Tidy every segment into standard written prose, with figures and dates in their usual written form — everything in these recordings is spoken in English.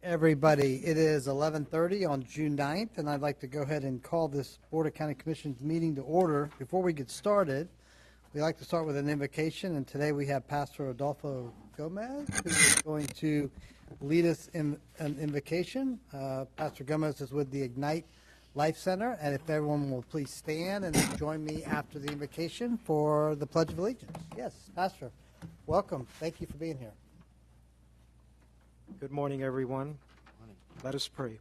Everybody, it is 11:30 on June 9th, and I'd like to go ahead and call this Board of County Commissioners meeting to order. Before we get started, we like to start with an invocation, and today we have Pastor Adolfo Gomez, who is going to lead us in an invocation. Pastor Gomez is with the Ignite Life Center, and if everyone will please stand and join me after the invocation for the Pledge of Allegiance. Yes, Pastor, welcome. Thank you for being here. Good morning, everyone. Let us pray.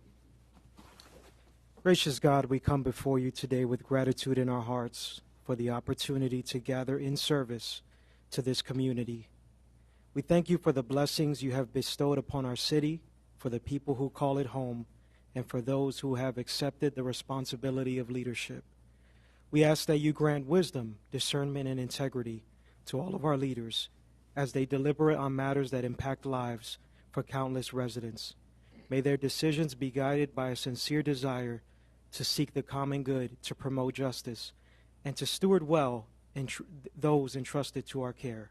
Gracious God, we come before you today with gratitude in our hearts for the opportunity to gather in service to this community. We thank you for the blessings you have bestowed upon our city, for the people who call it home, and for those who have accepted the responsibility of leadership. We ask that you grant wisdom, discernment, and integrity to all of our leaders as they deliberate on matters that impact lives for countless residents. May their decisions be guided by a sincere desire to seek the common good, to promote justice, and to steward well those entrusted to our care.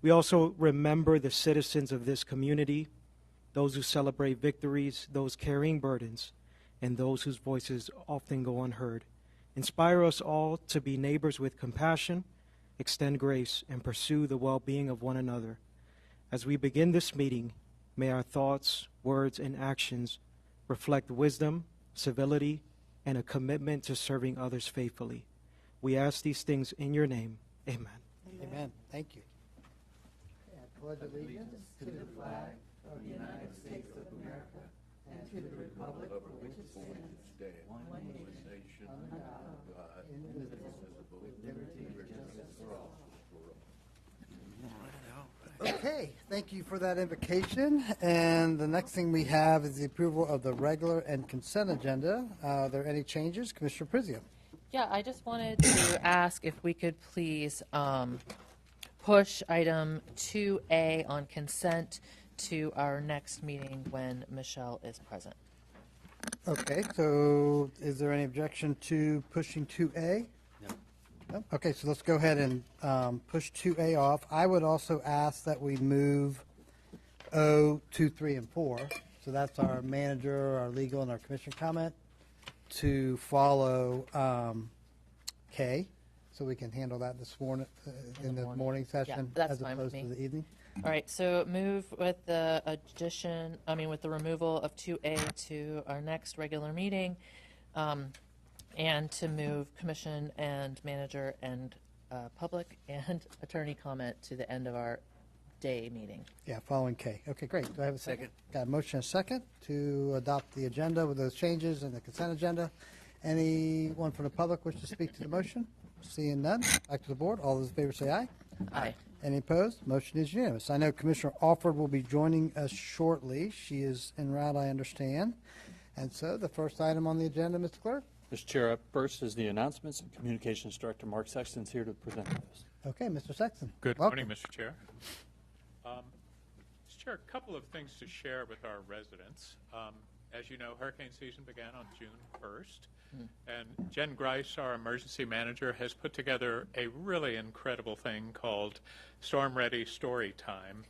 We also remember the citizens of this community, those who celebrate victories, those carrying burdens, and those whose voices often go unheard. Inspire us all to be neighbors with compassion, extend grace, and pursue the well-being of one another. As we begin this meeting, may our thoughts, words, and actions reflect wisdom, civility, and a commitment to serving others faithfully. We ask these things in your name. Amen. Amen. Thank you. I pledge allegiance to the flag of the United States of America and to the republic for which it stands, one nation, under God, indivisible, with liberty and justice for all. Okay, thank you for that invocation. And the next thing we have is the approval of the regular and consent agenda. Are there any changes? Commissioner Prizio. Yeah, I just wanted to ask if we could please push item 2A on consent to our next meeting when Michelle is present. Okay, so is there any objection to pushing 2A? No. Okay, so let's go ahead and push 2A off. I would also ask that we move O, 2, 3, and 4. So that's our manager, our legal, and our commission comment to follow K. So we can handle that this morning in the morning session as opposed to the evening. All right, so move with the with the removal of 2A to our next regular meeting, and to move commission and manager and public and attorney comment to the end of our day meeting. Yeah, following K. Okay, great. Do I have a second? Got a motion and a second to adopt the agenda with those changes in the consent agenda. Anyone from the public wish to speak to the motion? Seeing none, back to the board. All those in favor say aye. Aye. Any opposed? Motion is unanimous. I know Commissioner Alford will be joining us shortly. She is en route, I understand. And so the first item on the agenda, Mr. Clerk. Mr. Chair, up first is the announcements, and Communications Director Mark Sexton is here to present those. Okay, Mr. Sexton. Good welcome. morning, Mr. Chair. Mr. Chair, a couple of things to share with our residents. As you know, hurricane season began on June 1st, and Jen Grice, our emergency manager, has put together a really incredible thing called Storm Ready Story Time.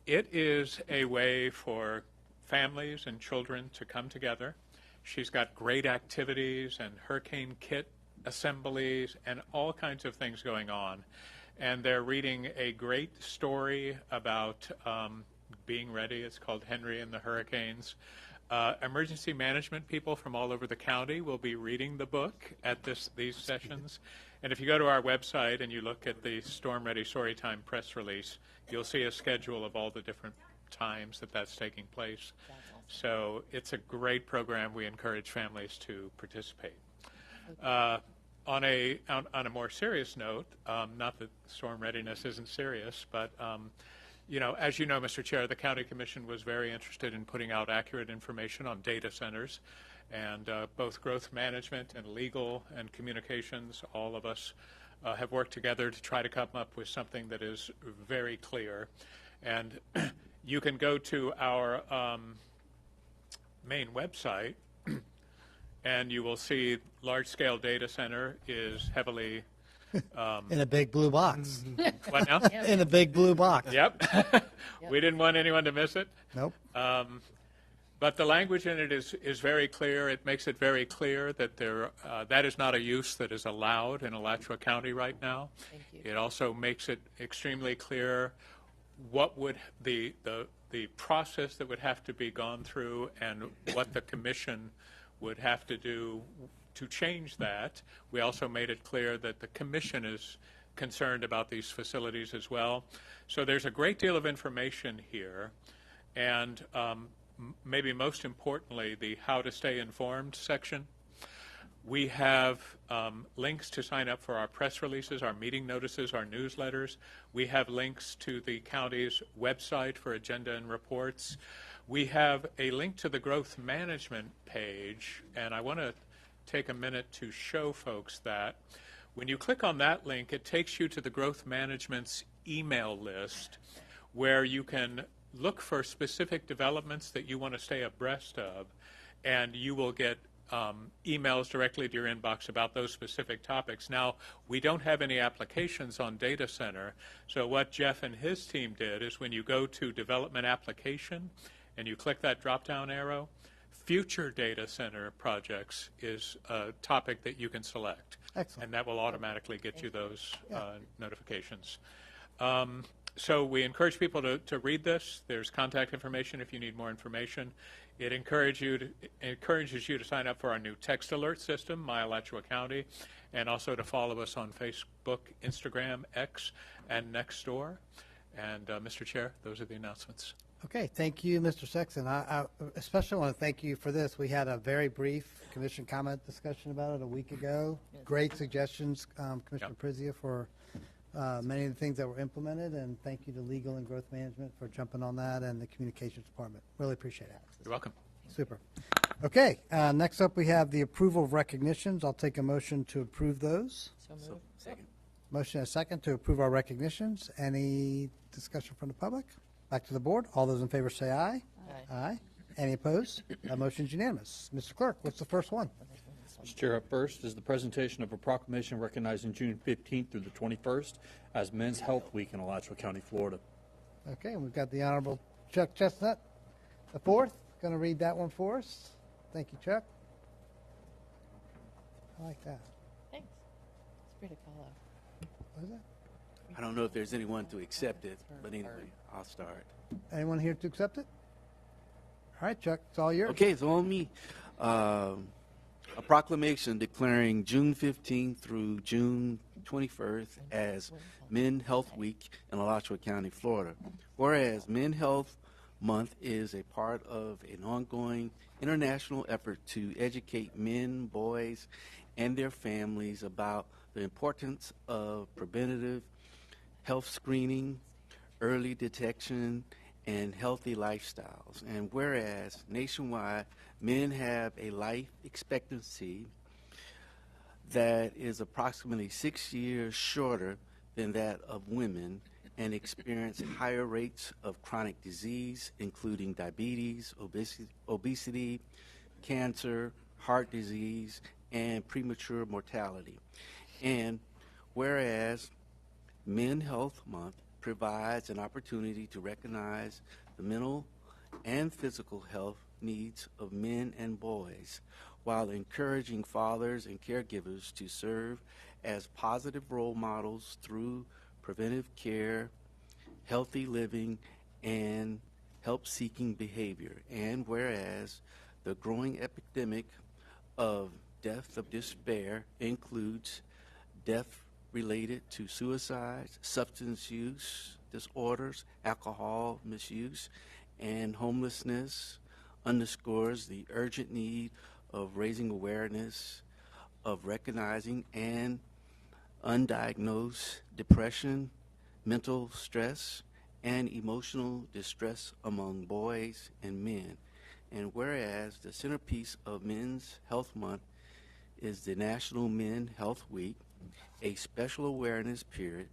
It is a way for families and children to come together. She's got great activities and hurricane kit assemblies and all kinds of things going on. And they're reading a great story about being ready. It's called Henry and the Hurricanes. Emergency management people from all over the county will be reading the book at these sessions. And if you go to our website and you look at the Storm Ready Storytime press release, you'll see a schedule of all the different times that's taking place. So it's a great program. We encourage families to participate. On a more serious note, not that storm readiness isn't serious, but as you know, Mr. Chair, the County Commission was very interested in putting out accurate information on data centers, and both growth management and legal and communications, all of us have worked together to try to come up with something that is very clear. And you can go to our main website, and you will see large-scale data center is heavily in a big blue box. What now? In a big blue box. Yep. We didn't want anyone to miss it. Nope. But the language in it is very clear. It makes it very clear that that is not a use that is allowed in Alachua County right now. Thank you. It also makes it extremely clear what would the process that would have to be gone through and what the commission would have to do to change that. We also made it clear that the commission is concerned about these facilities as well. So there's a great deal of information here, and maybe most importantly, the how to stay informed section. We have links to sign up for our press releases, our meeting notices, our newsletters. We have links to the county's website for agenda and reports. We have a link to the growth management page, and I want to take a minute to show folks that. When you click on that link, it takes you to the growth management's email list where you can look for specific developments that you want to stay abreast of, and you will get emails directly to your inbox about those specific topics. Now, we don't have any applications on data center, so what Jeff and his team did is when you go to development application and you click that drop-down arrow, future data center projects is a topic that you can select. Excellent. And that will automatically get you those notifications. So we encourage people to read this. There's contact information if you need more information. It encourages you to sign up for our new text alert system, My Alachua County, and also to follow us on Facebook, Instagram, X, and Nextdoor. And Mr. Chair, those are the announcements. Okay, thank you, Mr. Sexton. I especially want to thank you for this. We had a very brief commission comment discussion about it a week ago. Great suggestions, Commissioner Prizia, for many of the things that were implemented, and thank you to Legal and Growth Management for jumping on that, and the Communications Department. Really appreciate it. You're welcome. Super. Okay, next up we have the approval of recognitions. I'll take a motion to approve those. So moved. Second. Motion and a second to approve our recognitions. Any discussion from the public? Back to the board. All those in favor say aye. Aye. Aye. Any opposed? That motion's unanimous. Mr. Clerk, what's the first one? Mr. Chair, up first is the presentation of a proclamation recognizing June 15th through the 21st as Men's Health Week in Alachua County, Florida. Okay, and we've got the Honorable Chuck Chestnut, the fourth, going to read that one for us. Thank you, Chuck. I like that. Thanks. It's pretty to call out. What is that? I don't know if there's anyone to accept it, but anyway, I'll start. Anyone here to accept it? All right, Chuck, it's all yours. Okay, it's on me. A proclamation declaring June 15th through June 21st as Men Health Week in Alachua County, Florida. Whereas Men Health Month is a part of an ongoing international effort to educate men, boys, and their families about the importance of preventative health screening, early detection, and healthy lifestyles. And whereas nationwide, men have a life expectancy that is approximately 6 years shorter than that of women and experience higher rates of chronic disease, including diabetes, obesity, cancer, heart disease, and premature mortality. And whereas Men Health Month provides an opportunity to recognize the mental and physical health needs of men and boys, while encouraging fathers and caregivers to serve as positive role models through preventive care, healthy living, and help-seeking behavior. And whereas the growing epidemic of death of despair includes death related to suicides, substance use disorders, alcohol misuse, and homelessness, underscores the urgent need of raising awareness of recognizing and undiagnosed depression, mental stress, and emotional distress among boys and men. And whereas the centerpiece of Men's Health Month is the National Men Health Week, a special awareness period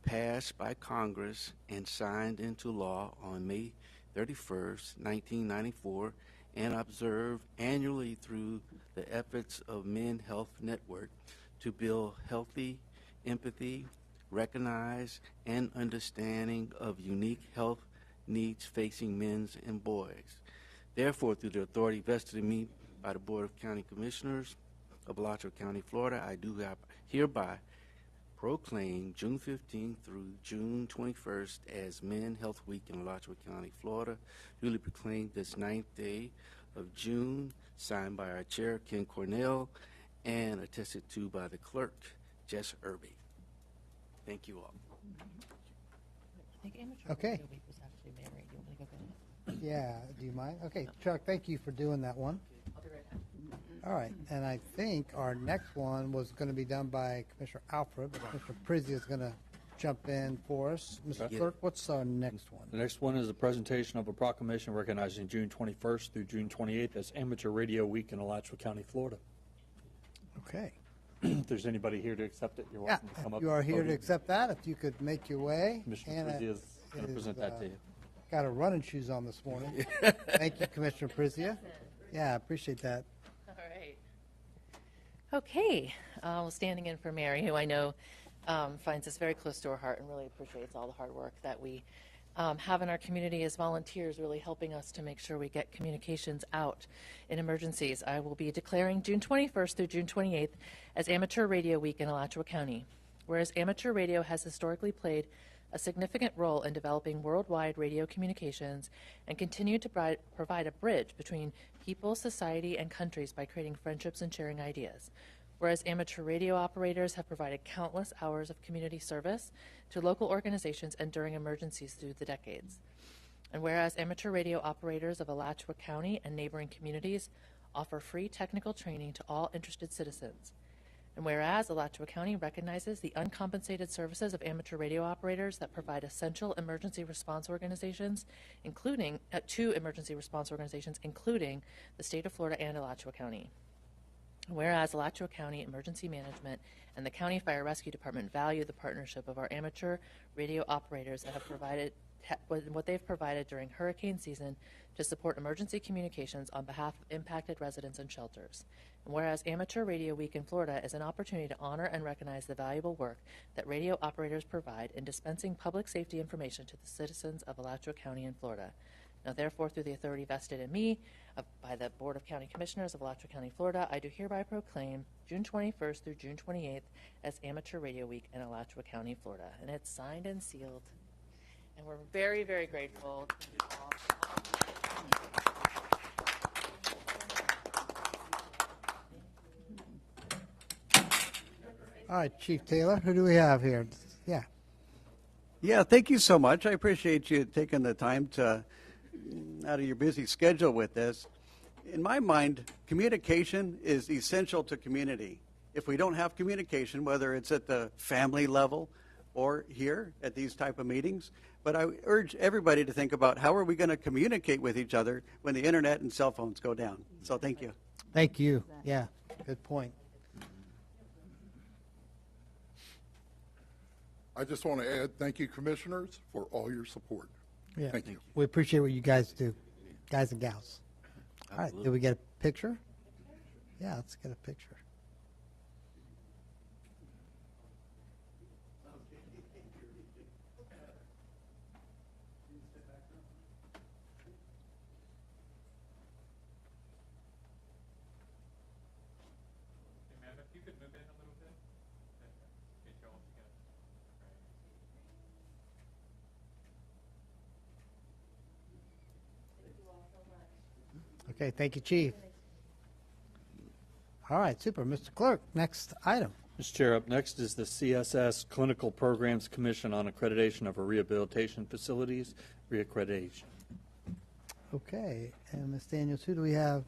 passed by Congress and signed into law on May 31st, 1994, and observed annually through the efforts of Men Health Network to build healthy empathy, recognize, and understanding of unique health needs facing men and boys. Therefore, through the authority vested in me by the Board of County Commissioners of Alachua County, Florida, I do hereby proclaim June 15th through June 21st as Men Health Week in Alachua County, Florida. Duly proclaimed this 9th day of June, signed by our chair, Ken Cornell, and attested to by the clerk, Jess Irby. Thank you all. I think amateur Okay. radio week was actually Mary. Do you want to go get it? Yeah, do you mind? Okay, Chuck, thank you for doing that one. I'll be right back. All right, and I think our next one was going to be done by Commissioner Alfred, but Commissioner Prizzi is going to jump in for us. Mr. Okay. Clerk, what's our next one? The next one is a presentation of a proclamation recognizing June 21st through June 28th as Amateur Radio Week in Alachua County, Florida. Okay. If there's anybody here to accept it, you're Yeah, welcome to come if up. you are and here to podium. accept that, if you could make your way. Commissioner Anna Prizia is going to is, present that to you. Got her running shoes on this morning. Thank you, Commissioner Prizia. Yeah, I appreciate that. All right. Okay, standing in for Mary, who I know finds this very close to her heart and really appreciates all the hard work that we have in our community as volunteers, really helping us to make sure we get communications out in emergencies. I will be declaring June 21st through June 28th as Amateur Radio Week in Alachua County. Whereas amateur radio has historically played a significant role in developing worldwide radio communications and continue to provide a bridge between people, society, and countries by creating friendships and sharing ideas. Whereas amateur radio operators have provided countless hours of community service to local organizations and during emergencies through the decades. And whereas amateur radio operators of Alachua County and neighboring communities offer free technical training to all interested citizens. And whereas Alachua County recognizes the uncompensated services of amateur radio operators that provide essential emergency response organizations, including two emergency response organizations, including the state of Florida and Alachua County. Whereas Alachua County Emergency Management and the County Fire Rescue Department value the partnership of our amateur radio operators that have provided what they've provided during hurricane season to support emergency communications on behalf of impacted residents and shelters. And whereas Amateur Radio Week in Florida is an opportunity to honor and recognize the valuable work that radio operators provide in dispensing public safety information to the citizens of Alachua County in Florida. Now, therefore, through the authority vested in me by the Board of County Commissioners of Alachua County, Florida, I do hereby proclaim June 21st through June 28th as Amateur Radio Week in Alachua County, Florida. And it's signed and sealed. And we're very, very grateful to you all. All right, Chief Taylor, who do we have here? Yeah. Yeah, thank you so much. I appreciate you taking the time to out of your busy schedule with this. In my mind, communication is essential to community. If we don't have communication, whether it's at the family level or here at these type of meetings, but I urge everybody to think about how are we going to communicate with each other when the internet and cell phones go down. So thank you. Thank you. Yeah, good point. I just want to add, thank you, commissioners, for all your support. Yeah. Thank you. We appreciate what you guys do, guys and gals. All right, did we get a picture? Yeah, let's get a picture. Amanda, if you could move in a little bit. Get you all together. Okay, thank you, Chief. All right, super. Mr. Clerk, next item. Mr. Chair, up next is the CSS Clinical Programs Commission on Accreditation of Rehabilitation Facilities, reaccreditation. Okay, and Ms. Daniels, who do we have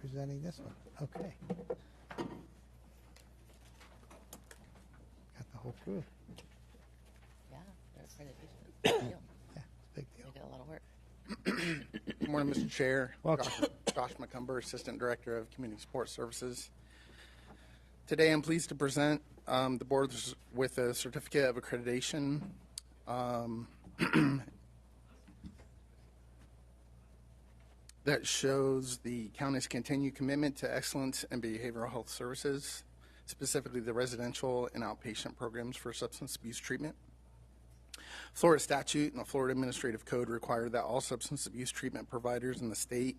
presenting this one? Okay. Got the whole crew. Yeah, their accreditation. Big deal. Yeah, it's a big deal. They did a lot of work. Good morning, Mr. Chair. Welcome. Josh McCumber, Assistant Director of Community Support Services. Today, I'm pleased to present the board with a certificate of accreditation that shows the county's continued commitment to excellence in behavioral health services, specifically the residential and outpatient programs for substance abuse treatment. Florida statute and the Florida Administrative Code require that all substance abuse treatment providers in the state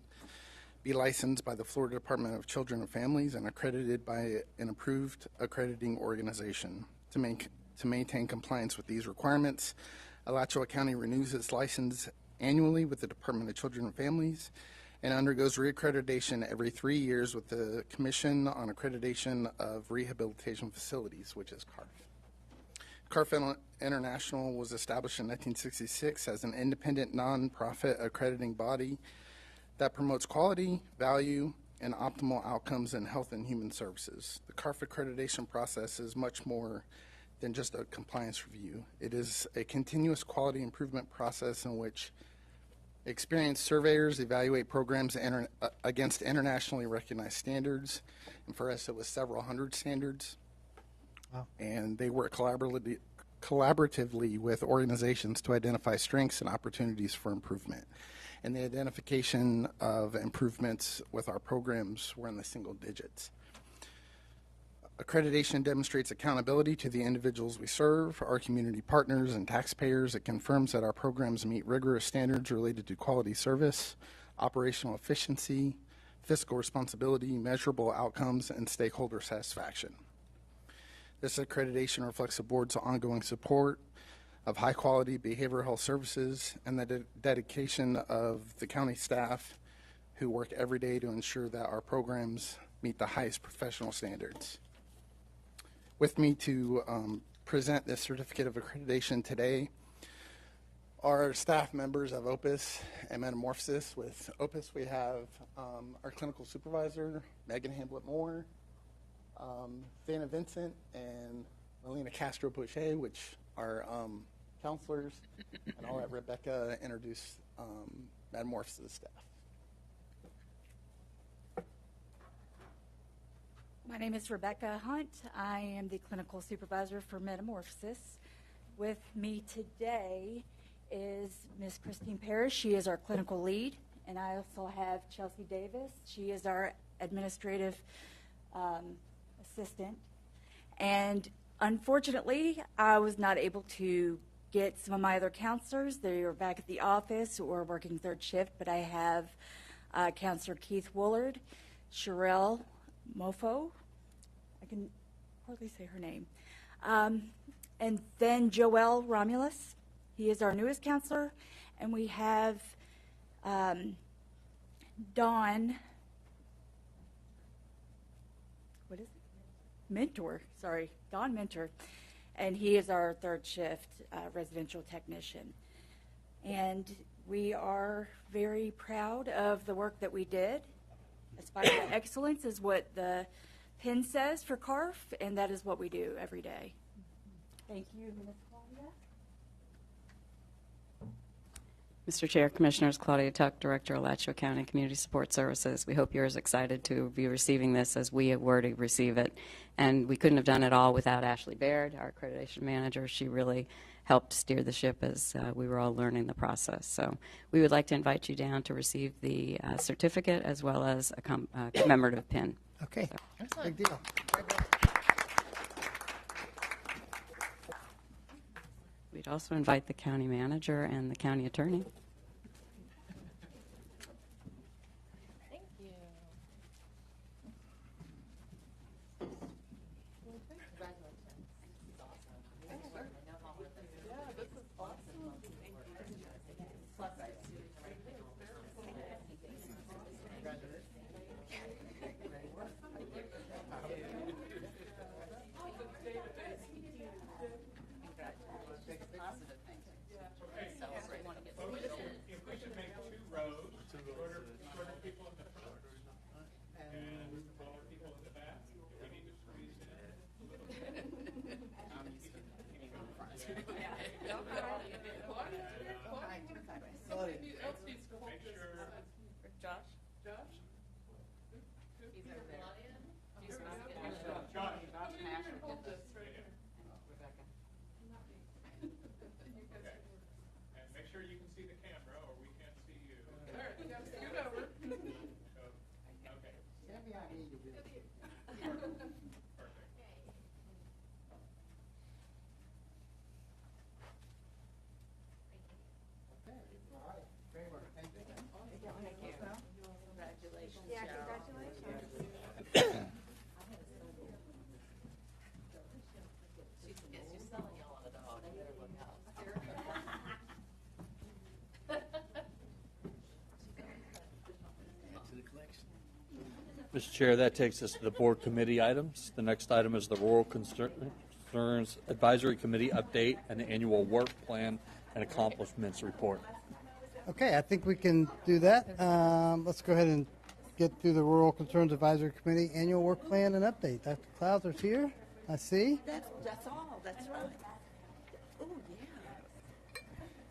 be licensed by the Florida Department of Children and Families and accredited by an approved accrediting organization. To maintain compliance with these requirements, Alachua County renews its license annually with the Department of Children and Families and undergoes reaccreditation every 3 years with the Commission on Accreditation of Rehabilitation Facilities, which is CARF. CARF International was established in 1966 as an independent nonprofit accrediting body that promotes quality, value, and optimal outcomes in health and human services. The CARF accreditation process is much more than just a compliance review. It is a continuous quality improvement process in which experienced surveyors evaluate programs against internationally recognized standards. And for us, it was several hundred standards. Wow. And they work collaboratively with organizations to identify strengths and opportunities for improvement. And the identification of improvements with our programs were in the single digits. Accreditation demonstrates accountability to the individuals we serve, our community partners, and taxpayers. It confirms that our programs meet rigorous standards related to quality service, operational efficiency, fiscal responsibility, measurable outcomes, and stakeholder satisfaction. This accreditation reflects the board's ongoing support of high-quality behavioral health services and the dedication of the county staff who work every day to ensure that our programs meet the highest professional standards. With me to present this certificate of accreditation today are staff members of Opus and Metamorphosis. With Opus, we have our clinical supervisor, Megan Hamblett-Moore, Vanna Vincent, and Melina Castro-Boucher, which are counselors, and I'll let Rebecca introduce Metamorphosis staff. My name is Rebecca Hunt. I am the clinical supervisor for Metamorphosis. With me today is Ms. Christine Parrish. She is our clinical lead. And I also have Chelsea Davis. She is our administrative assistant. And unfortunately, I was not able to get some of my other counselors. They are back at the office or working third shift, but I have Counselor Keith Woolard, Sherelle Mofo, I can hardly say her name, and then Joel Romulus. He is our newest counselor, and we have Don, what is it? Mentor, sorry, Don Mentor, and he is our third shift residential technician. And we are very proud of the work that we did. Aspire to excellence is what the PIN says for CARF, and that is what we do every day. Thank you, Ms. Claudia. Mr. Chair, Commissioners, Claudia Tuck, Director, Alachua County Community Support Services. We hope you're as excited to be receiving this as we were to receive it. And we couldn't have done it all without Ashley Baird, our accreditation manager. She really helped steer the ship as we were all learning the process. So we would like to invite you down to receive the certificate as well as a commemorative pin. Okay, So. big deal. We'd also invite the county manager and the county attorney. Thank you. If we should make 2 rows, shorter people in the front and taller people in the back, we need to squeeze in. Mr. Chair, that takes us to the board committee items. The next item is the Rural Concerns Advisory Committee update and the annual work plan and accomplishments report. Okay, I think we can do that. Let's go ahead and get through the Rural Concerns Advisory Committee annual work plan and update. Dr. Clauser's here, I see. That's all, that's right. Oh, yeah.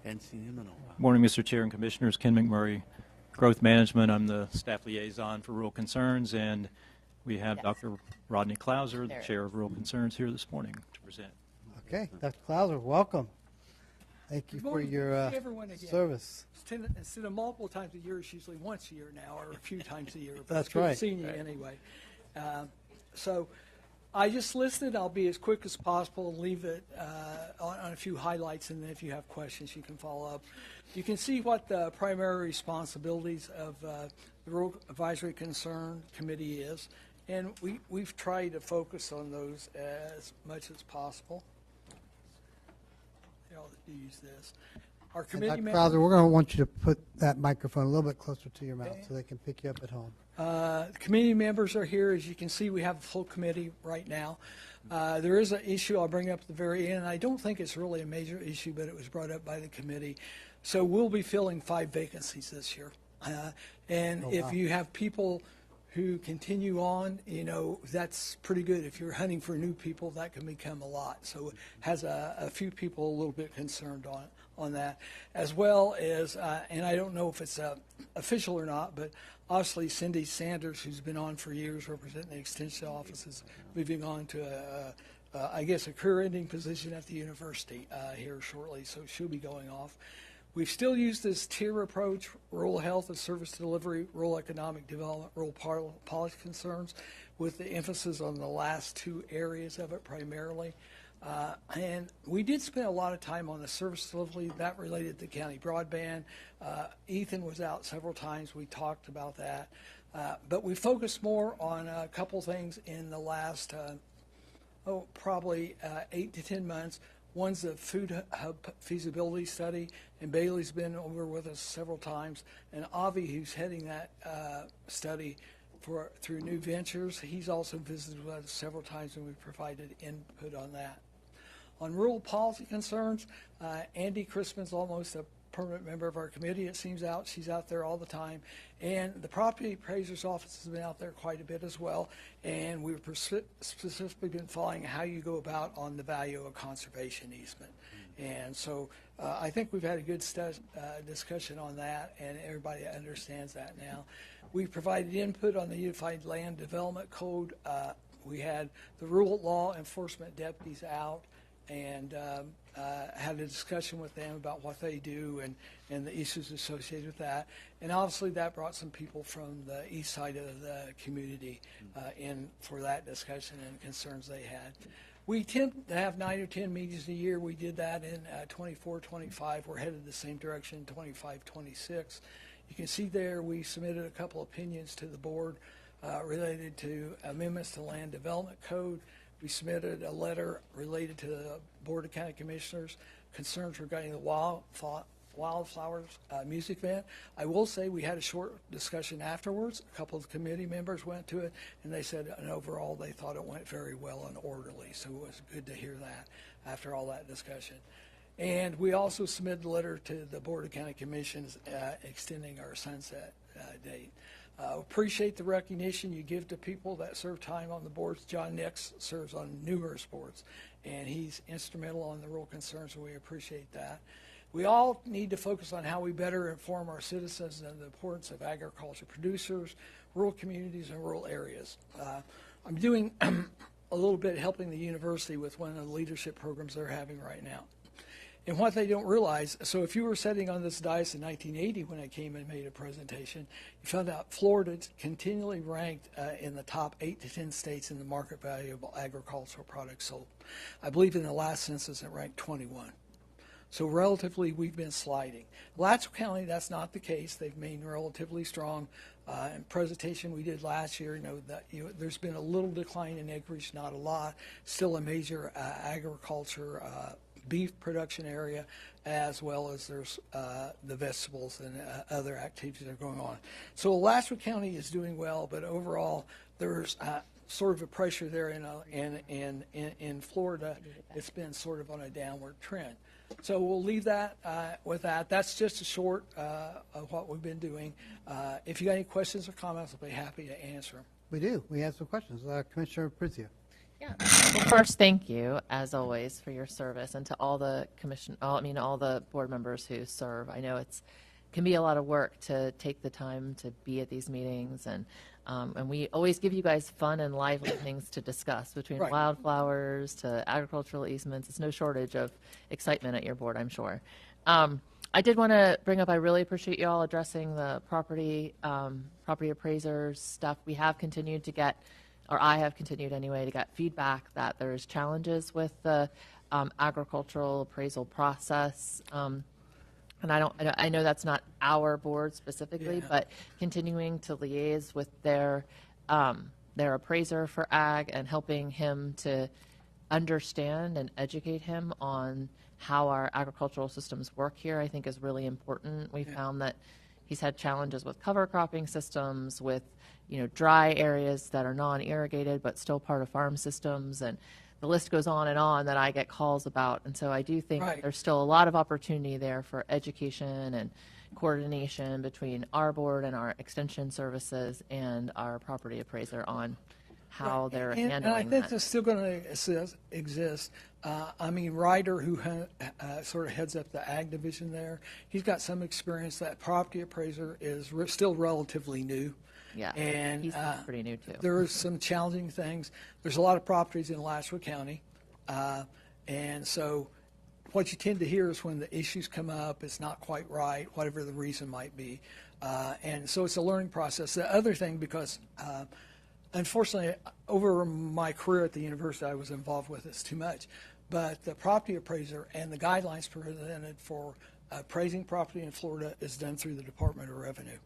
Hadn't seen him in a while. Morning, Mr. Chair and Commissioners. Ken McMurray, Growth Management. I'm the staff liaison for Rural Concerns, and we have Dr. Rodney Clauser, the Chair of Rural Concerns, here this morning to present. Okay, Dr. Clauser, welcome. Thank you Good for morning. your Hey, everyone again. service. Instead of multiple times a year, it's usually once a year now, or a few times a year. But That's it's good right. Seeing you anyway. So I just listed. I'll be as quick as possible and leave it on a few highlights, and then if you have questions, you can follow up. You can see what the primary responsibilities of the Rural Advisory Concern Committee is, and we've tried to focus on those as much as possible. I'll use this. Our And committee Dr. members. Clauser, we're going to want you to put that microphone a little bit closer to your mouth so they can pick you up at home. Committee members are here. As you can see, we have a full committee right now. There is an issue I'll bring up at the very end. I don't think it's really a major issue, but it was brought up by the committee. So we'll be filling 5 vacancies this year. And Oh, if wow. you have people who continue on, that's pretty good. If you're hunting for new people, that can become a lot. So it has a few people a little bit concerned on that, as well as, and I don't know if it's official or not, but obviously Cindy Sanders, who's been on for years representing the Extension Office, is moving on to I guess a career-ending position at the university here shortly, so she'll be going off. We've still used this tier approach: rural health and service delivery, rural economic development, rural policy concerns, with the emphasis on the last 2 areas of it primarily. And we did spend a lot of time on the service delivery that related to county broadband. Ethan was out several times. We talked about that. But we focused more on a couple things in the last, probably 8 to 10 months. One's the food hub feasibility study, and Bailey's been over with us several times. And Avi, who's heading that study through New Ventures, he's also visited with us several times, and we've provided input on that. On rural policy concerns, Andy Crispin's almost a permanent member of our committee. It seems she's out there all the time. And the property appraiser's office has been out there quite a bit as well. And we've specifically been following how you go about on the value of a conservation easement. And so I think we've had a good discussion on that, and everybody understands that now. We provided input on the Unified Land Development Code. We had the rural law enforcement deputies out, and had a discussion with them about what they do and the issues associated with that. And obviously that brought some people from the east side of the community in for that discussion and concerns they had. We tend to have 9 or 10 meetings a year. We did that in 24, 25. We're headed the same direction in 25, 26. You can see there we submitted a couple opinions to the board related to amendments to Land Development Code. We submitted a letter related to the Board of County Commissioners, concerns regarding the Wildflowers music event. I will say we had a short discussion afterwards. A couple of committee members went to it, and they said, and overall, they thought it went very well and orderly. So it was good to hear that after all that discussion. And we also submitted a letter to the Board of County Commissions extending our sunset date. Appreciate the recognition you give to people that serve time on the boards. John Nix serves on numerous boards, and he's instrumental on the rural concerns, so we appreciate that. We all need to focus on how we better inform our citizens and the importance of agriculture producers, rural communities, and rural areas. I'm doing a little bit helping the university with one of the leadership programs they're having right now. And what they don't realize, so if you were sitting on this dais in 1980 when I came and made a presentation, you found out Florida's continually ranked in the top 8 to 10 states in the market value of agricultural products sold. I believe in the last census it ranked 21. So relatively, we've been sliding. Alachua County, that's not the case. They've remained relatively strong. In presentation we did last year, there's been a little decline in acreage, not a lot. Still a major agriculture beef production area, as well as there's the vegetables and other activities that are going on. So Alachua County is doing well, but overall there's sort of a pressure there in Florida. It's been sort of on a downward trend. So we'll leave that with that. That's just a short of what we've been doing. If you got any questions or comments, I'll be happy to answer them. We do. We have some questions. Commissioner Prizio. Yeah. Well, first, thank you, as always, for your service, and to all the all the board members who serve. I know it can be a lot of work to take the time to be at these meetings, and we always give you guys fun and lively things to discuss, between Right. wildflowers to agricultural easements. It's no shortage of excitement at your board, I'm sure. I did want to bring up, I really appreciate you all addressing the property appraisers stuff. We have continued to get, or I have continued anyway, to get feedback that there's challenges with the agricultural appraisal process. And I know that's not our board specifically, but continuing to liaise with their appraiser for ag and helping him to understand and educate him on how our agricultural systems work here, I think is really important. We found that he's had challenges with cover cropping systems, with dry areas that are non-irrigated but still part of farm systems, and the list goes on and on that I get calls about. And so I do think there's still a lot of opportunity there for education and coordination between our board and our extension services and our property appraiser on how they're handling and I think that. that's still going to exist. Ryder, who sort of heads up the ag division there, he's got some experience. That property appraiser is still relatively new. Yeah, and he's pretty new too. There are some challenging things. There's a lot of properties in Alachua County, and so what you tend to hear is when the issues come up, it's not quite right, whatever the reason might be, and so it's a learning process. The other thing, because unfortunately, over my career at the university, I was involved with this too much, but the property appraiser and the guidelines presented for appraising property in Florida is done through the Department of Revenue.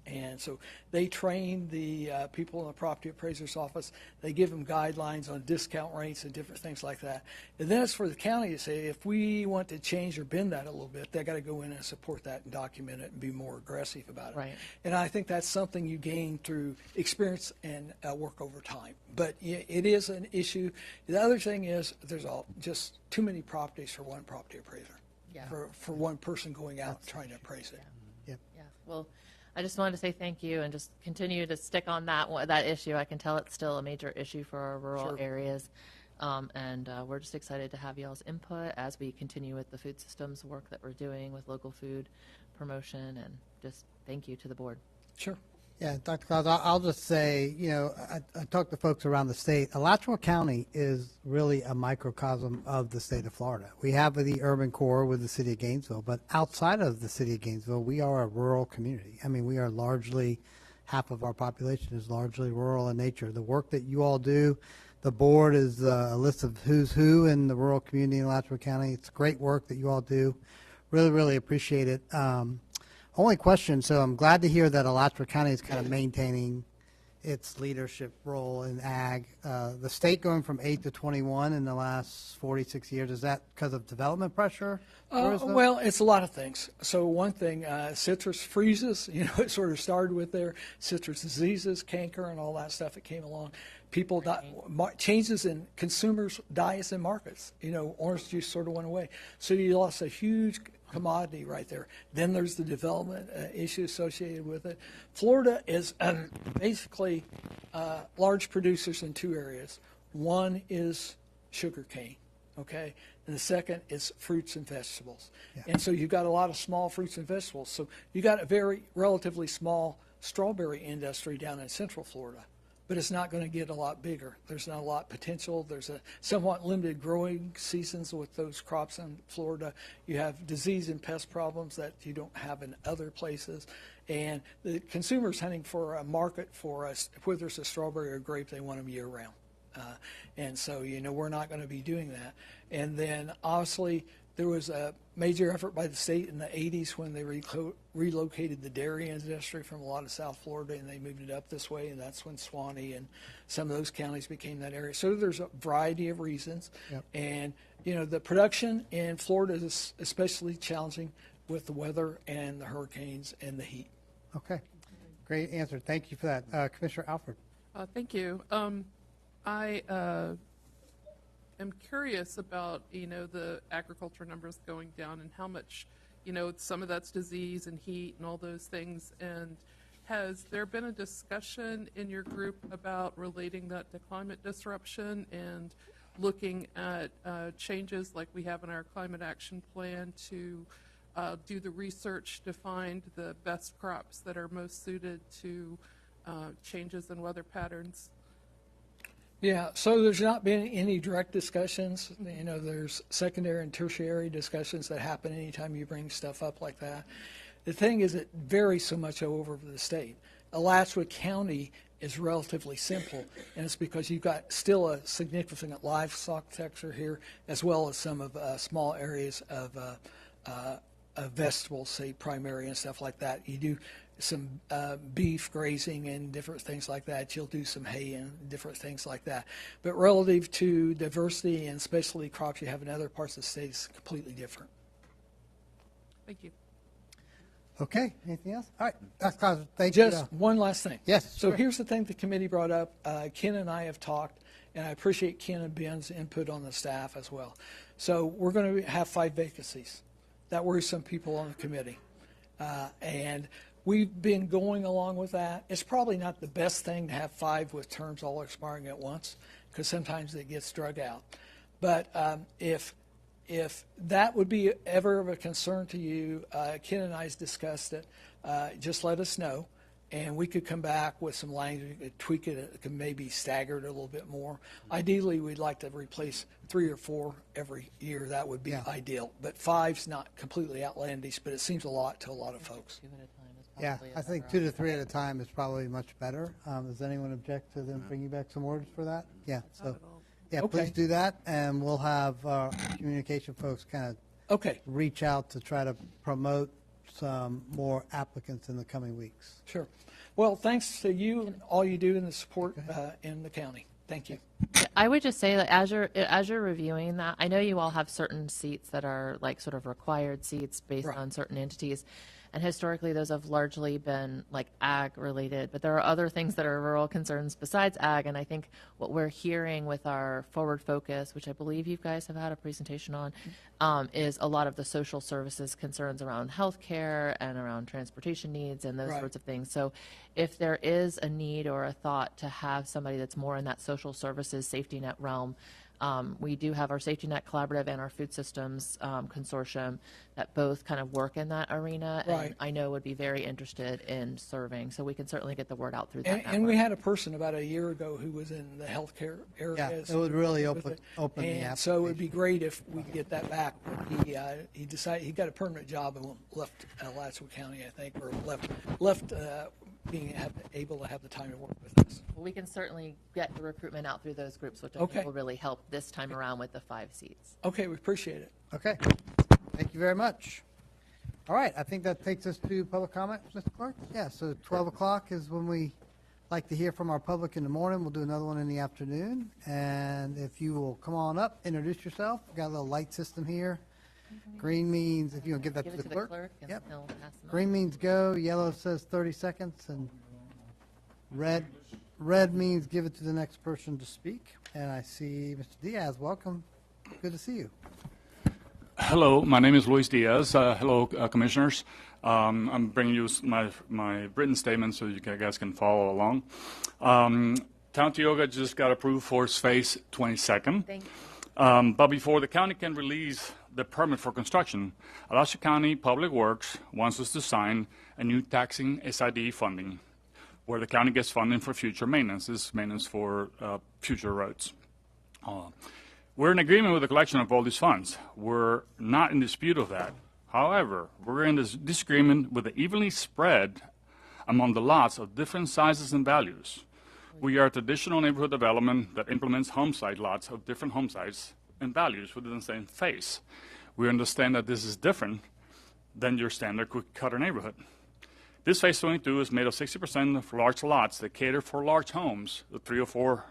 And so they train the people in the property appraiser's office. They give them guidelines on discount rates and different things like that. And then it's for the county to say, if we want to change or bend that a little bit, they got to go in and support that and document it and be more aggressive about it. Right. And I think that's something you gain through experience and work over time. But it is an issue. The other thing is there's just too many properties for one property appraiser, for one person going out and trying to appraise it. Yeah. Well, I just wanted to say thank you and just continue to stick on that issue. I can tell it's still a major issue for our rural areas. And we're just excited to have y'all's input as we continue with the food systems work that we're doing with local food promotion, and just thank you to the board. Sure. Yeah, Dr. Klaus, I'll just say, I talked to folks around the state. Alachua County is really a microcosm of the state of Florida. We have the urban core with the city of Gainesville, but outside of the city of Gainesville, we are a rural community. I mean, we are largely, half of our population is largely rural in nature. The work that you all do, the board is a list of who's who in the rural community in Alachua County. It's great work that you all do. Really, really appreciate it. Only question, so I'm glad to hear that Alachua County is kind of maintaining its leadership role in ag. The state going from 8 to 21 in the last 46 years, is that because of development pressure? Well, it's a lot of things. So one thing, citrus freezes, it sort of started with there, citrus diseases, canker, and all that stuff that came along. People changes in consumers' diets and markets. Orange juice sort of went away. So you lost a huge commodity right there. Then there's the development issue associated with it. Florida is basically large producers in two areas. One is sugar cane, okay? And the second is fruits and vegetables. Yeah. And so you've got a lot of small fruits and vegetables. So you got a very relatively small strawberry industry down in Central Florida, but it's not going to get a lot bigger. There's not a lot of potential. There's a somewhat limited growing seasons with those crops in Florida. You have disease and pest problems that you don't have in other places. And the consumer's hunting for a market for us, whether it's a strawberry or grape, they want them year round. And so, we're not going to be doing that. And then obviously There was a major effort by the state in the 80s when they relocated the dairy industry from a lot of South Florida, and they moved it up this way, and that's when Suwannee and some of those counties became that area. So there's a variety of reasons. Yep. And, the production in Florida is especially challenging with the weather and the hurricanes and the heat. Okay, great answer. Thank you for that. Commissioner Alford. Thank you. I am curious about, the agriculture numbers going down and how much, some of that's disease and heat and all those things. And has there been a discussion in your group about relating that to climate disruption and looking at changes like we have in our climate action plan to do the research to find the best crops that are most suited to changes in weather patterns? Yeah, so there's not been any direct discussions. There's secondary and tertiary discussions that happen anytime you bring stuff up like that. The thing is, it varies so much over the state. Alachua County is relatively simple, and it's because you've got still a significant livestock sector here, as well as some of small areas of vegetables, say primary and stuff like that. You do some beef grazing and different things like that. You'll do some hay and different things like that. But relative to diversity and specialty crops you have in other parts of the state, it's completely different. Thank you. Okay, anything else? All right, Dr. Clauser, thank you. Just one last thing. Yes, So sure. here's the thing the committee brought up. Ken and I have talked, and I appreciate Ken and Ben's input on the staff as well. So we're going to have 5 vacancies. That worries some people on the committee. And we've been going along with that. It's probably not the best thing to have 5 with terms all expiring at once, because sometimes it gets drug out. But if that would be ever of a concern to you, Ken and I discussed it. Just let us know, and we could come back with some language, tweak it, it could maybe stagger it a little bit more. Ideally, we'd like to replace 3 or 4 every year. That would be ideal. But 5's not completely outlandish, but it seems a lot to a lot of folks. 2 at a time is Yeah, probably a I think better 2 to 3 at a time is probably much better. Does anyone object to them bringing back some orders for that? Yeah, so, yeah, Okay. please do that, and we'll have our communication folks kind of reach out to try to promote some more applicants in the coming weeks. Sure. Well, thanks to you and all you do in the support in the county. Thank you. I would just say that as you're reviewing that, I know you all have certain seats that are like sort of required seats based on certain entities. And historically, those have largely been like ag related, but there are other things that are rural concerns besides ag. And I think what we're hearing with our forward focus, which I believe you guys have had a presentation on, is a lot of the social services concerns around healthcare and around transportation needs and those sorts of things. So if there is a need or a thought to have somebody that's more in that social services safety net realm, we do have our Safety Net Collaborative and our Food Systems Consortium that both kind of work in that arena, and I know would be very interested in serving. So we can certainly get the word out through that network. And we had a person about a year ago who was in the healthcare area. Yeah, it would really open the application. So it would be great if we could get that back. He decided he got a permanent job and left Alachua County, I think, or left being able to have the time to work with us. Well, we can certainly get the recruitment out through those groups, which I think will really help this time around with the 5 seats. Okay, we appreciate it. Okay, thank you very much. All right, I think that takes us to public comment, Mr. Clark. Yeah, so 12 o'clock is when we like to hear from our public in the morning. We'll do another one in the afternoon. And if you will come on up, introduce yourself. We've got a little light system here. Green means, if you want to give that to the clerk. And Yep. he'll pass them Green means go, yellow says 30 seconds, and red means give it to the next person to speak. And I see Mr. Diaz, welcome. Good to see you. Hello, my name is Luis Diaz. Hello, commissioners. I'm bringing you my written statement so you guys can follow along. Town Tioga just got approved for its phase 22nd. Thank you. But before the county can release the permit for construction, Alachua County Public Works wants us to sign a new taxing SID funding, where the county gets funding for future maintenance. This is maintenance for future roads. We're in agreement with the collection of all these funds. We're not in dispute of that. However, we're in this disagreement with the evenly spread among the lots of different sizes and values. We are a traditional neighborhood development that implements home site lots of different home sites and values within the same phase. We understand that this is different than your standard cookie-cutter neighborhood. This Phase 22 is made of 60% of large lots that cater for large homes, the 3 or 4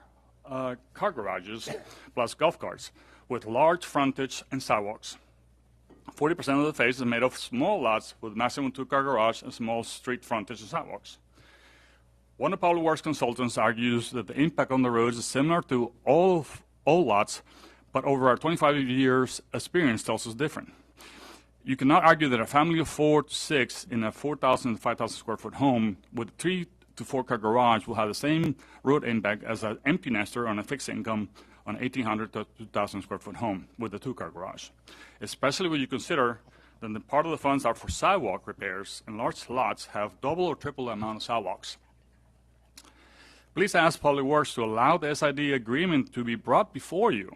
car garages, plus golf carts, with large frontage and sidewalks. 40% of the phase is made of small lots with maximum 2-car garage and small street frontage and sidewalks. One of the Public Works consultants argues that the impact on the roads is similar to all lots, but over our 25 years experience tells us different. You cannot argue that a family of 4 to 6 in a 4,000 to 5,000 square foot home with a 3 to 4-car garage will have the same road impact as an empty nester on a fixed income on 1,800 to 2,000 square foot home with a 2-car garage, especially when you consider that the part of the funds are for sidewalk repairs and large lots have double or triple the amount of sidewalks. Please ask Public Works to allow the SID agreement to be brought before you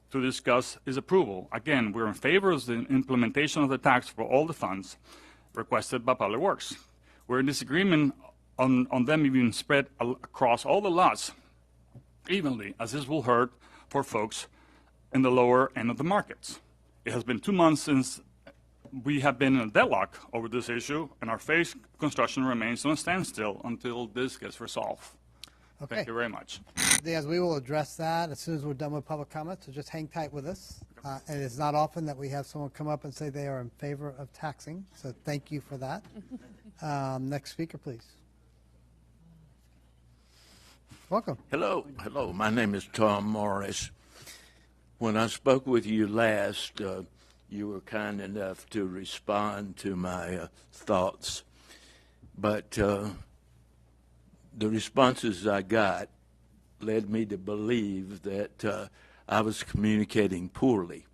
to discuss its approval. Again, we're in favor of the implementation of the tax for all the funds requested by Public Works. We're in disagreement on them being spread across all the lots evenly, as this will hurt for folks in the lower end of the markets. It has been 2 months since we have been in a deadlock over this issue, and our phase construction remains on a standstill until this gets resolved. Okay. Thank you very much. Diaz, we will address that as soon as we're done with public comment, so just hang tight with us. And it's not often that we have someone come up and say they are in favor of taxing, so thank you for that. Next speaker, please. Welcome. Hello. My name is Tom Morris. When I spoke with you last, you were kind enough to respond to my thoughts, but the responses I got led me to believe that I was communicating poorly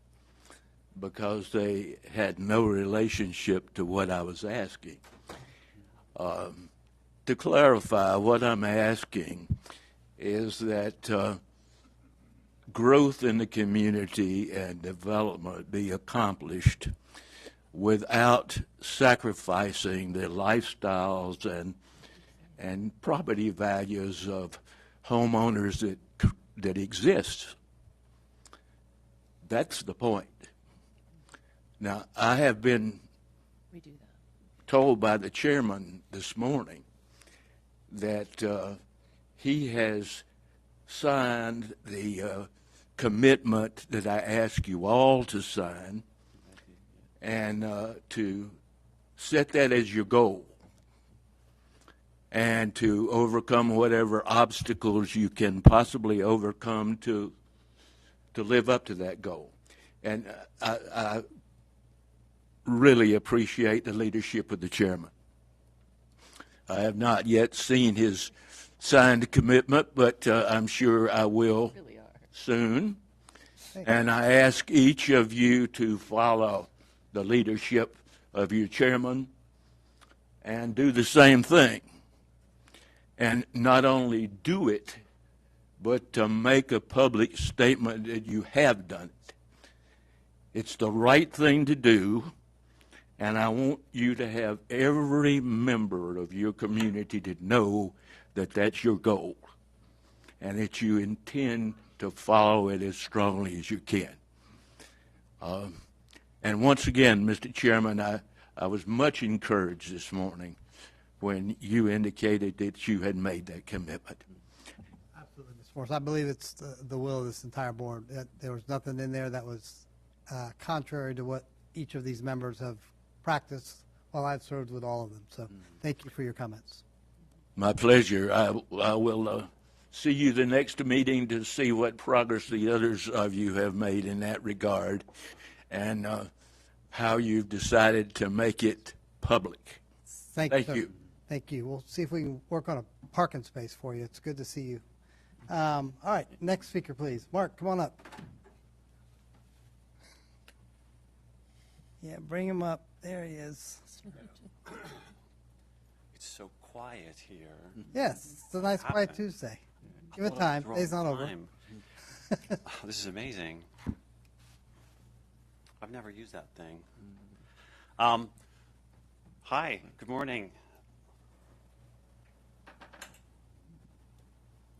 because they had no relationship to what I was asking. To clarify, what I'm asking is that growth in the community and development be accomplished without sacrificing the lifestyles and property values of homeowners that exist. That's the point. Now, I have been told by the chairman this morning that he has signed the commitment that I ask you all to sign and to set that as your goal and to overcome whatever obstacles you can possibly overcome to live up to that goal. And I really appreciate the leadership of the chairman. I have not yet seen his signed commitment, but I'm sure I will soon. And I ask each of you to follow the leadership of your chairman and do the same thing. And not only do it, but to make a public statement that you have done it. It's the right thing to do, and I want you to have every member of your community to know that that's your goal and that you intend to follow it as strongly as you can. And once again, Mr. Chairman, I was much encouraged this morning when you indicated that you had made that commitment. Absolutely, Mr. Morris. I believe it's the will of this entire board. There was nothing in there that was contrary to what each of these members have practiced while I've served with all of them. So thank you for your comments. My pleasure. I will see you the next meeting to see what progress the others of you have made in that regard and how you've decided to make it public. Thank you. Thank you. We'll see if we can work on a parking space for you. It's good to see you. All right, next speaker, please. Mark, come on up. Yeah, bring him up. There he is. It's so quiet here. Yes, it's a nice quiet Tuesday. Give it time. Day's not over. Oh, this is amazing. I've never used that thing. Hi, good morning.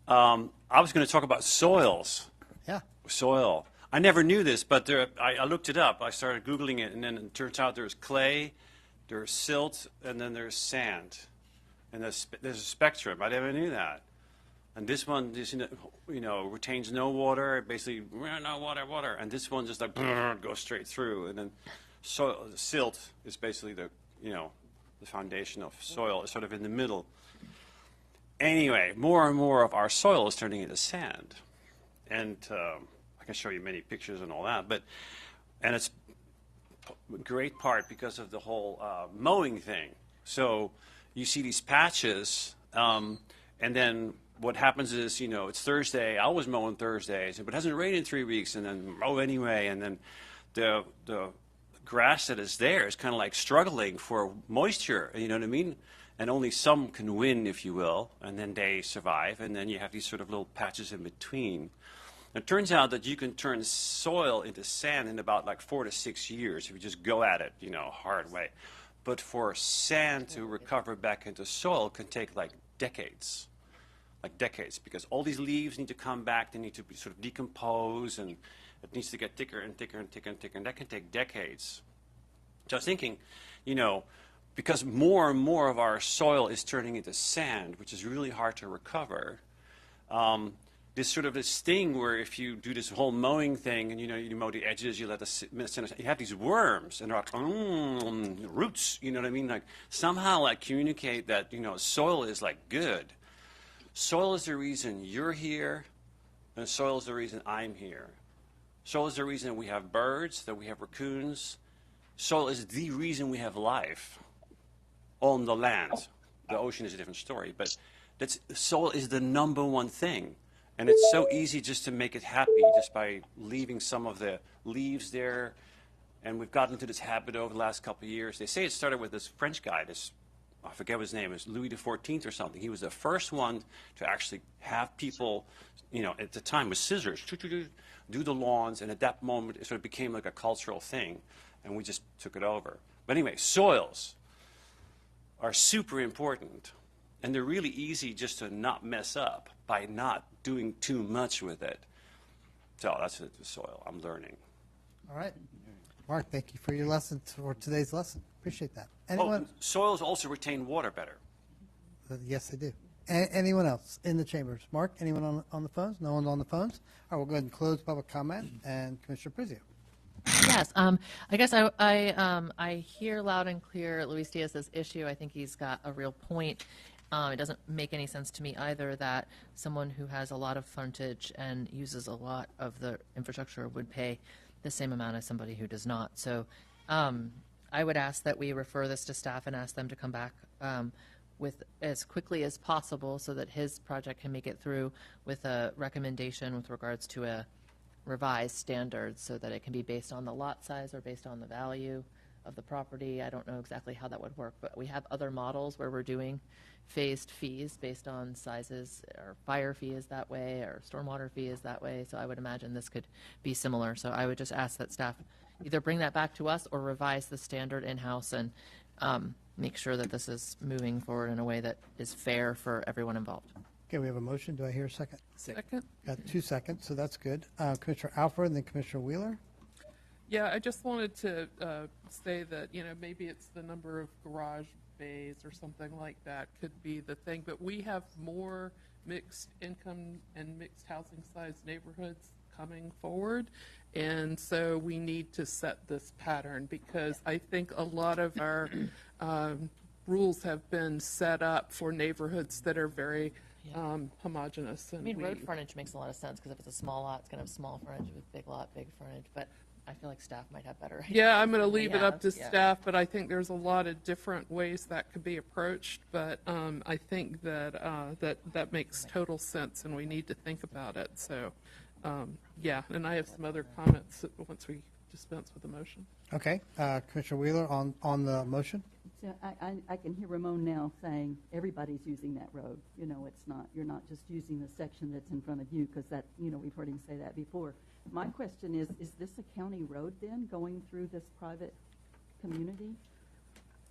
I was going to talk about soils. Yeah. Soil. I never knew this, but I looked it up. I started Googling it, and then it turns out there's clay, there's silt, and then there's sand. And there's a spectrum. I never knew that. And this one, retains no water. Basically, no water. And this one just like goes straight through. And then silt is basically the foundation of soil. It's sort of in the middle. Anyway, more and more of our soil is turning into sand. And I can show you many pictures and all that. And it's a great part because of the whole mowing thing. So you see these patches, and then what happens is, it's Thursday. I was mowing Thursdays, but it hasn't rained in 3 weeks, and then mow anyway. And then the grass that is there is kind of like struggling for moisture. You know what I mean? And only some can win, if you will, and then they survive. And then you have these sort of little patches in between. It turns out that you can turn soil into sand in about like 4 to 6 years if you just go at it, hard way. But for sand to recover back into soil can take like decades, because all these leaves need to come back, they need to be sort of decompose, and it needs to get thicker and thicker and thicker and thicker, and that can take decades. So I was thinking, because more and more of our soil is turning into sand, which is really hard to recover, this sort of this thing where if you do this whole mowing thing and you mow the edges, you let the center, you have these worms and they're like roots, you know what I mean? Like somehow like communicate that soil is like good. Soil is the reason you're here, and soil is the reason I'm here. Soil is the reason we have birds, that we have raccoons. Soil is the reason we have life on the land. The ocean is a different story, but soil is the number one thing. And it's so easy just to make it happy just by leaving some of the leaves there. And we've gotten into this habit over the last couple of years. They say it started with this French guy, I forget what his name is, Louis XIV or something. He was the first one to actually have people, at the time with scissors, do the lawns. And at that moment, it sort of became like a cultural thing. And we just took it over. But anyway, soils are super important. And they're really easy just to not mess up by not doing too much with it. So that's the soil. I'm learning. All right. Mark, thank you for your lesson, for today's lesson. Appreciate that. Anyone? Soils also retain water better. Yes, they do. Anyone else in the chambers? Mark, anyone on the phones? No one's on the phones? All right, we'll go ahead and close public comment. And Commissioner Prizio. Yes, I guess I hear loud and clear Luis Diaz's issue. I think he's got a real point. It doesn't make any sense to me either that someone who has a lot of frontage and uses a lot of the infrastructure would pay the same amount as somebody who does not. So I would ask that we refer this to staff and ask them to come back with as quickly as possible so that his project can make it through with a recommendation with regards to a revised standard so that it can be based on the lot size or based on the value of the property. I don't know exactly how that would work, but we have other models where we're doing phased fees based on sizes. Or fire fee is that way, or stormwater fee is that way. So I would imagine this could be similar. So I would just ask that staff either bring that back to us or revise the standard in-house and make sure that this is moving forward in a way that is fair for everyone involved. Okay, we have a motion. Do I hear a second? Second. Got 2 seconds, so that's good. Commissioner Alford and then Commissioner Wheeler. Yeah, I just wanted to say that, maybe it's the number of garage bays or something like that could be the thing, but we have more mixed income and mixed housing size neighborhoods coming forward, and so we need to set this pattern because I think a lot of our rules have been set up for neighborhoods that are very homogeneous. And road frontage makes a lot of sense because if it's a small lot, it's going to have small frontage. With big lot, big frontage, but I feel like staff might have better ideas. Yeah, I'm going to leave it up to staff, but I think there's a lot of different ways that could be approached. But I think that that makes total sense, and we need to think about it. So, and I have some other comments once we dispense with the motion. Okay, Commissioner Wheeler on the motion. So I can hear Ramon now saying everybody's using that road. It's not, you're not just using the section that's in front of you because that, we've heard him say that before. My question is this a county road then going through this private community?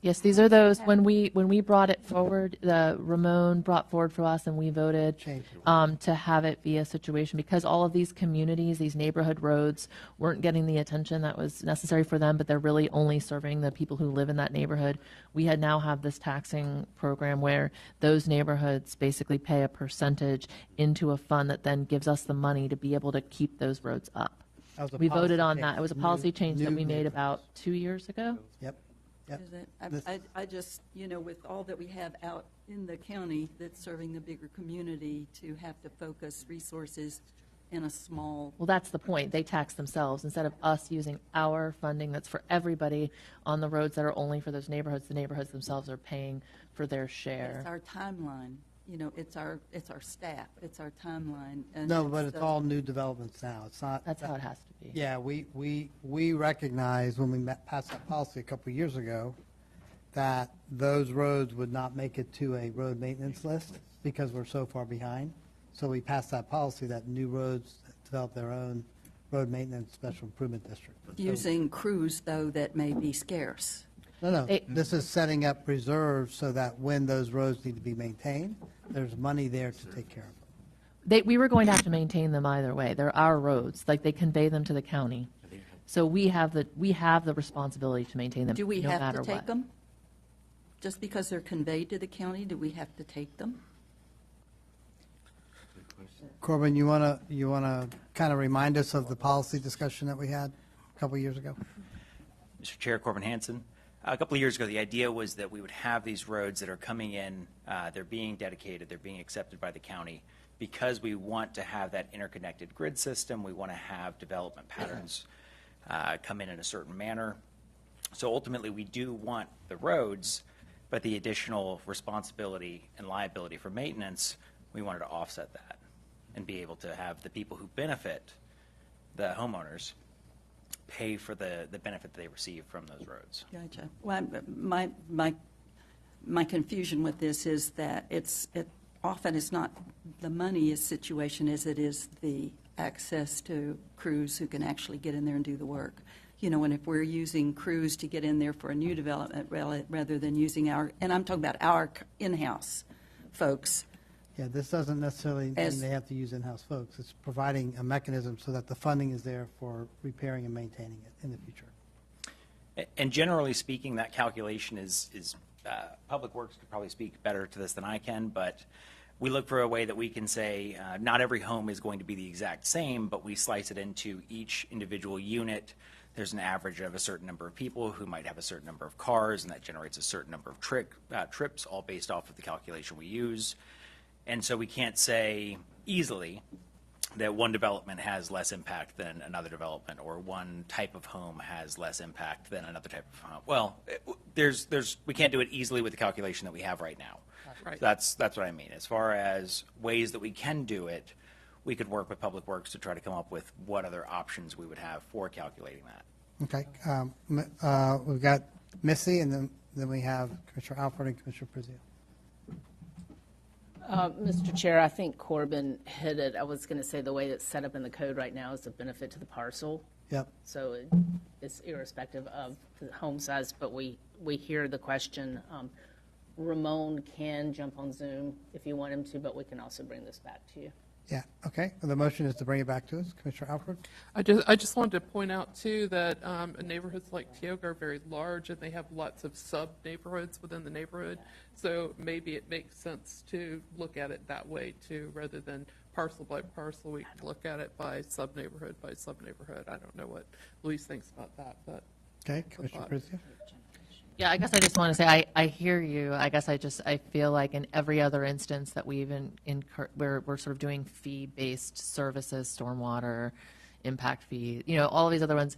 Yes, these are those, when we brought it forward, Ramon brought forward for us and we voted to have it be a situation because all of these communities, these neighborhood roads weren't getting the attention that was necessary for them, but they're really only serving the people who live in that neighborhood. We had now have this taxing program where those neighborhoods basically pay a percentage into a fund that then gives us the money to be able to keep those roads up. We voted on that. It was a policy change that we made about 2 years ago. Yep. Is it? I just, with all that we have out in the county that's serving the bigger community, to have to focus resources in a small. Well, that's the point. They tax themselves. Instead of us using our funding that's for everybody on the roads that are only for those neighborhoods, the neighborhoods themselves are paying for their share. It's our timeline. It's our staff. It's our timeline. And No, but it's all new developments now. It's not. That's how it has to be. Yeah, we recognize when we passed that policy a couple of years ago that those roads would not make it to a road maintenance list because we're so far behind. So we passed that policy that new roads develop their own road maintenance special improvement district. Using crews, though, that may be scarce. No, this is setting up reserves so that when those roads need to be maintained, there's money there to take care of them. We were going to have to maintain them either way. They're our roads. Like, they convey them to the county. So we have the responsibility to maintain them. Do we no have matter to take what. them? Just because they're conveyed to the county, do we have to take them? Corbin, you want to kind of remind us of the policy discussion that we had a couple of years ago? Mr. Chair, Corbin Hanson. A couple of years ago, the idea was that we would have these roads that are coming in, they're being dedicated, they're being accepted by the county. Because we want to have that interconnected grid system, we want to have development patterns come in a certain manner. So ultimately, we do want the roads, but the additional responsibility and liability for maintenance, we wanted to offset that and be able to have the people who benefit, the homeowners, pay for the benefit they receive from those roads. Gotcha. Well, my confusion with this is that often it's not the money situation as it is the access to crews who can actually get in there and do the work. And if we're using crews to get in there for a new development rather than using and I'm talking about our in-house folks. Yeah, this doesn't necessarily mean they have to use in-house folks. It's providing a mechanism so that the funding is there for repairing and maintaining it in the future. And generally speaking, that calculation is Public Works could probably speak better to this than I can, but we look for a way that we can say not every home is going to be the exact same, but we slice it into each individual unit. There's an average of a certain number of people who might have a certain number of cars, and that generates a certain number of trips, all based off of the calculation we use. And so we can't say easily that one development has less impact than another development, or one type of home has less impact than another type of home. Well, we can't do it easily with the calculation that we have right now. Right. So that's what I mean. As far as ways that we can do it, we could work with Public Works to try to come up with what other options we would have for calculating that. Okay. We've got Missy, and then we have Commissioner Alford and Commissioner Prizio. Mr. Chair, I think Corbin hit it. I was going to say the way it's set up in the code right now is a benefit to the parcel. Yep. So it's irrespective of the home size, but we hear the question. Ramon can jump on Zoom if you want him to, but we can also bring this back to you. Yeah, okay. Well, the motion is to bring it back to us. Commissioner Alford? I just wanted to point out, too, that neighborhoods like Tioga are very large, and they have lots of sub-neighborhoods within the neighborhood. So maybe it makes sense to look at it that way, too, rather than parcel by parcel. We can look at it by sub-neighborhood by sub-neighborhood. I don't know what Luis thinks about that, but... Okay, Commissioner Prizio? Yeah, I guess I just want to say I hear you. I guess I feel like in every other instance that we're sort of doing fee-based services, stormwater, impact fee, all of these other ones,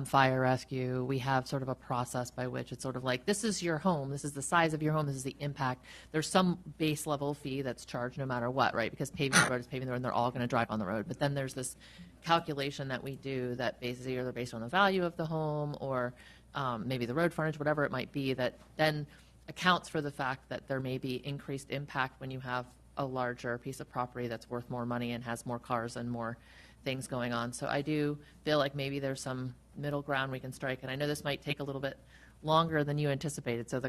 fire rescue, we have sort of a process by which it's sort of like, this is your home, this is the size of your home, this is the impact. There's some base level fee that's charged no matter what, right? Because paving the road is paving the road and they're all going to drive on the road. But then there's this calculation that we do that basically either based on the value of the home or maybe the road frontage, whatever it might be, that then accounts for the fact that there may be increased impact when you have a larger piece of property that's worth more money and has more cars and more things going on. So I do feel like maybe there's some middle ground we can strike. And I know this might take a little bit longer than you anticipated. So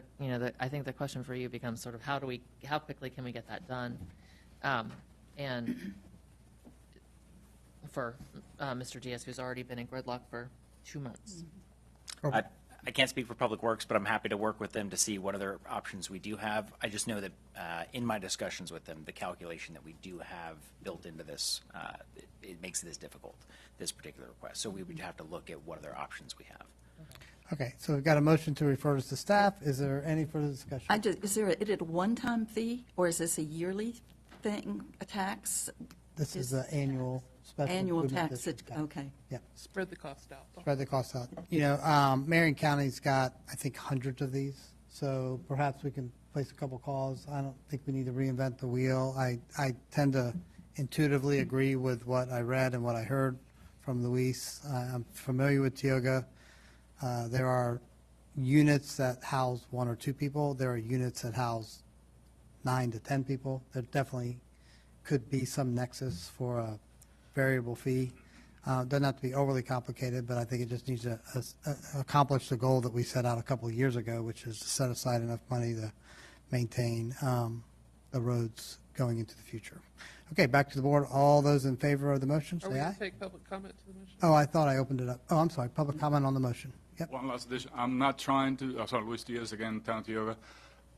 I think the question for you becomes sort of how quickly can we get that done? And for Mr. Diaz, who's already been in gridlock for 2 months. I can't speak for Public Works, but I'm happy to work with them to see what other options we do have. I just know that in my discussions with them, the calculation that we do have built into this, it makes this difficult, this particular request. So we would have to look at what other options we have. Okay, so we've got a motion to refer this to staff. Is there any further discussion? Is it a one-time fee, or is this a yearly thing, a tax? This is the annual special Annual improvement tax, district tax. okay. Yeah. Spread the cost out. Spread the cost out. Marion County's got, I think, hundreds of these, so perhaps we can place a couple calls. I don't think we need to reinvent the wheel. I tend to intuitively agree with what I read and what I heard from Luis. I'm familiar with Tioga. There are units that house 1 or 2 people. There are units that house 9 to 10 people. There definitely could be some nexus for a variable fee. Doesn't have to be overly complicated, but I think it just needs to accomplish the goal that we set out a couple of years ago, which is to set aside enough money to maintain the roads going into the future. Okay, back to the board. All those in favor of the motion, Are we say going aye. to take public comment to the motion? Oh, I thought I opened it up. Oh, I'm sorry. Public comment on the motion. Yep. One last addition. I'm not trying to, sorry, Luis Diaz again, Town of Tioga.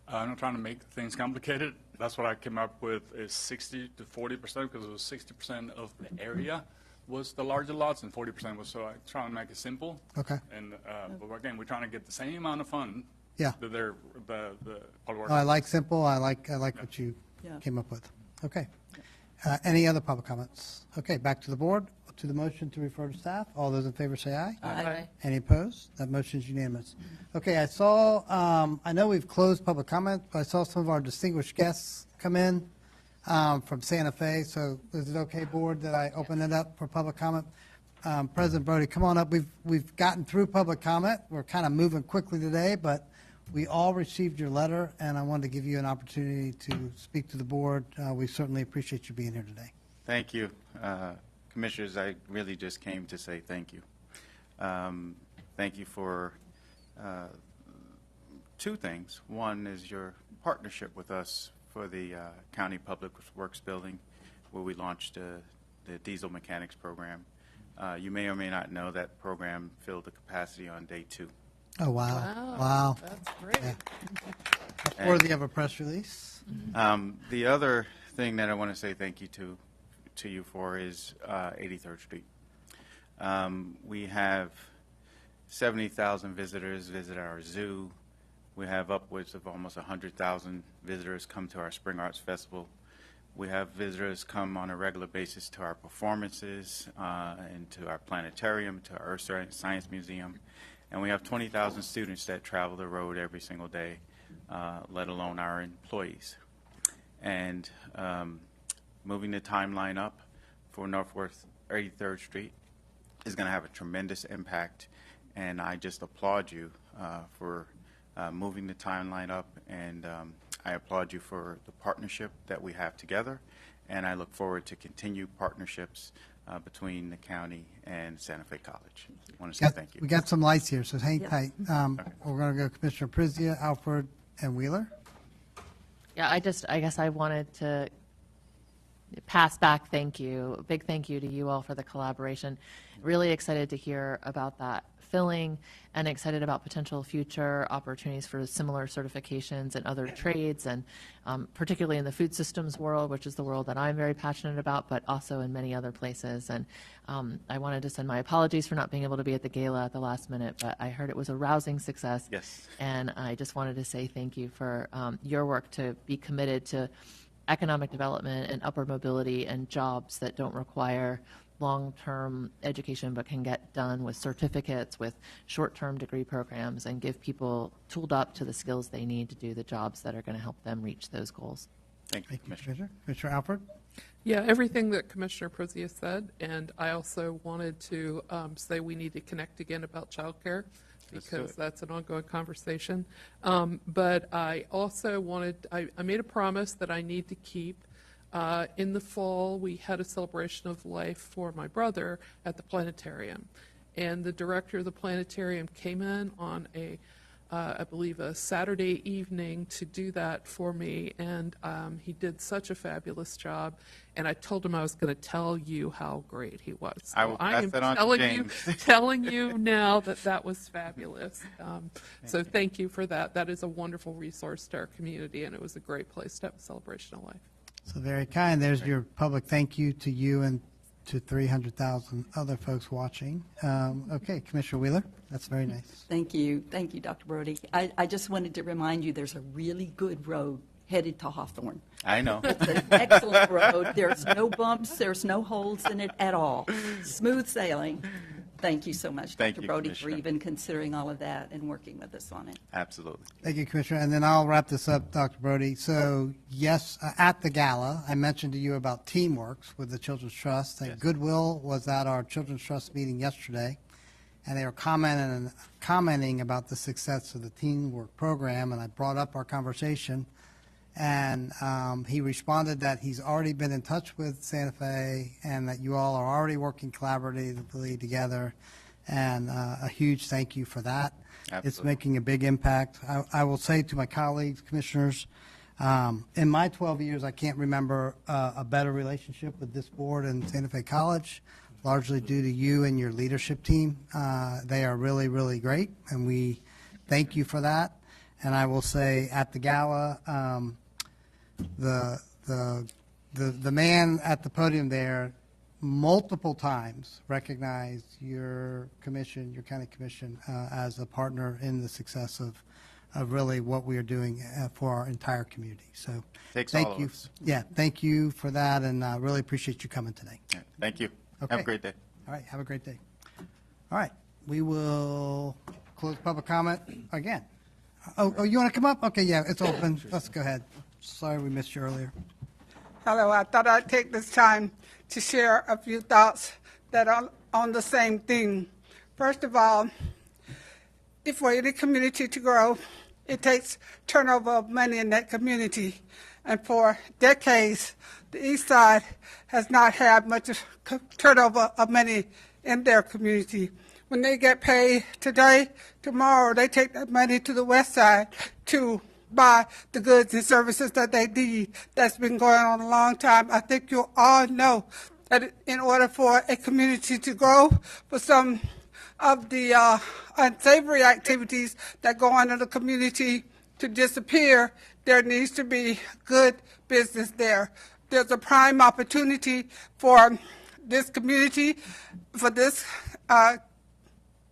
I'm not trying to make things complicated. That's what I came up with is 60 to 40% because it was 60% of the area was the larger lots and 40% was, so I try to make it simple. Okay. And, but again, we're trying to get the same amount of fund. Yeah. That they're, the public works. Oh, I like simple. I like what you came up with. Okay. Any other public comments? Okay, back to the board, to the motion to refer to staff. All those in favor say aye. Aye. Any opposed? That motion is unanimous. Okay, I saw, I know we've closed public comment, but I saw some of our distinguished guests come in from Santa Fe. So is it okay, board, that I open it up for public comment? President Brody, come on up. We've gotten through public comment. We're kind of moving quickly today, but we all received your letter, and I wanted to give you an opportunity to speak to the board. We certainly appreciate you being here today. Thank you. Commissioners, I really just came to say thank you. Thank you for 2 things. One is your partnership with us for the County Public Works Building, where we launched the diesel mechanics program. You may or may not know that program filled the capacity on day 2. Oh, wow. Wow. That's great. Yeah. Worthy of a press release. The other thing that I want to say thank you to you for is 83rd Street. We have 70,000 visitors visit our zoo. We have upwards of almost 100,000 visitors come to our Spring Arts Festival. We have visitors come on a regular basis to our performances and to our planetarium, to our Earth Science Museum. And we have 20,000 students that travel the road every single day, let alone our employees. And moving the timeline up for Northwest 83rd Street is going to have a tremendous impact. And I just applaud you for moving the timeline up. And I applaud you for the partnership that we have together. And I look forward to continued partnerships between the county and Santa Fe College. I want to say thank you. We got some lights here, so hang tight. We're going to go Commissioner Prizia, Alford, and Wheeler. Yeah, I guess I wanted to pass back thank you, a big thank you to you all for the collaboration. Really excited to hear about that filling and excited about potential future opportunities for similar certifications in other trades and particularly in the food systems world, which is the world that I'm very passionate about, but also in many other places. And I wanted to send my apologies for not being able to be at the gala at the last minute, but I heard it was a rousing success. Yes. And I just wanted to say thank you for your work to be committed to economic development and upward mobility and jobs that don't require long-term education but can get done with certificates, with short-term degree programs, and give people tooled up to the skills they need to do the jobs that are going to help them reach those goals. Thank you, Commissioner. Commissioner Alford? Yeah, everything that Commissioner Prizia said, and I also wanted to say we need to connect again about childcare because that's an ongoing conversation. But I also wanted, I made a promise that I need to keep. In the fall, we had a celebration of life for my brother at the planetarium. and the director of the planetarium came in on I believe a Saturday evening to do that for me, and he did such a fabulous job. And I told him I was going to tell you how great he was. So I will pass am that on to telling James. telling you now that was fabulous. So thank you for that. That is a wonderful resource to our community, and it was a great place to have a celebration of life. So very kind. There's your public thank you to you and to 300,000 other folks watching. Okay, Commissioner Wheeler, that's very nice. Thank you. Thank you, Dr. Brody. I just wanted to remind you there's a really good road headed to Hawthorne. I know. It's an excellent road. There's no bumps. There's no holes in it at all. Smooth sailing. Thank you so much, Thank Dr. you, Brody, for Commissioner. even considering all of that and working with us on it. Absolutely. Thank you, Commissioner. And then I'll wrap this up, Dr. Brody. So, yes, at the gala, I mentioned to you about Teamworks with the Children's Trust. And Goodwill was at our Children's Trust meeting yesterday, and they were commenting about the success of the Teamwork program, and I brought up our conversation. And he responded that he's already been in touch with Santa Fe and that you all are already working collaboratively together. And a huge thank you for that. Absolutely. It's making a big impact. I will say to my colleagues, commissioners, in my 12 years, I can't remember a better relationship with this board and Santa Fe College, largely due to you and your leadership team. They are really, really great, and we thank you for that. And I will say at the gala, the man at the podium there multiple times recognized your commission, your county commission, as a partner in the success of really what we are doing for our entire community. So Takes thank all of you. us. Yeah, thank you for that, and really appreciate you coming today. Yeah, thank you. Okay. Have a great day. All right, have a great day. All right, we will close public comment again. Oh, you want to come up? Okay, yeah, it's open. Let's go ahead. Sorry we missed you earlier. Hello, I thought I'd take this time to share a few thoughts that are on the same theme. First of all, if for any community to grow, it takes turnover of money in that community. And for decades, the East Side has not had much turnover of money in their community. When they get paid today, tomorrow, they take that money to the West Side to buy the goods and services that they need. That's been going on a long time. I think you all know that in order for a community to grow, for some of the unsavory activities that go on in the community to disappear, there needs to be good business there. There's a prime opportunity for this community, for this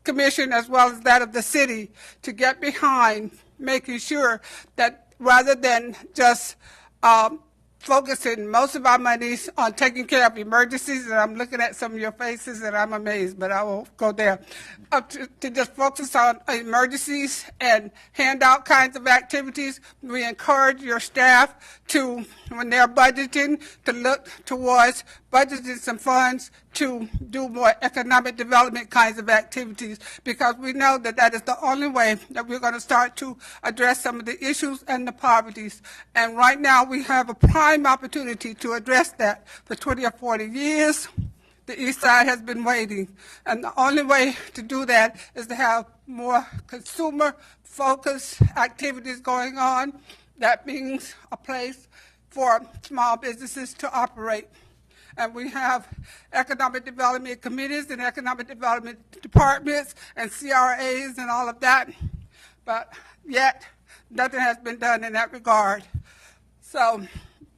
commission as well as that of the city to get behind making sure that rather than just focusing most of our monies on taking care of emergencies, and I'm looking at some of your faces and I'm amazed, but I won't go there, to just focus on emergencies and handout kinds of activities. We encourage your staff to, when they're budgeting, to look towards budgeting some funds to do more economic development kinds of activities, because we know that that is the only way that we're going to start to address some of the issues and the poverties. And right now we have a prime opportunity to address that. For 20 or 40 years, the East Side has been waiting. And the only way to do that is to have more consumer-focused activities going on. That means a place for small businesses to operate. And we have economic development committees and economic development departments and CRAs and all of that, but yet nothing has been done in that regard. So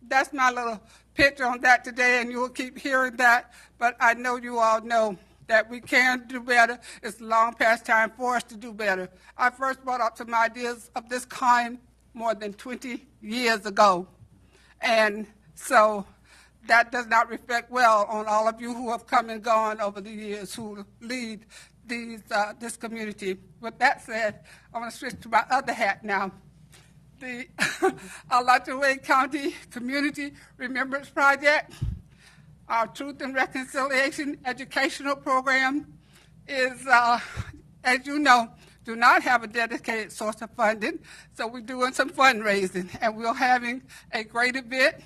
that's my little pitch on that today, and you will keep hearing that, but I know you all know that we can do better. It's long past time for us to do better. I first brought up some ideas of this kind more than 20 years ago, and so that does not reflect well on all of you who have come and gone over the years who lead this community. With that said, I want to switch to my other hat now. The Alachua County Community Remembrance Project, our Truth and Reconciliation educational program, is, as you know, do not have a dedicated source of funding, so we're doing some fundraising, and we're having a great event,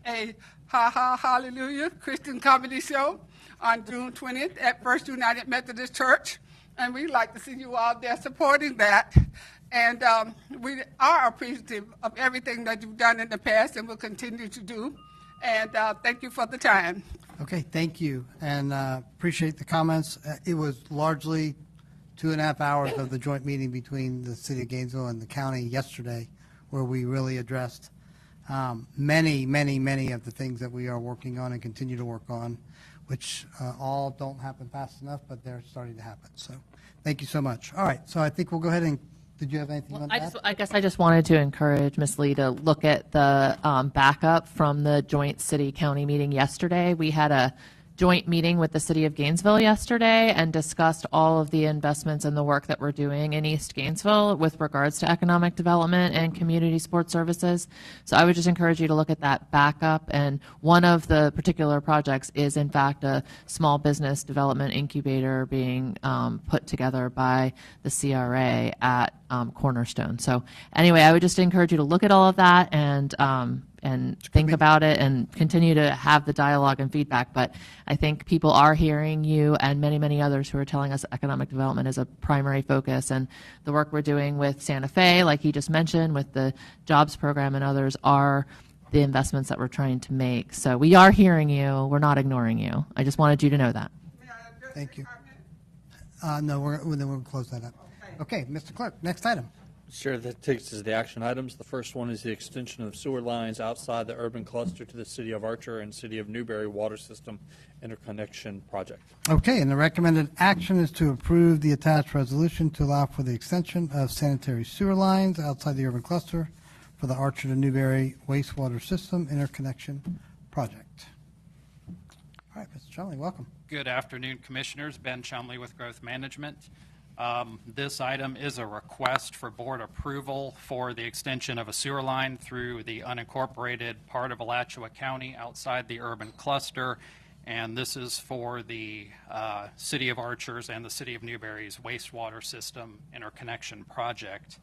a Ha Ha Hallelujah Christian comedy show on June 20th at First United Methodist Church, and we'd like to see you all there supporting that. And we are appreciative of everything that you've done in the past and will continue to do. And thank you for the time. Okay, thank you, and appreciate the comments. It was largely 2.5 hours of the joint meeting between the city of Gainesville and the county yesterday, where we really addressed many of the things that we are working on and continue to work on, which all don't happen fast enough, but they're starting to happen. So thank you so much. All right, so I think we'll go ahead and, did you have anything on that? I guess I just wanted to encourage Ms. Lee to look at the backup from the joint city-county meeting yesterday. We had a joint meeting with the city of Gainesville yesterday and discussed all of the investments and the work that we're doing in East Gainesville with regards to economic development and community support services. So I would just encourage you to look at that backup. And one of the particular projects is, in fact, a small business development incubator being put together by the CRA at Cornerstone. So anyway, I would just encourage you to look at all of that and think about it and continue to have the dialogue and feedback. But I think people are hearing you and many others who are telling us economic development is a primary focus. And the work we're doing with Santa Fe, like he just mentioned, with the jobs program and others, are the investments that we're trying to make. So we are hearing you. We're not ignoring you. I just wanted you to know that. Thank you. No, then we'll close that up. Okay, Mr. Clerk, next item. Sure, that takes us to the action items. The first one is the extension of sewer lines outside the urban cluster to the city of Archer and city of Newberry water system interconnection project. Okay, and the recommended action is to approve the attached resolution to allow for the extension of sanitary sewer lines outside the urban cluster for the Archer to Newberry wastewater system interconnection project. All right, Mr. Chumley, welcome. Good afternoon, Commissioners. Ben Chumley with Growth Management. This item is a request for board approval for the extension of a sewer line through the unincorporated part of Alachua County outside the urban cluster, and this is for the City of Archer's and the City of Newberry's wastewater system interconnection project.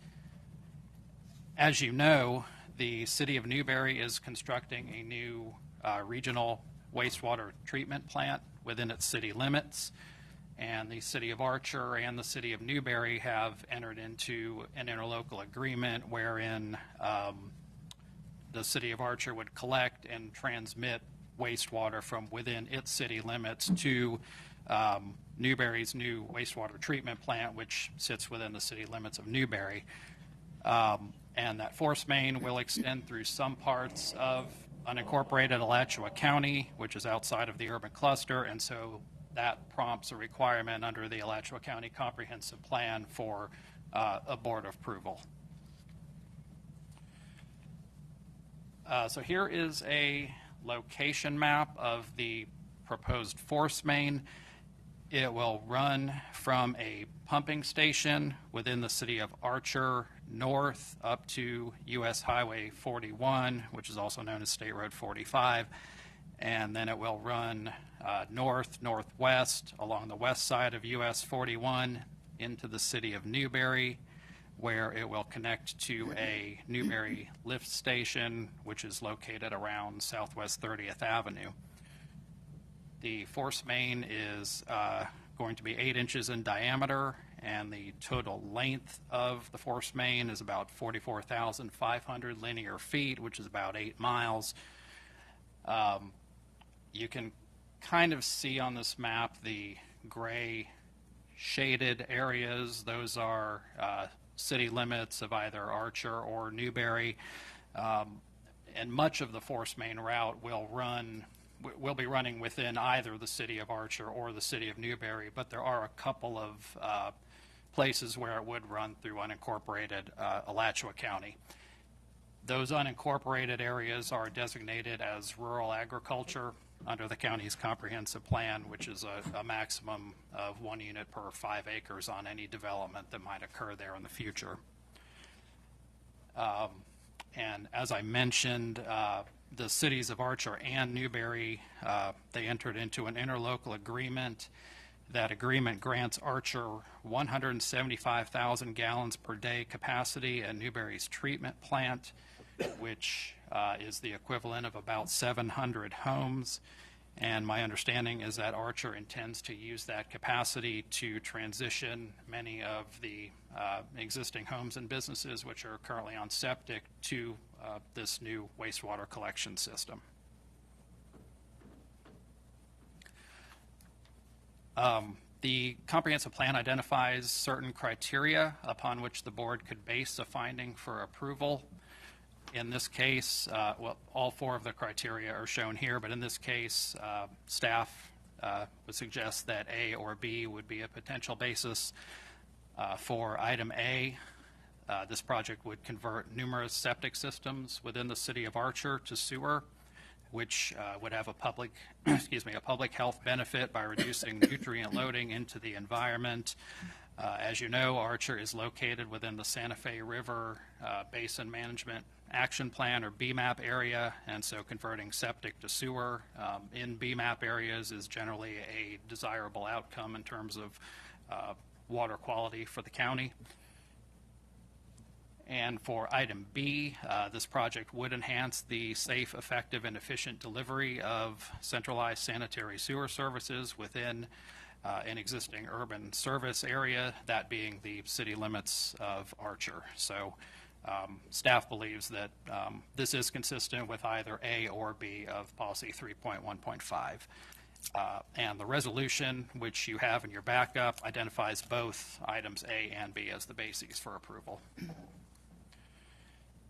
As you know, the City of Newberry is constructing a new regional wastewater treatment plant within its city limits. And the City of Archer and the City of Newberry have entered into an interlocal agreement wherein the City of Archer would collect and transmit wastewater from within its city limits to Newberry's new wastewater treatment plant, which sits within the city limits of Newberry. And that force main will extend through some parts of unincorporated Alachua County, which is outside of the urban cluster, and so that prompts a requirement under the Alachua County Comprehensive Plan for a board approval. So here is a location map of the proposed force main. It will run from a pumping station within the city of Archer north up to U.S. Highway 41, which is also known as State Road 45. And then it will run northwest along the west side of US 41 into the city of Newberry, where it will connect to a Newberry lift station, which is located around Southwest 30th Avenue. The force main is going to be 8 inches in diameter, and the total length of the force main is about 44,500 linear feet, which is about 8 miles. You can kind of see on this map the gray shaded areas. Those are city limits of either Archer or Newberry. And much of the force main route will be running within either the city of Archer or the city of Newberry, but there are a couple of places where it would run through unincorporated Alachua County. Those unincorporated areas are designated as rural agriculture under the county's comprehensive plan, which is a maximum of 1 unit per 5 acres on any development that might occur there in the future. And as I mentioned, the cities of Archer and Newberry, they entered into an interlocal agreement. That agreement grants Archer 175,000 gallons per day capacity at Newberry's treatment plant, which is the equivalent of about 700 homes. And my understanding is that Archer intends to use that capacity to transition many of the existing homes and businesses which are currently on septic to this new wastewater collection system. The comprehensive plan identifies certain criteria upon which the board could base a finding for approval. In this case, well, all four of the criteria are shown here, but in this case, staff would suggest that A or B would be a potential basis. For item A, this project would convert numerous septic systems within the city of Archer to sewer, which would have a public, a public health benefit by reducing nutrient loading into the environment. As you know, Archer is located within the Santa Fe River Basin Management Action Plan, or BMAP area, and so converting septic to sewer in BMAP areas is generally a desirable outcome in terms of water quality for the county. And for item B, this project would enhance the safe, effective, and efficient delivery of centralized sanitary sewer services within an existing urban service area, that being the city limits of Archer. So staff believes that this is consistent with either A or B of policy 3.1.5. And the resolution, which you have in your backup, identifies both items A and B as the bases for approval.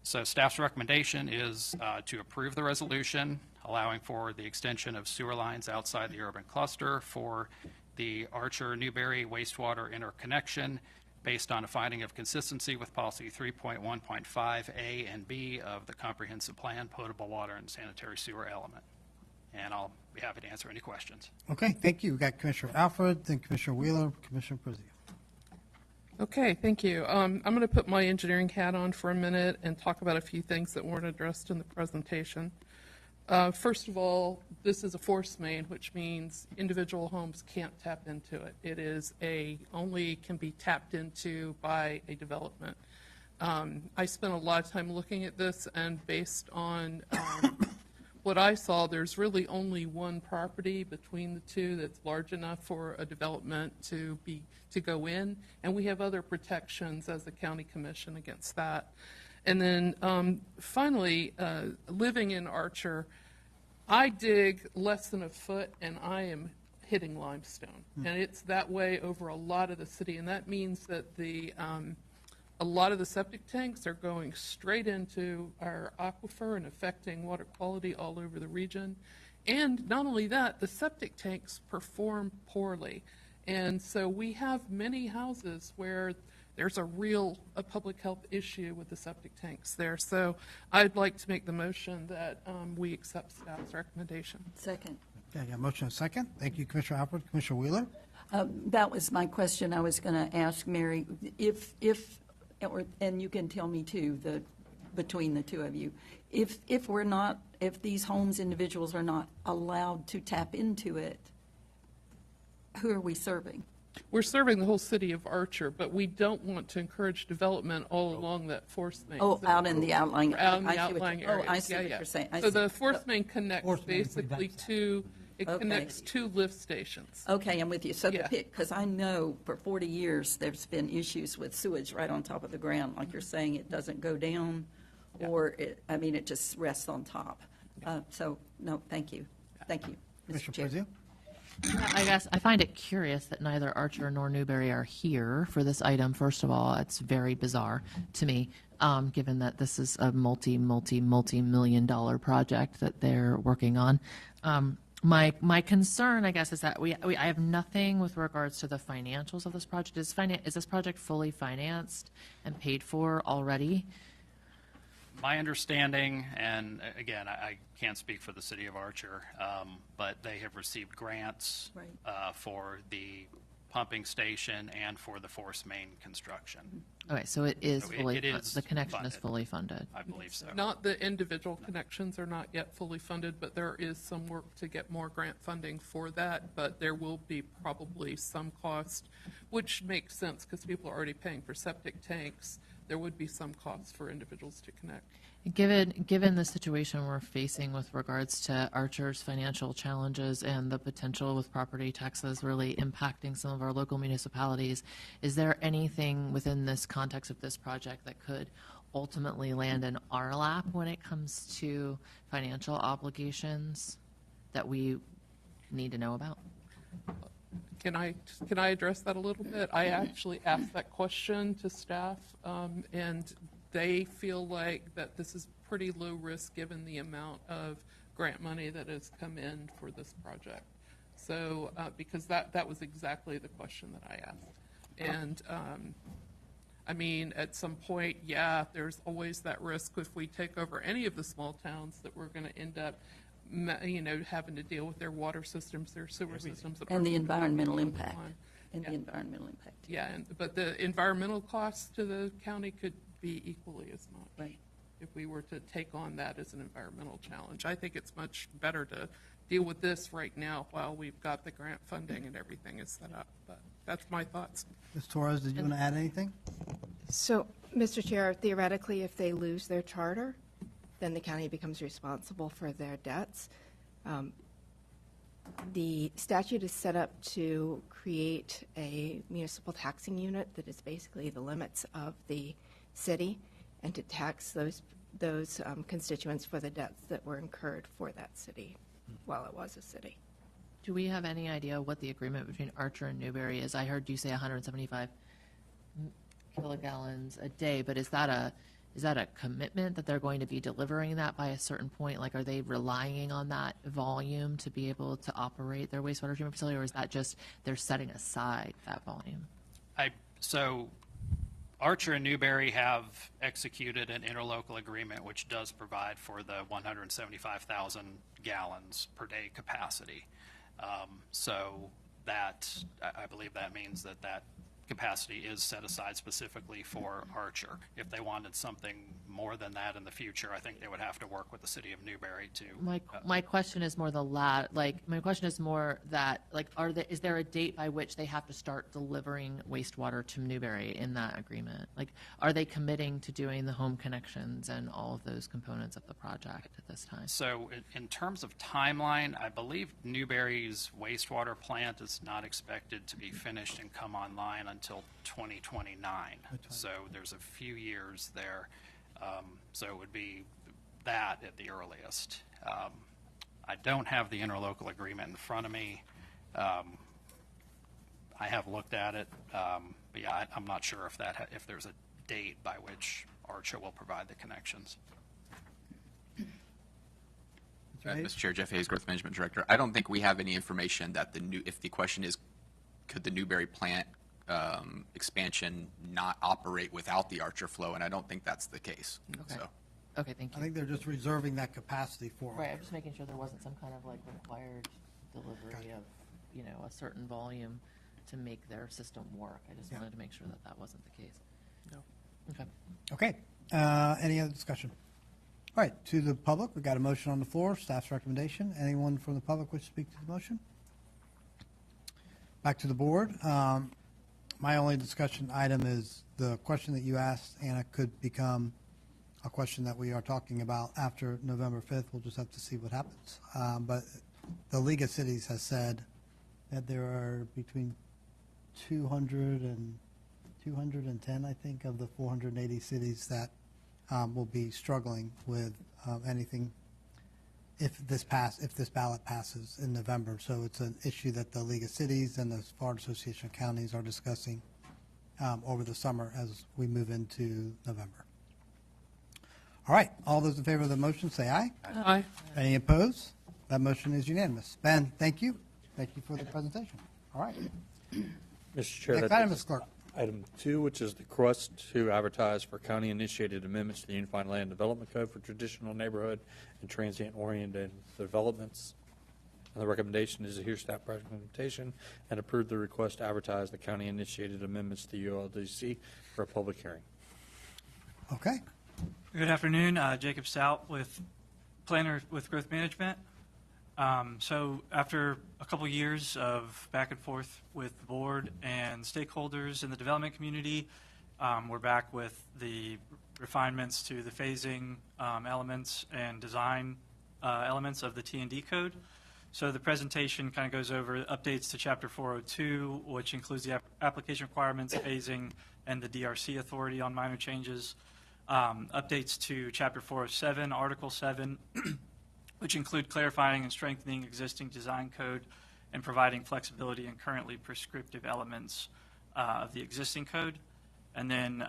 So staff's recommendation is to approve the resolution, allowing for the extension of sewer lines outside the urban cluster for the Archer-Newberry wastewater interconnection based on a finding of consistency with policy 3.1.5A and B of the comprehensive plan, potable water and sanitary sewer element. And I'll be happy to answer any questions. Okay, thank you. We got Commissioner Alfred, then Commissioner Wheeler, Commissioner Prezio. Okay, thank you. I'm going to put my engineering hat on for a minute and talk about a few things that weren't addressed in the presentation. First of all, this is a force main, which means individual homes can't tap into it. It is only can be tapped into by a development. I spent a lot of time looking at this, and based on what I saw, there's really only one property between the two that's large enough for a development to go in, and we have other protections as the county commission against that. And then finally, living in Archer, I dig less than a foot and I am hitting limestone. And it's that way over a lot of the city, and that means that a lot of the septic tanks are going straight into our aquifer and affecting water quality all over the region. And not only that, the septic tanks perform poorly. And so we have many houses where there's a public health issue with the septic tanks there. So I'd like to make the motion that we accept staff's recommendation. Second. Okay, I got a motion and a second. Thank you, Commissioner Alfred. Commissioner Wheeler? That was my question I was going to ask Mary. And you can tell me too, between the two of you, if these homes individuals are not allowed to tap into it, who are we serving? We're serving the whole city of Archer, but we don't want to encourage development all along that force main. Oh, out in the outlying area. Out in the outlying area. Oh, I see what you're saying. So the force main connects basically connects two lift stations. Okay, I'm with you. So because I know for 40 years there's been issues with sewage right on top of the ground. Like you're saying, it doesn't go down, or it just rests on top. So, no, thank you. Thank you, Mr. Chair. I guess I find it curious that neither Archer nor Newberry are here for this item. First of all, it's very bizarre to me, given that this is a multi-million-dollar project that they're working on. My concern, I guess, is that I have nothing with regards to the financials of this project. Is this project fully financed and paid for already? My understanding, and again, I can't speak for the city of Archer, but they have received grants for the pumping station and for the force main construction. Okay, so it is fully, the connection funded. is fully funded. I believe so. Not the individual connections are not yet fully funded, but there is some work to get more grant funding for that, but there will be probably some cost, which makes sense because people are already paying for septic tanks. there would be some costs for individuals to connect. Given the situation we're facing with regards to Archer's financial challenges and the potential with property taxes really impacting some of our local municipalities, is there anything within this context of this project that could ultimately land in our lap when it comes to financial obligations that we need to know about? Can I address that a little bit? I actually asked that question to staff, and they feel like that this is pretty low risk given the amount of grant money that has come in for this project. So, because that was exactly the question that I asked. And, I mean, at some point, yeah, there's always that risk if we take over any of the small towns that we're going to end up, having to deal with their water systems, their sewer systems. And the environmental impact. The environmental impact. Yeah, but the environmental costs to the county could be equally as much. Right. If we were to take on that as an environmental challenge. I think it's much better to deal with this right now while we've got the grant funding and everything is set up. But that's my thoughts. Ms. Torres, did you want to add anything? So, Mr. Chair, theoretically, if they lose their charter, then the county becomes responsible for their debts. The statute is set up to create a municipal taxing unit that is basically the limits of the city, and to tax those constituents for the debts that were incurred for that city while it was a city. Do we have any idea what the agreement between Archer and Newberry is? I heard you say 175 kilogallons a day, but is that a commitment that they're going to be delivering that by a certain point? Like, are they relying on that volume to be able to operate their wastewater treatment facility, or is that just they're setting aside that volume? So Archer and Newberry have executed an interlocal agreement which does provide for the 175,000 gallons per day capacity. So that, I believe that means that capacity is set aside specifically for Archer. If they wanted something more than that in the future, I think they would have to work with the city of Newberry to. My question is more my question is more that, like, is there a date by which they have to start delivering wastewater to Newberry in that agreement? Like, are they committing to doing the home connections and all of those components of the project at this time? So in terms of timeline, I believe Newberry's wastewater plant is not expected to be finished and come online until 2029. So there's a few years there. So it would be that at the earliest. I don't have the interlocal agreement in front of me. I have looked at it, but yeah, I'm not sure if there's a date by which Archer will provide the connections. Mr. Chair, Jeff Hayes, Growth Management Director. I don't think we have any information that if the question is, could the Newberry plant expansion not operate without the Archer flow, and I don't think that's the case. Okay. So. Okay, thank you. I think they're just reserving that capacity for Right, I'm just making sure there wasn't some kind of like required delivery of, a certain volume to make their system work. I just wanted to make sure that wasn't the case. No. Okay. Okay. Any other discussion? All right, to the public, we've got a motion on the floor, staff's recommendation. Anyone from the public wish to speak to the motion? Back to the board. My only discussion item is the question that you asked, Anna, could become a question that we are talking about after November 5th. We'll just have to see what happens. But the League of Cities has said that there are between 200 and 210, I think, of the 480 cities that will be struggling with anything if this ballot passes in November. So it's an issue that the League of Cities and the Florida Association of Counties are discussing over the summer as we move into November. All right, all those in favor of the motion say aye. Aye. Any opposed? That motion is unanimous. Ben, thank you. Thank you for the presentation. All right. Mr. Chair, Next that item, takes Mr. Clerk. Item 2, which is the request to advertise for county-initiated amendments to the Unified Land Development Code for traditional neighborhood and transient-oriented developments. And the recommendation is to hear staff recommendation and approve the request to advertise the county-initiated amendments to the ULDC for a public hearing. Okay. Good afternoon. Jacob Stout with Planner with Growth Management. So after a couple years of back and forth with the board and stakeholders in the development community We're back with the refinements to the phasing elements and design elements of the T&D code. So the presentation kind of goes over updates to Chapter 402, which includes the application requirements, phasing, and the DRC authority on minor changes. Updates to Chapter 407, Article 7, which include clarifying and strengthening existing design code and providing flexibility in currently prescriptive elements of the existing code. And then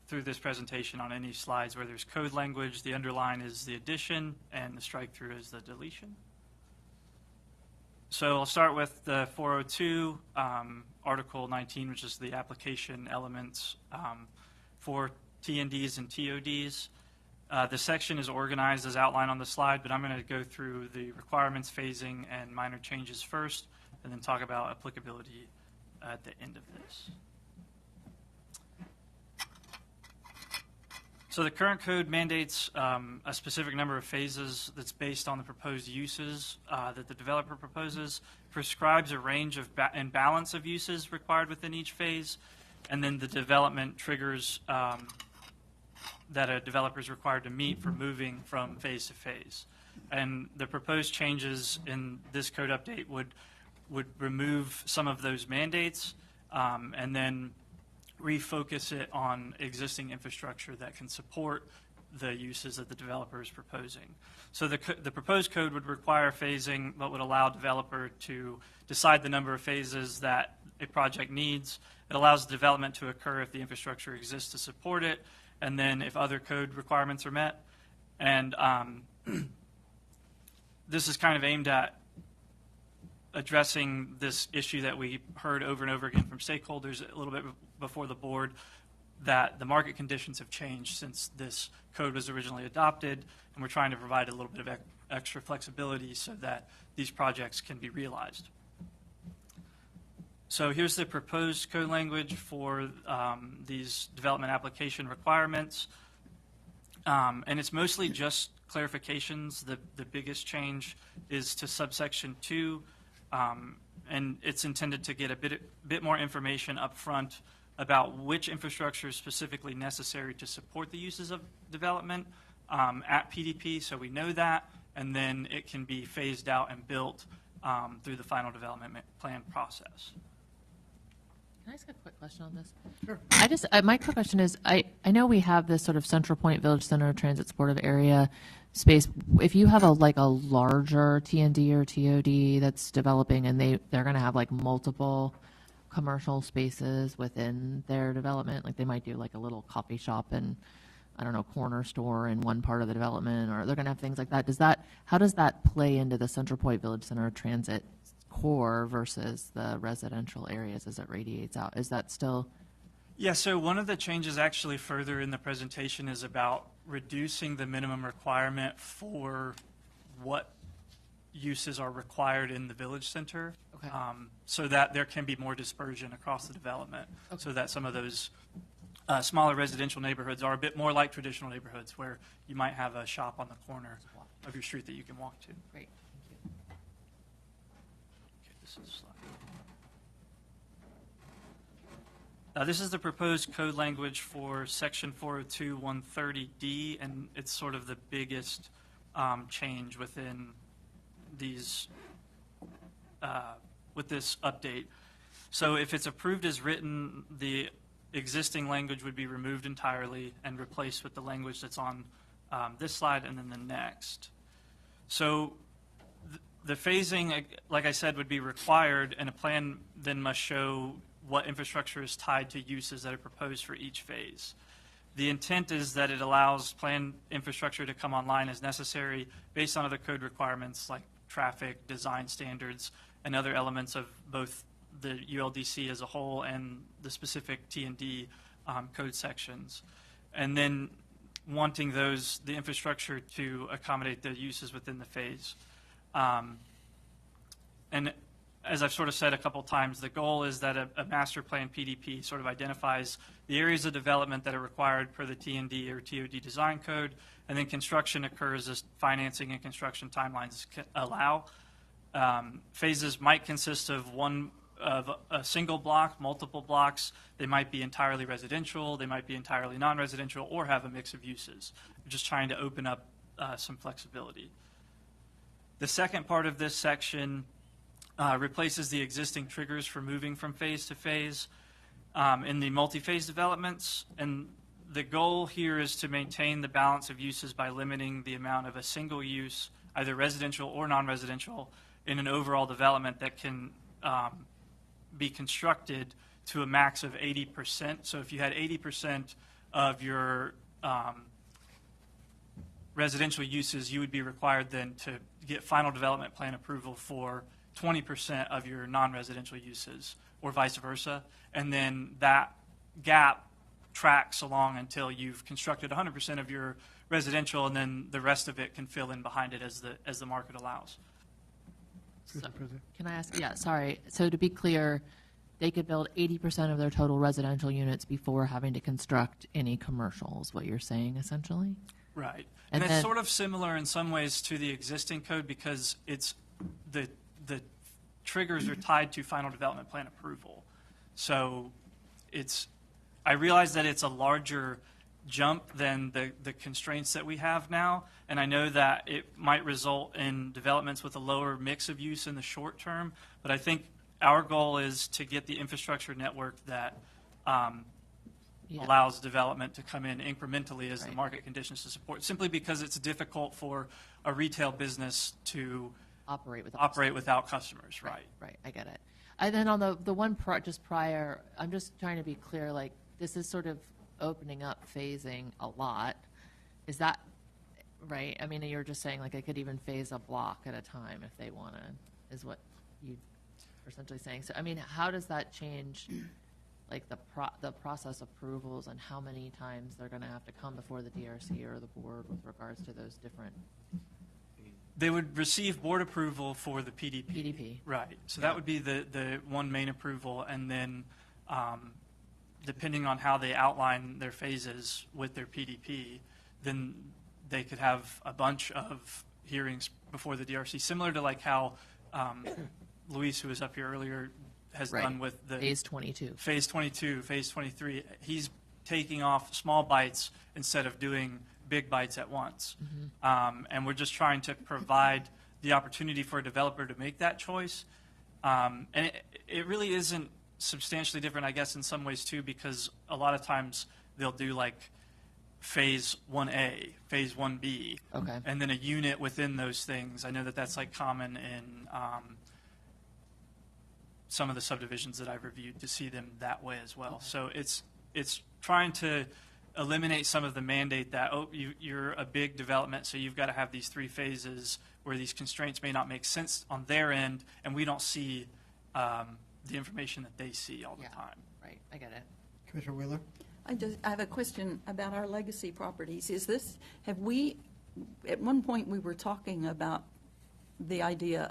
through this presentation on any slides where there's code language, the underline is the addition and the strike through is the deletion. So I'll start with the 402, Article 19, which is the application elements for T&Ds and TODs. The section is organized as outlined on the slide, but I'm going to go through the requirements, phasing, and minor changes first, and then talk about applicability at the end of this. So the current code mandates a specific number of phases that's based on the proposed uses that the developer proposes, prescribes a range of and balance of uses required within each phase, and then the development triggers that a developer is required to meet for moving from phase to phase. And the proposed changes in this code update would remove some of those mandates and then refocus it on existing infrastructure that can support the uses that the developer is proposing. So the proposed code would require phasing, but would allow a developer to decide the number of phases that a project needs. It allows development to occur if the infrastructure exists to support it, and then if other code requirements are met. And this is kind of aimed at addressing this issue that we heard over and over again from stakeholders a little bit before the board, that the market conditions have changed since this code was originally adopted, and we're trying to provide a little bit of extra flexibility so that these projects can be realized. So here's the proposed code language for these development application requirements, and it's mostly just clarifications. The biggest change is to subsection 2, and it's intended to get a bit more information up front about which infrastructure is specifically necessary to support the uses of development at PDP, so we know that, and then it can be phased out and built through the final development plan process. Can I ask a quick question on this? Sure. My quick question is, I know we have this sort of Central Point Village Center Transit Supportive Area space. If you have a larger T&D or TOD that's developing, and they're going to have multiple commercial spaces within their development, like they might do a little coffee shop and corner store in one part of the development, or they're going to have things like that. How does that play into the Central Point Village Center Transit core versus the residential areas as it radiates out? Is that still? Yeah, so one of the changes actually further in the presentation is about reducing the minimum requirement for what uses are required in the village center, okay. So that there can be more dispersion across the development, okay. So that some of those smaller residential neighborhoods are a bit more like traditional neighborhoods where you might have a shop on the corner of your street that you can walk to. Great. This is the proposed code language for Section 402 130D, and it's sort of the biggest change within these with this update. So if it's approved as written, the existing language would be removed entirely and replaced with the language that's on this slide and then the next. So the phasing, like I said, would be required, and a plan then must show what infrastructure is tied to uses that are proposed for each phase. The intent is that it allows planned infrastructure to come online as necessary based on other code requirements like traffic, design standards, and other elements of both the ULDC as a whole and the specific T&D code sections. And then wanting the infrastructure to accommodate the uses within the phase. And as I've sort of said a couple times, the goal is that a master plan PDP sort of identifies the areas of development that are required per the T&D or TOD design code, and then construction occurs as financing and construction timelines allow. Phases might consist of one of a single block, multiple blocks. They might be entirely residential, they might be entirely non-residential, or have a mix of uses. We're just trying to open up some flexibility. The second part of this section replaces the existing triggers for moving from phase to phase in the multi-phase developments. And the goal here is to maintain the balance of uses by limiting the amount of a single use, either residential or non-residential, in an overall development that can be constructed to a max of 80%. So if you had 80% of your residential uses, you would be required then to get final development plan approval for 20% of your non-residential uses, or vice versa. And then that gap tracks along until you've constructed 100% of your residential, and then the rest of it can fill in behind it as the market allows. So, can I ask? Yeah, sorry. So to be clear, they could build 80% of their total residential units before having to construct any commercial, is what you're saying, essentially? Right. And it's sort of similar in some ways to the existing code, because it's the triggers are tied to final development plan approval. So I realize that it's a larger jump than the constraints that we have now, and I know that it might result in developments with a lower mix of use in the short term, but I think our goal is to get the infrastructure network that allows development to come in incrementally as the market conditions to support, simply because it's difficult for a retail business to operate without customers. Right. Right, I get it. And then on the one just prior, I'm just trying to be clear, like, this is sort of opening up phasing a lot. Is that right? I mean, you're just saying, like, I could even phase a block at a time if they want to, is what you are essentially saying. So, I mean, how does that change, like, the process approvals and how many times they're going to have to come before the DRC or the board with regards to those different? They would receive board approval for the PDP. Right. So that would be the one main approval, and then depending on how they outline their phases with their PDP, then they could have a bunch of hearings before the DRC, similar to like how Luis, who was up here earlier, has done with the Phase 22. Phase 22, Phase 23. He's taking off small bites instead of doing big bites at once. And we're just trying to provide the opportunity for a developer to make that choice. And it really isn't substantially different, I guess, in some ways too, because a lot of times they'll do like phase 1A, phase 1B, and then a unit within those things. I know that that's like common in some of the subdivisions that I've reviewed, to see them that way as well. So it's trying to eliminate some of the mandate that, you're a big development, so you've got to have these three phases where these constraints may not make sense on their end, and we don't see the information that they see all the time. Right, I get it. Commissioner Wheeler? I have a question about our legacy properties. Have we, at one point we were talking about the idea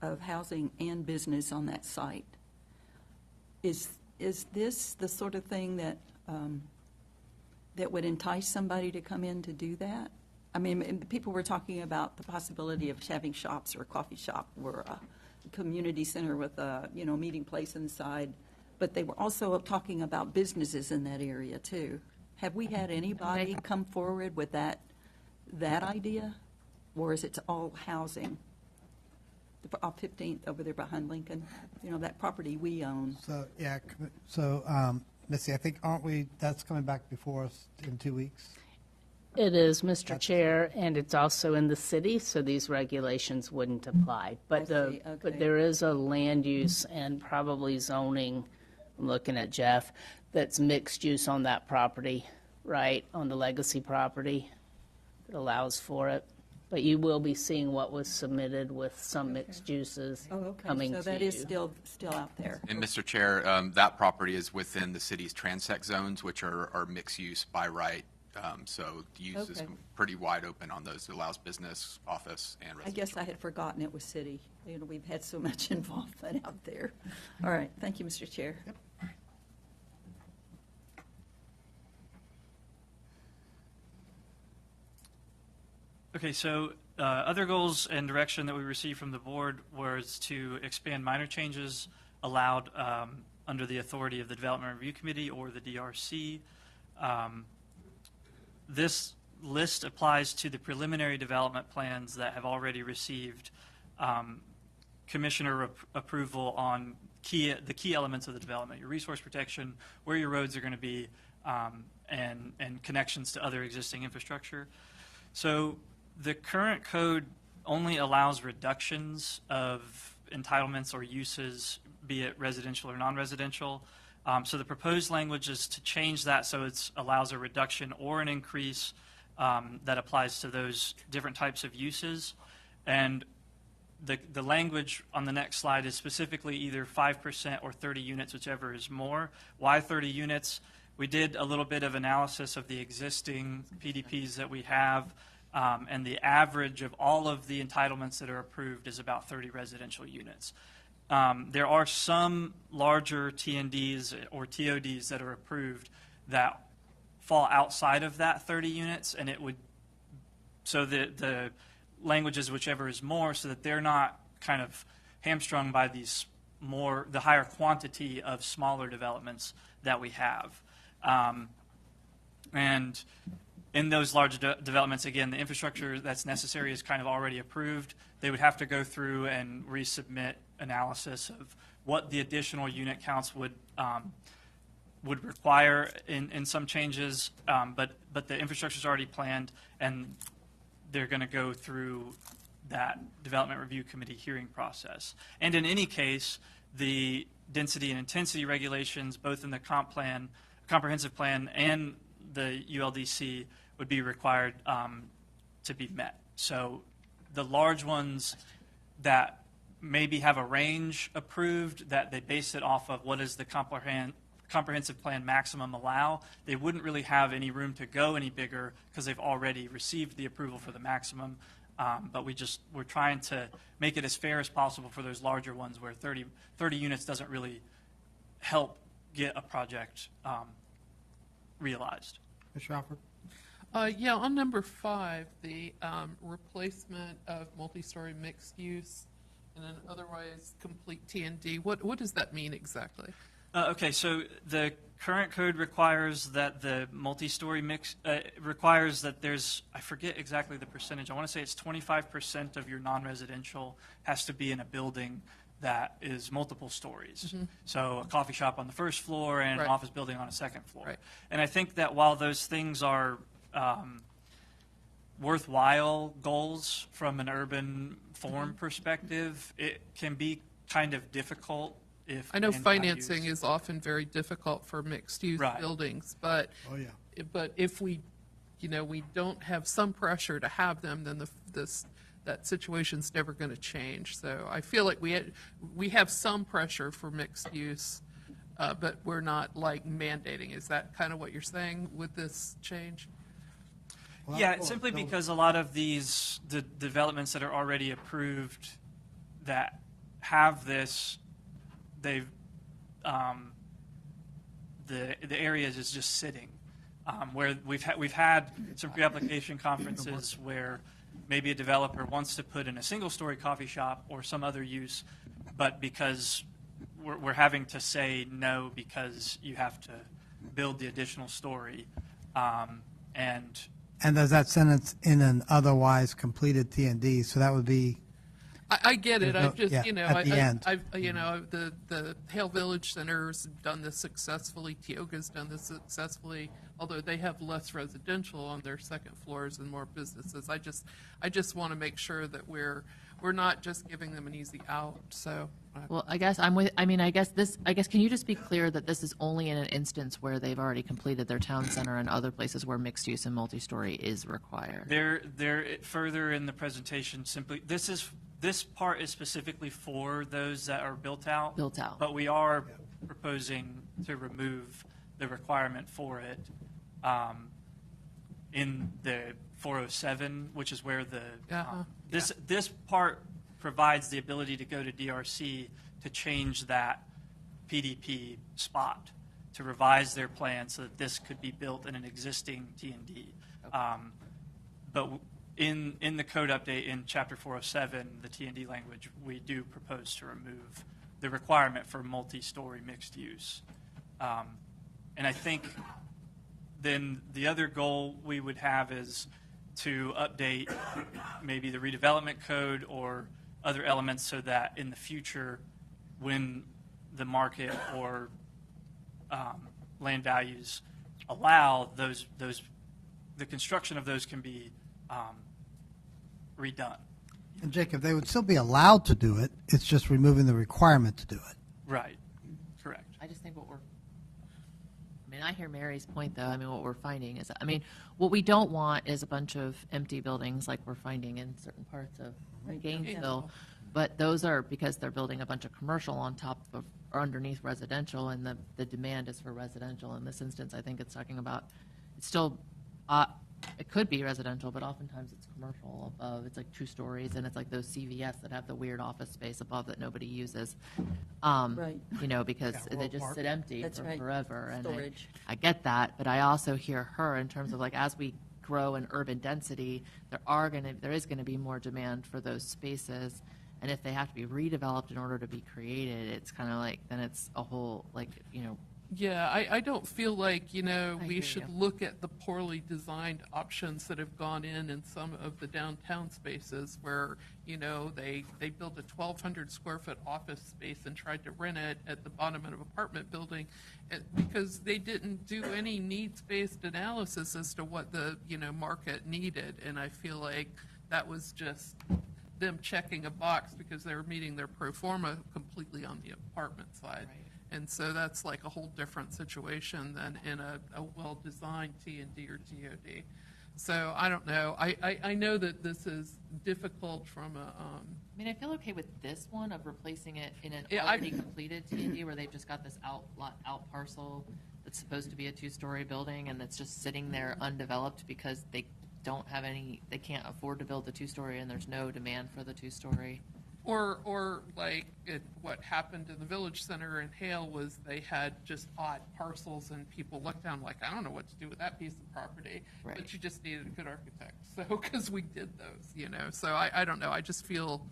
of housing and business on that site. Is this the sort of thing that that would entice somebody to come in to do that? I mean, people were talking about the possibility of having shops or a coffee shop or a community center with a meeting place inside, but they were also talking about businesses in that area too. Have we had anybody come forward with that idea, or is it all housing? Off 15th over there behind Lincoln, that property we own. So Missy, I think, that's coming back before us in 2 weeks? It is, Mr. Chair, and it's also in the city, so these regulations wouldn't apply. But but there is a land use and probably zoning, I'm looking at Jeff, that's mixed use on that property, right, on the legacy property that allows for it. But you will be seeing what was submitted with some mixed uses coming to you. So that is still out there. And Mr. Chair, that property is within the city's transect zones, which are mixed use by right. So the use is pretty wide open on those. It allows business, office, and residential. I guess I had forgotten it was city. We've had so much involvement out there. All right. Thank you, Mr. Chair. Yep. Okay, so other goals and direction that we received from the board was to expand minor changes allowed under the authority of the Development Review Committee or the DRC. This list applies to the preliminary development plans that have already received commissioner approval on the key elements of the development, your resource protection, where your roads are going to be, and connections to other existing infrastructure. So the current code only allows reductions of entitlements or uses, be it residential or non-residential. So the proposed language is to change that so it allows a reduction or an increase that applies to those different types of uses. And the language on the next slide is specifically either 5% or 30 units, whichever is more. Why 30 units? We did a little bit of analysis of the existing PDPs that we have, and the average of all of the entitlements that are approved is about 30 residential units. There are some larger TNDs or TODs that are approved that fall outside of that 30 units, and it would, so the language is whichever is more, so that they're not kind of hamstrung by the higher quantity of smaller developments that we have. And in those large developments, again, the infrastructure that's necessary is kind of already approved. They would have to go through and resubmit analysis of what the additional unit counts would require in some changes, but the infrastructure is already planned, and they're going to go through that Development Review Committee hearing process. And in any case, the density and intensity regulations, both in the comprehensive plan and the ULDC, would be required to be met. So the large ones that maybe have a range approved, that they base it off of what is the comprehensive plan maximum allow, they wouldn't really have any room to go any bigger because they've already received the approval for the maximum. But we're trying to make it as fair as possible for those larger ones where 30 units doesn't really help get a project realized. Mr. Alford? Yeah, on number 5, the replacement of multi-story mixed use and an otherwise complete TND. What does that mean exactly? Okay, so the current code requires that the multi-story mix requires that there's, I forget exactly the percentage. I want to say it's 25% of your non-residential has to be in a building that is multiple stories. Mm-hmm. So a coffee shop on the first floor and Right. an office building on a second floor. Right. And I think that while those things are worthwhile goals from an urban form Mm-hmm. perspective, it can be kind of difficult if I know land financing values- is often very difficult for mixed-use Right. buildings, but Oh, yeah. but if we don't have some pressure to have them, then that situation's never going to change. So I feel like we have some pressure for mixed use, but we're not like mandating. Is that kind of what you're saying with this change? Well, Yeah, hold on, simply Bill. because a lot of the developments that are already approved that have this, they've, the areas is just sitting. Where we've had some pre-application conferences where maybe a developer wants to put in a single-story coffee shop or some other use, but because we're having to say no because you have to build the additional story, and And does that sentence in an otherwise completed TND, so that would be, I get it. There's no- I've just, yeah, at the end. the Hale Village Center's done this successfully. Tioga's done this successfully, although they have less residential on their second floors and more businesses. I just want to make sure that we're not just giving them an easy out. So. Well, I guess can you just be clear that this is only in an instance where they've already completed their town center and other places where mixed use and multi-story is required? There further in the presentation, simply this part is specifically for those that are built out. Built out. But we are proposing to remove the requirement for it in the 407, which is where this part provides the ability to go to DRC to change that PDP spot, to revise their plan so that this could be built in an existing TND. But in the code update in Chapter 407, the TND language, we do propose to remove the requirement for multi-story mixed use. And I think then the other goal we would have is to update maybe the redevelopment code or other elements so that in the future, when the market or land values allow the construction of those can be redone. And Jacob, they would still be allowed to do it. It's just removing the requirement to do it. Right. Correct. I just think I hear Mary's point, though. I mean, what we're finding is, what we don't want is a bunch of empty buildings like we're finding in certain parts of Gainesville. But those are because they're building a bunch of commercial on top of or underneath residential, and the demand is for residential. In this instance, I think it's talking about, it's still, it could be residential, but oftentimes it's commercial above. It's like 2 stories, and it's like those CVS that have the weird office space above that nobody uses. Right. Because they just sit empty That's for right. forever. And Storage. I get that, but I also hear her in terms of like as we grow in urban density, there is gonna be more demand for those spaces. And if they have to be redeveloped in order to be created, it's kind of like, then it's a whole, Yeah, I don't feel like, we hear should you. look at the poorly designed options that have gone in some of the downtown spaces where, they built a 1,200 square foot office space and tried to rent it at the bottom of an apartment building because they didn't do any needs-based analysis as to what the, market needed. And I feel like that was just them checking a box because they were meeting their pro forma completely on the apartment side. Right. And so that's like a whole different situation than in a well-designed T&D or TOD. So I don't know. I know that this is difficult from a, I feel okay with this one of replacing it in an Yeah, already completed T&D where they've just got this out parcel that's supposed to be a 2-story building and it's just sitting there undeveloped because they can't afford to build the 2-story and there's no demand for the 2-story. or like what happened in the Village Center in Hale was they had just odd parcels and people looked down like, I don't know what to do with that piece of property, Right. but you just needed a good architect. So, because we did those, so I don't know. I just feel,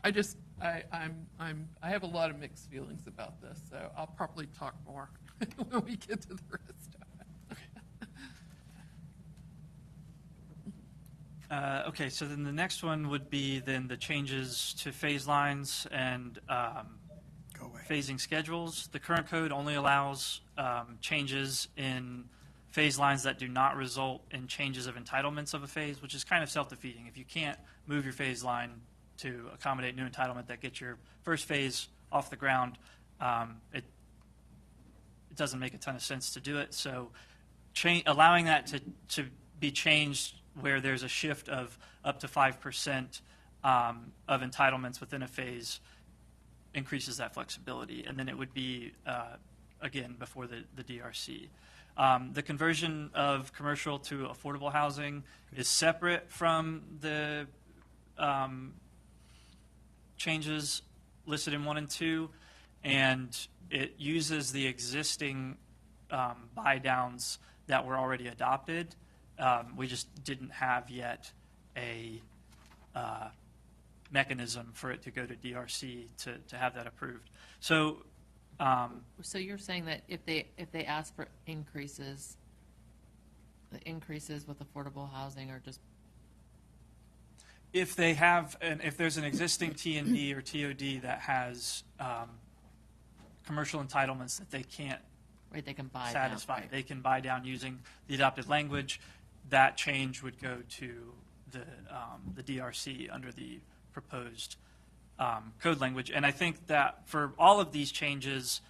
I have a lot of mixed feelings about this. So I'll probably talk more when we get to the rest of it. Okay, so then the next one would be then the changes to phase lines and phasing schedules. The current code only allows changes in phase lines that do not result in changes of entitlements of a phase, which is kind of self-defeating. If you can't move your phase line to accommodate new entitlement that gets your first phase off the ground, it doesn't make a ton of sense to do it. So allowing that to be changed where there's a shift of up to 5% of entitlements within a phase increases that flexibility. And then it would be, again, before the DRC. The conversion of commercial to affordable housing is separate from the changes listed in 1 and 2, and it uses the existing buy downs that were already adopted. We just didn't have yet a mechanism for it to go to DRC to have that approved. So, So you're saying that if they ask for increases, the increases with affordable housing are just if there's an existing T&D or TOD that has commercial entitlements that they can't they can buy satisfy, down, right. they can buy down using the adopted language. That change would go to the DRC under the proposed code language. And I think that for all of these changes,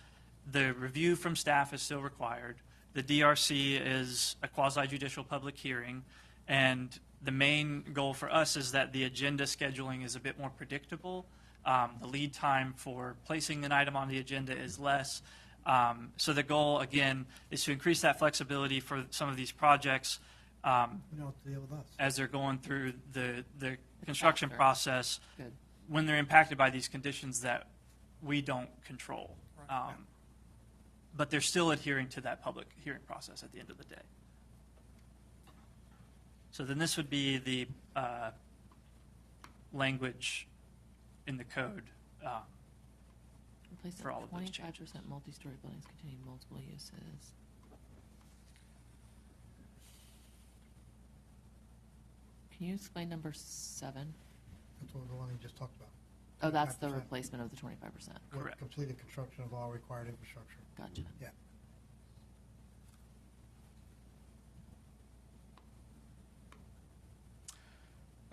the review from staff is still required. The DRC is a quasi-judicial public hearing, and the main goal for us is that the agenda scheduling is a bit more predictable. The lead time for placing an item on the agenda is less. So the goal, again, is to increase that flexibility for some of these projects as they're going through the construction process when they're impacted by these conditions that we don't control. But they're still adhering to that public hearing process at the end of the day. So then this would be the language in the code. Replacement all of those 25% multi-story buildings containing multiple uses. Can you explain number 7? That's the one you just talked about. Oh, that's the 25%. replacement of the 25%. With Correct. Completed construction of all required infrastructure. Gotcha. Yeah.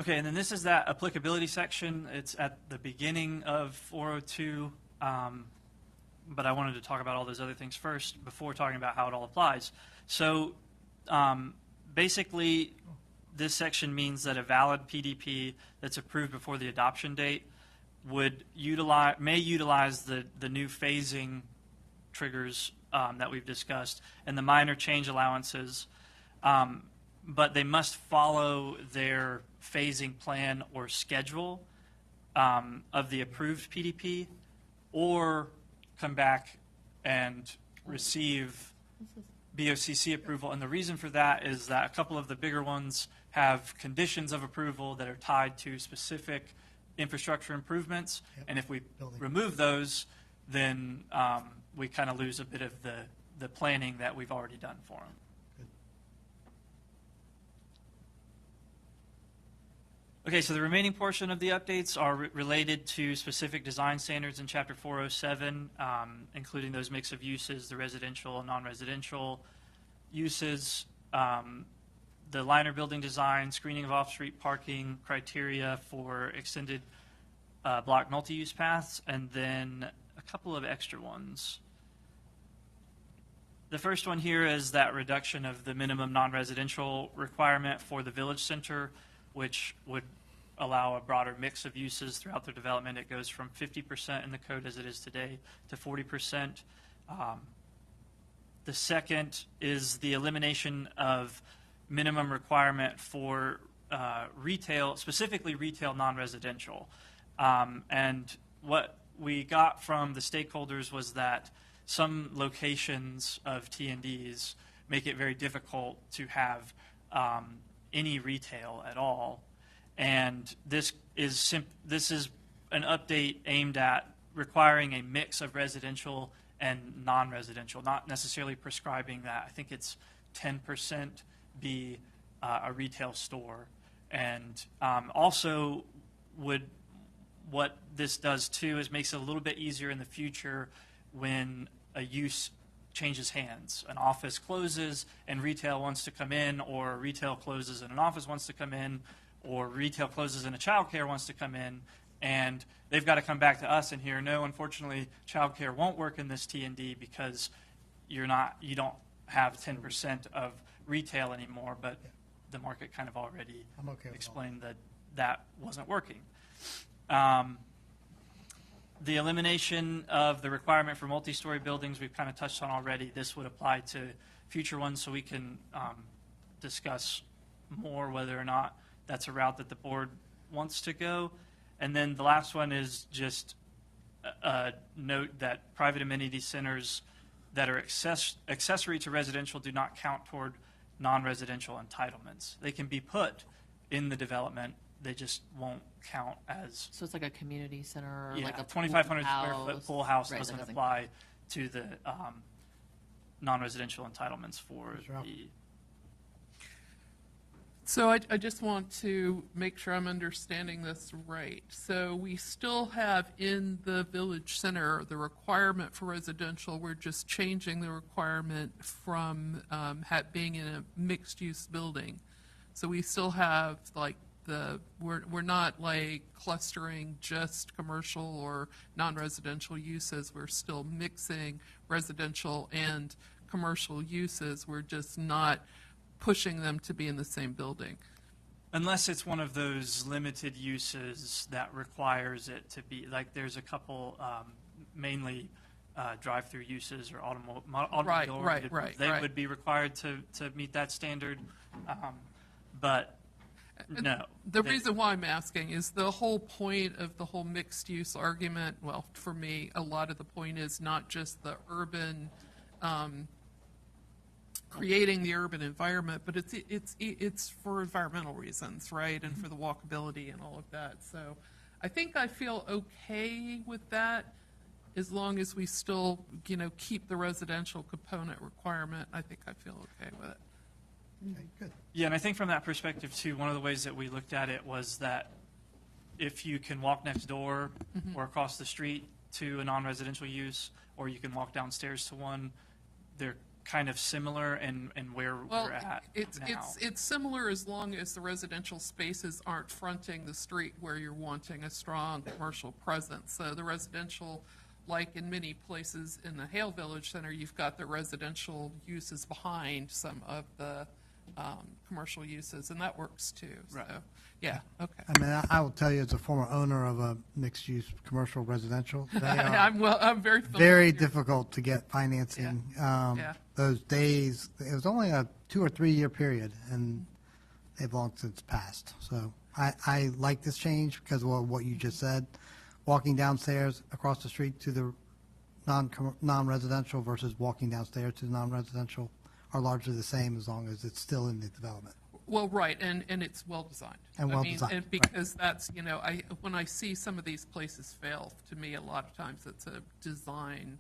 Okay, and then this is that applicability section. It's at the beginning of 402, but I wanted to talk about all those other things first before talking about how it all applies. So basically, this section means that a valid PDP that's approved before the adoption date may utilize the new phasing triggers that we've discussed and the minor change allowances, but they must follow their phasing plan or schedule of the approved PDP, or come back and receive BOCC approval. And the reason for that is that a couple of the bigger ones have conditions of approval that are tied to specific infrastructure improvements. Yep. And if we Building. remove those, then we kind of lose a bit of the planning that we've already done for them. Okay, so the remaining portion of the updates are related to specific design standards in Chapter 407, including those mix of uses, the residential and non-residential uses, the liner building design, screening of off-street parking, criteria for extended block multi-use paths, and then a couple of extra ones. The first one here is that reduction of the minimum non-residential requirement for the village center, which would allow a broader mix of uses throughout the development. It goes from 50% in the code as it is today to 40%. The second is the elimination of minimum requirement for retail, specifically retail non-residential. And what we got from the stakeholders was that some locations of T&Ds make it very difficult to have any retail at all. And this is an update aimed at requiring a mix of residential and non-residential, not necessarily prescribing that. I think it's 10% be a retail store. And also what this does too is makes it a little bit easier in the future when a use changes hands. An office closes and retail wants to come in, or retail closes and an office wants to come in, or retail closes and a childcare wants to come in, and they've got to come back to us and hear, no, unfortunately, childcare won't work in this T&D because you don't have 10% of retail anymore, but the market kind of already explained that wasn't working. The elimination of the requirement for multi-story buildings we've kind of touched on already. This would apply to future ones, so we can discuss more whether or not that's a route that the board wants to go. And then the last one is just a note that private amenity centers that are accessory to residential do not count toward non-residential entitlements. They can be put in the development, they just won't count as. So it's like a community center, or Yeah, like a 2,500 square foot pool house Right, that doesn't doesn't- apply to the non-residential entitlements for the. So I just want to make sure I'm understanding this right. So we still have in the village center the requirement for residential. We're just changing the requirement from being in a mixed-use building. So we still have like we're not like clustering just commercial or non-residential uses. We're still mixing residential and commercial uses. We're just not pushing them to be in the same building. Unless it's one of those limited uses that requires it to be, like there's a couple, mainly drive-through uses or automobile. Right. They would be required to meet that standard, but no. The reason why I'm asking is the whole point of the whole mixed-use argument, well, for me, a lot of the point is not just the urban creating the urban environment, but it's for environmental reasons, right, and for the walkability and all of that. So I think I feel okay with that. as long as we still, keep the residential component requirement, I think I feel okay with it. Okay, good. Yeah, and I think from that perspective too, one of the ways that we looked at it was that if you can walk next door or across the street to a non-residential use, or you can walk downstairs to one, they're kind of similar in where Well, we're at now. it's similar as long as the residential spaces aren't fronting the street where you're wanting a strong commercial presence. So the residential, like in many places in the Hale Village Center, you've got the residential uses behind some of the commercial uses, and that works too. Right. So, yeah, okay. I mean, I will tell you, as a former owner of a mixed-use commercial residential, they are I'm very familiar. very difficult to get financing. Yeah. Those days, it was only a 2 or 3 year period, and they've long since passed. So I like this change because of what you just said. Walking downstairs across the street to the non-residential versus walking downstairs to the non-residential are largely the same as long as it's still in the development. Well, right, and it's well-designed. And I well-designed, mean, and because that's, when I see some of these places fail, to me, a lot of times it's a design,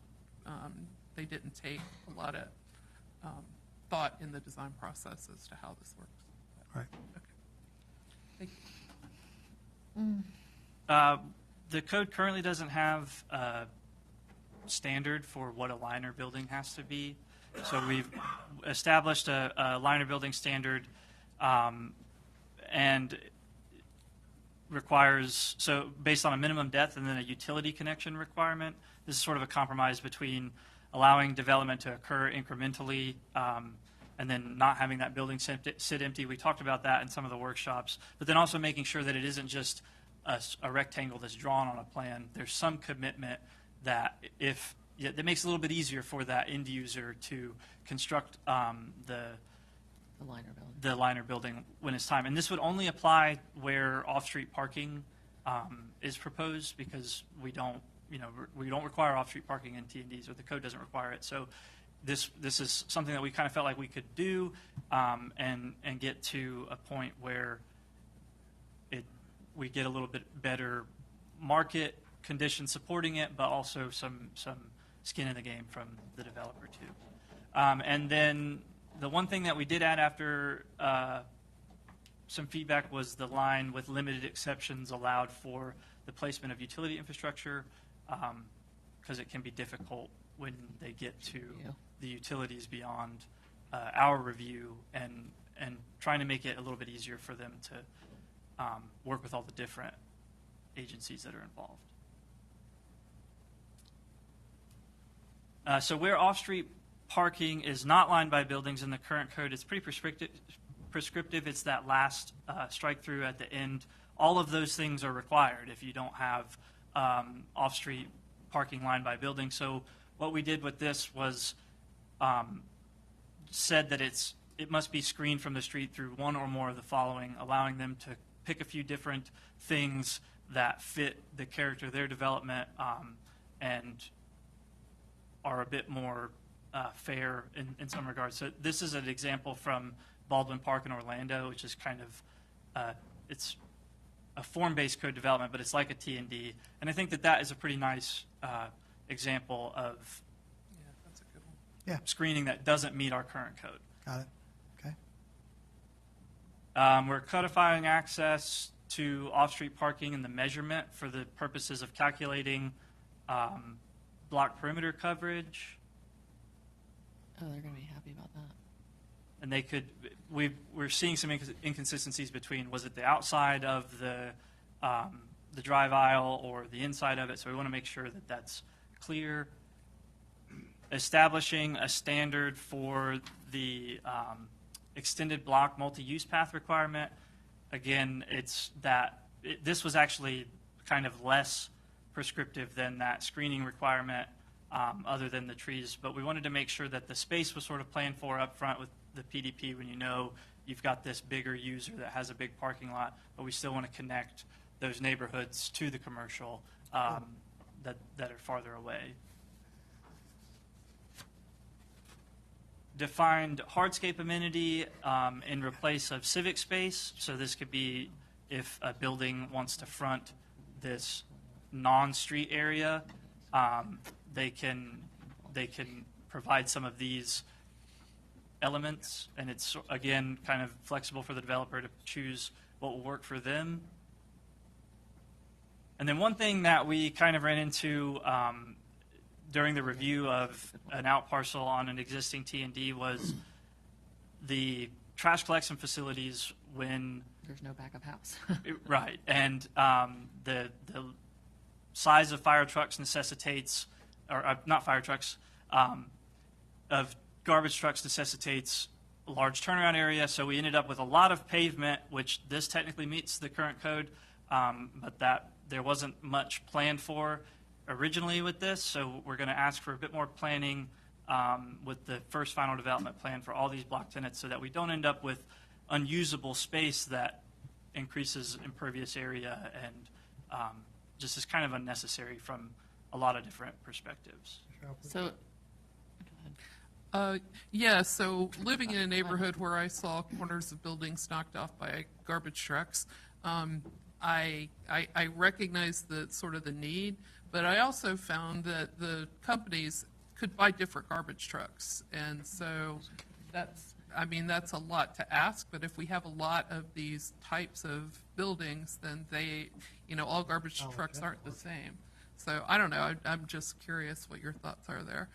they didn't take a lot of thought in the design process as to how this works. Right. Okay. Thank you. The code currently doesn't have a standard for what a liner building has to be. So we've established a liner building standard and requires, so based on a minimum depth and then a utility connection requirement. This is sort of a compromise between allowing development to occur incrementally and then not having that building sit empty. We talked about that in some of the workshops, but then also making sure that it isn't just a rectangle that's drawn on a plan. There's some commitment that that makes it a little bit easier for that end user to construct the liner building when it's time. And this would only apply where off-street parking is proposed, because we don't require off-street parking in T&Ds, or the code doesn't require it. So this is something that we kind of felt like we could do and get to a point where we get a little bit better market conditions supporting it, but also some skin in the game from the developer too. And then the one thing that we did add after some feedback was the line with limited exceptions allowed for the placement of utility infrastructure, because it can be difficult when they get to the utilities beyond our review, and trying to make it a little bit easier for them to work with all the different agencies that are involved. So where off-street parking is not lined by buildings in the current code, it's pretty prescriptive. It's that last strike through at the end. All of those things are required if you don't have off-street parking lined by buildings. So what we did with this was said that it must be screened from the street through one or more of the following, allowing them to pick a few different things that fit the character of their development and are a bit more fair in some regards. So this is an example from Baldwin Park in Orlando, which is kind of, it's a form-based code development, but it's like a T&D. And I think that is a pretty nice example of that's a good one. screening that doesn't meet our current code. Got it. Okay. We're codifying access to off-street parking and the measurement for the purposes of calculating block perimeter coverage. Oh, they're going to be happy about that. And we're seeing some inconsistencies between, was it the outside of the drive aisle or the inside of it? So we want to make sure that that's clear. Establishing a standard for the extended block multi-use path requirement. Again, this was actually kind of less prescriptive than that screening requirement, other than the trees. But we wanted to make sure that the space was sort of planned for up front with the PDP when you've got this bigger user that has a big parking lot, but we still want to connect those neighborhoods to the commercial that are farther away. Defined hardscape amenity in replace of civic space. So this could be if a building wants to front this non-street area, they can provide some of these elements, and it's again kind of flexible for the developer to choose what will work for them. And then one thing that we kind of ran into during the review of an out parcel on an existing T&D was the trash collection facilities when There's no backup house. right, and the size of fire trucks necessitates, or not fire trucks, of garbage trucks necessitates a large turnaround area. So we ended up with a lot of pavement, which this technically meets the current code, but that there wasn't much planned for originally with this. So we're going to ask for a bit more planning with the first final development plan for all these block tenants, so that we don't end up with unusable space that increases impervious area and just is kind of unnecessary from a lot of different perspectives. So, yeah, so living in a neighborhood where I saw corners of buildings knocked off by garbage trucks, I recognize the sort of the need, but I also found that the companies could buy different garbage trucks. And so that's a lot to ask, but if we have a lot of these types of buildings, then all garbage trucks aren't the same. So I don't know, I'm just curious what your thoughts are there.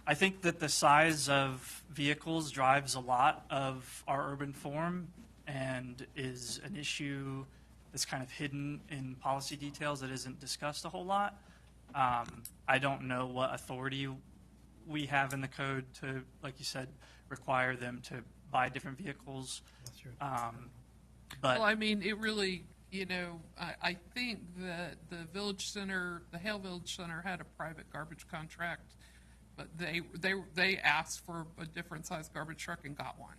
I think that the size of vehicles drives a lot of our urban form and is an issue that's kind of hidden in policy details that isn't discussed a whole lot. I don't know what authority we have in the code to, like you said, require them to buy different vehicles. But Well, I mean, it really, I think that the Village Center, the Hale Village Center had a private garbage contract, but they asked for a different size garbage truck and got one.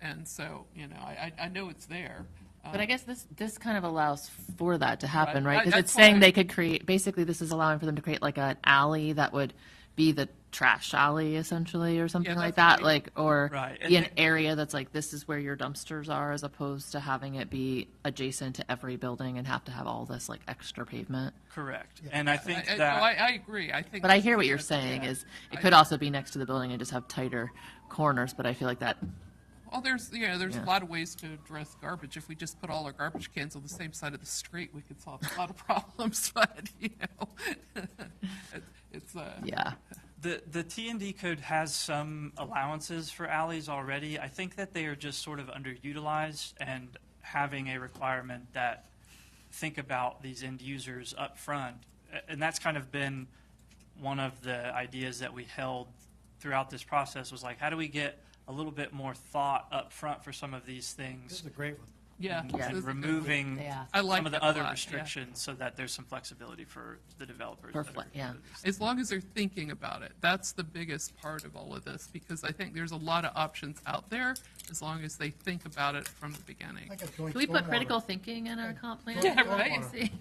And so, I know it's there. but I guess this kind of allows for that to happen, Right. right? Because it's saying they could create, basically this is allowing for them to create like an alley that would be the trash alley essentially, or something like that, or Right. be an area that's like, this is where your dumpsters are, as opposed to having it be adjacent to every building and have to have all this like extra pavement. correct. And I think I that agree. I think. But I hear what you're saying is it could also be next to the building and just have tighter corners, but I feel like that. Well, there's a lot of ways to address garbage. If we just put all our garbage cans on the same side of the street, we could solve a lot of problems. But it's Yeah. The T&D code has some allowances for alleys already. I think that they are just sort of underutilized, and having a requirement that think about these end users up front. And that's kind of been one of the ideas that we held throughout this process, was like, how do we get a little bit more thought up front for some of these things? This is a great one. Yeah. And this is a good removing one. I like some of the that a other lot, yeah. restrictions so that there's some flexibility for the developers. For that are- yeah. As long as they're thinking about it, that's the biggest part of all of this, because I think there's a lot of options out there as long as they think about it from the beginning. Can we put critical thinking in our comp plan? Yeah, right. See?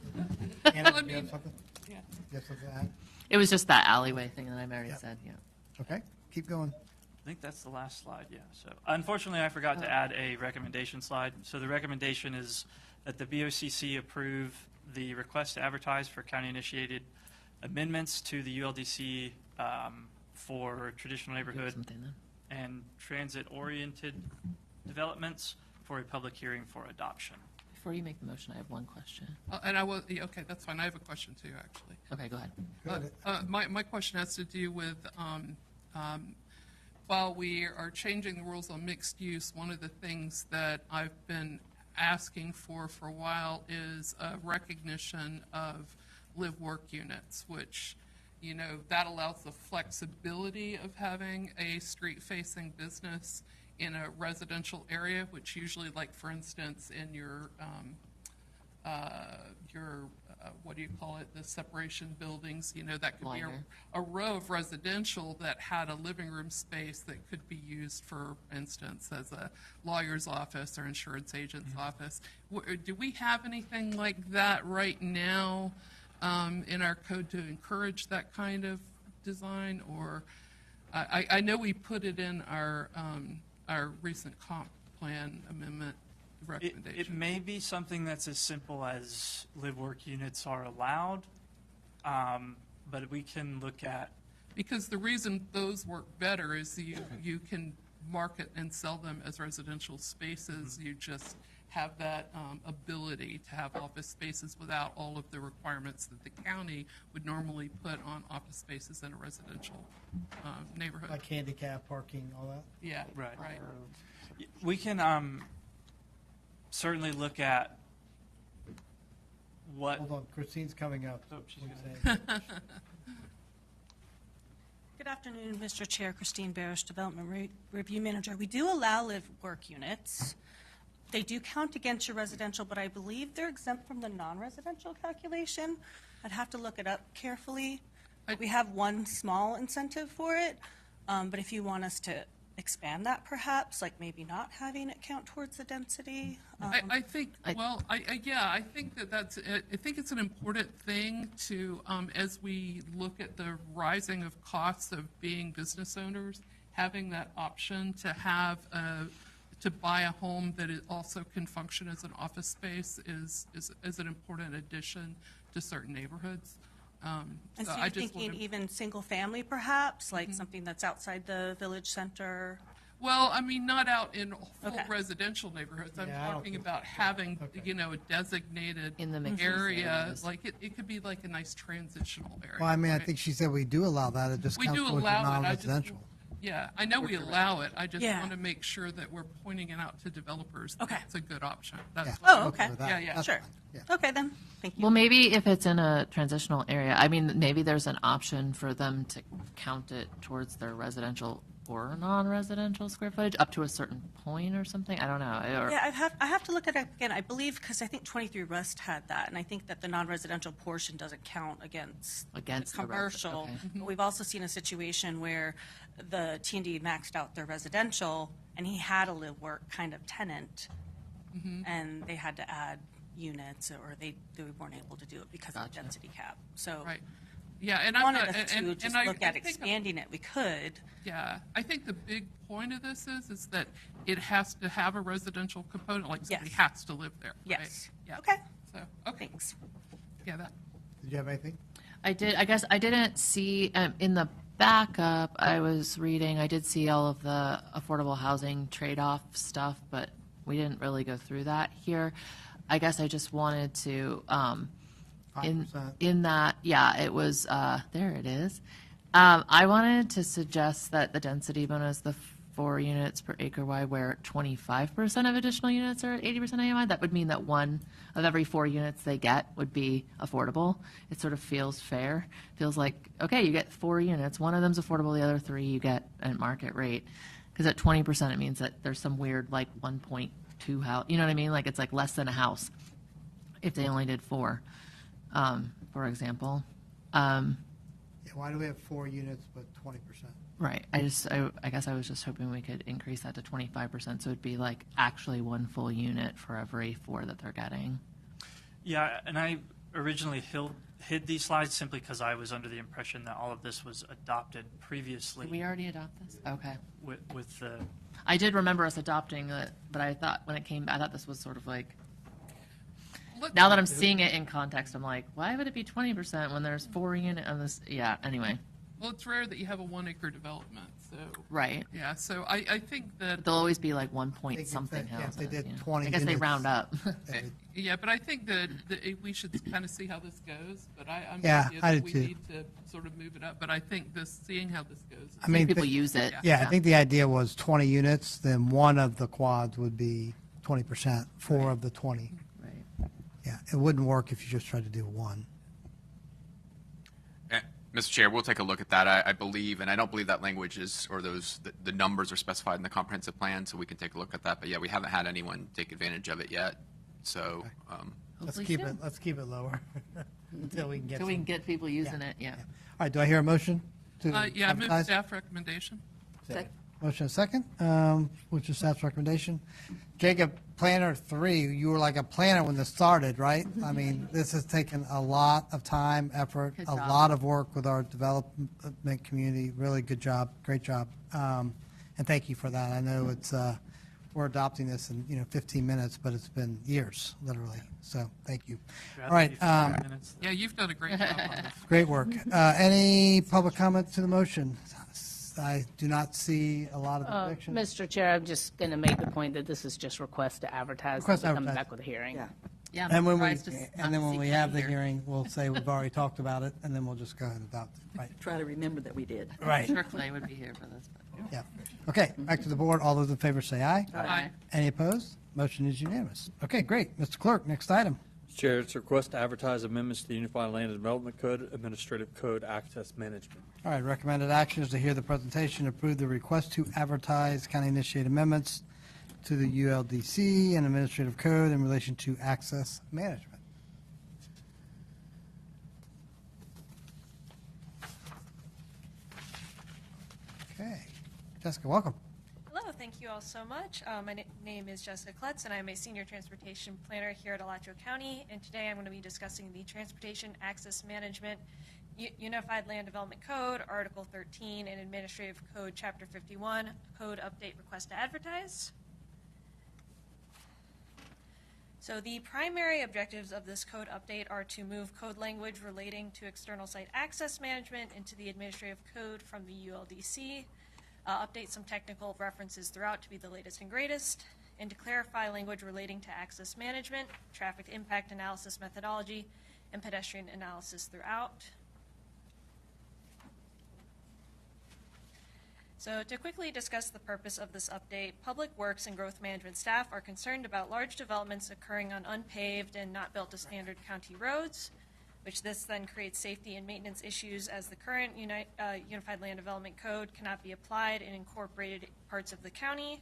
Anna, Well, I do you have mean, something? yeah. You have something to add? It was just that alleyway thing that I already said, yeah. Okay, keep going. I think that's the last slide, yeah. So unfortunately, I forgot to add a recommendation slide. So the recommendation is that the BOCC approve the request to advertise for county-initiated amendments to the ULDC for traditional neighborhood and transit-oriented developments for a public hearing for adoption. Before you make the motion, I have one question. And I will, okay, that's fine. I have a question too, actually. Okay, go ahead. My question has to do with, while we are changing the rules on mixed use, one of the things that I've been asking for a while is a recognition of live-work units, which, that allows the flexibility of having a street-facing business in a residential area, which usually, like, for instance, in your what do you call it, the separation buildings, that could be a row of residential that had a living room space that could be used, for instance, as a lawyer's office or insurance agent's office. Do we have anything like that right now in our code to encourage that kind of design? Or I know we put it in our recent comp plan amendment. recommendation? It may be something that's as simple as live-work units are allowed, but we can look at. Because the reason those work better is you can market and sell them as residential spaces. You just have that ability to have office spaces without all of the requirements that the county would normally put on office spaces in a residential neighborhood. Like handicap parking, all that? Yeah, Right. right. We can certainly look at what. Hold on, Christine's coming up. Oh, she's What are you gonna- saying? Good afternoon, Mr. Chair. Christine Barish, Development Review Manager. We do allow live-work units. They do count against your residential, but I believe they're exempt from the non-residential calculation. I'd have to look it up carefully. We have one small incentive for it, but if you want us to expand that perhaps, like maybe not having it count towards the density. I think, I think I think it's an important thing to, as we look at the rising of costs of being business owners, having that option to have to buy a home that it also can function as an office space is an important addition to certain neighborhoods. And so you're thinking even single-family perhaps, like something that's outside the village center? Well, I mean, not out in full residential neighborhoods. I'm Yeah, I don't talking think about having, a designated In the mixed-use area. areas. Like it could be like a nice transitional area. Well, I mean, I right? think she said we do allow that. It just We counts do towards the allow it. non-residential. Yeah, I know we allow it. I just Yeah. want to make sure that we're pointing it out to developers that Okay. it's a good option. That's Yeah. what Oh, I'm okay. with that. Yeah, yeah. That's Sure. fine. Yeah. Okay, then. Thank you. Well, maybe if it's in a transitional area, I mean, maybe there's an option for them to count it towards their residential or non-residential square footage up to a certain point or something. I don't know. Or, Yeah, I have to look at it again. I believe, because I think 23 West had that, and I think that the non-residential portion doesn't count against the commercial. okay. But we've also seen a situation where the T&D maxed out their residential, and he had a live-work kind of tenant, and they had to add units, or they weren't able to do it because of the density cap. So Right. Yeah, and if you I'm wanted not, us to and just I look at think expanding it, we could. Yeah, I think the big point of this is that it has to have a residential component, like somebody Yes. has to live there. right? Yes. Yeah. Okay. So, okay. Thanks. Yeah, that. Did you have anything? I did. I guess I didn't see in the backup. I was reading. I did see all of the affordable housing trade-off stuff, but we didn't really go through that here. I guess I just wanted to. 5%. In that, yeah, it was, there it is. I wanted to suggest that the density bonus, the 4 units per acre wide, where 25% of additional units are at 80% AMI, that would mean that 1 of every 4 units they get would be affordable. It sort of feels fair. Feels like, okay, you get 4 units, 1 of them's affordable, the other 3 you get at market rate. Because at 20%, it means that there's some weird, like, 1.2 house, you know what I mean? Like, it's like less than a house if they only did 4. For example. Yeah, why do we have 4 units but 20%? Right. I guess I was just hoping we could increase that to 25%, so it'd be like actually 1 full unit for every 4 that they're getting. Yeah, and I originally hid these slides simply because I was under the impression that all of this was adopted previously. Did we already adopt this? Okay. With the. I did remember us adopting it, but I thought when it came, I thought this was sort of like. Now that I'm seeing it in context, I'm like, why would it be 20% when there's 4 units on this? Yeah. Anyway. Well, it's rare that you have a 1 acre development, so. Right. Yeah, so I think that. But they'll always be like 1 point If something they- yeah, houses. if they did yeah. 20 I guess they units, round up. Yeah, but I think that we should kind of see how this goes. But I'm Yeah, with you I that do we too. need to sort of move it up. But I think seeing how this goes. I mean, people use it. Yeah, I think the idea was 20 units, then 1 of the quads would be 20%, 4 of the 20. Right. Yeah, it wouldn't work if you just tried to do 1. Mr. Chair, we'll take a look at that. I believe, and I don't believe that language is, or the numbers are specified in the comprehensive plan, so we can take a look at that. But yeah, we haven't had anyone take advantage of it yet. So Let's Hopefully keep soon. it lower until we can get So we some- can get people using it. Yeah. All right, do I hear a motion to Yeah, I move advertise? staff recommendation. Motion and second, which is staff's recommendation. Jacob, Planner 3, you were like a planner when this started, right? I mean, this has taken a lot of time, effort, Good a job. lot of work with our development community. Really good job, great job. And thank you for that. I know it's, we're adopting this in, 15 minutes, but it's been years, literally. So thank you. All right. Yeah, you've done a great job on this. Great work. Any public comment to the motion? I do not see a lot of objection. Mr. Chair, I'm just going to make the point that this is just request to advertise. Request to We'll come advertise. back with a hearing. Yeah, And when we we have the hearing, we'll say we've already talked about it, and then we'll just go ahead and adopt it. Right. Try to remember that we did. Right. Sure, Clay would be here for this. But. Yeah. Okay, back to the board. All those in favor say aye. Aye. Any opposed? Motion is unanimous. Okay, great. Mr. Clerk, next item. Mr. Chair, it's a request to advertise amendments to the Unified Land Development Code, Administrative Code, Access Management. All right, recommended action is to hear the presentation, approve the request to advertise county-initiated amendments to the ULDC and Administrative Code in relation to access management. Okay. Jessica, welcome. Hello, thank you all so much. My name is Jessica Klutz, and I'm a senior transportation planner here at Alachua County. And today I'm going to be discussing the Transportation Access Management Unified Land Development Code, Article 13, and Administrative Code, Chapter 51, Code Update Request to Advertise. So the primary objectives of this code update are to move code language relating to external site access management into the Administrative Code from the ULDC, update some technical references throughout to be the latest and greatest, and to clarify language relating to access management, traffic impact analysis methodology, and pedestrian analysis throughout. So to quickly discuss the purpose of this update, Public Works and Growth Management staff are concerned about large developments occurring on unpaved and not built to standard county roads, which this then creates safety and maintenance issues as the current Unified Land Development Code cannot be applied in incorporated parts of the county.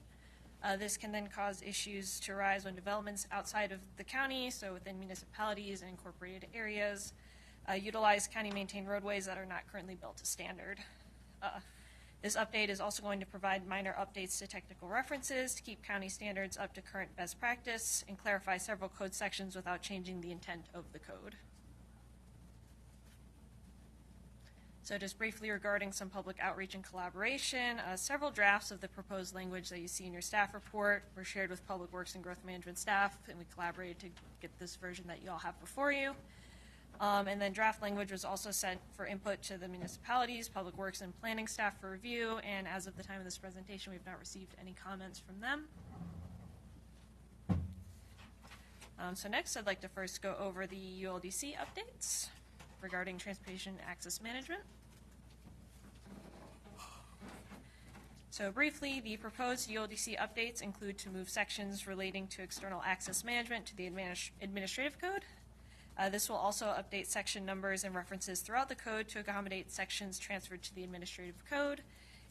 This can then cause issues to arise when developments outside of the county, so within municipalities and incorporated areas, utilize county-maintained roadways that are not currently built to standard. This update is also going to provide minor updates to technical references to keep county standards up to current best practice and clarify several code sections without changing the intent of the code. So just briefly regarding some public outreach and collaboration, several drafts of the proposed language that you see in your staff report were shared with Public Works and Growth Management staff, and we collaborated to get this version that you all have before you. And then draft language was also sent for input to the municipalities, Public Works, and Planning staff for review, and as of the time of this presentation, we've not received any comments from them. So next, I'd like to first go over the ULDC updates regarding transportation access management. So briefly, the proposed ULDC updates include to move sections relating to external access management to the administrative code. This will also update section numbers and references throughout the code to accommodate sections transferred to the administrative code.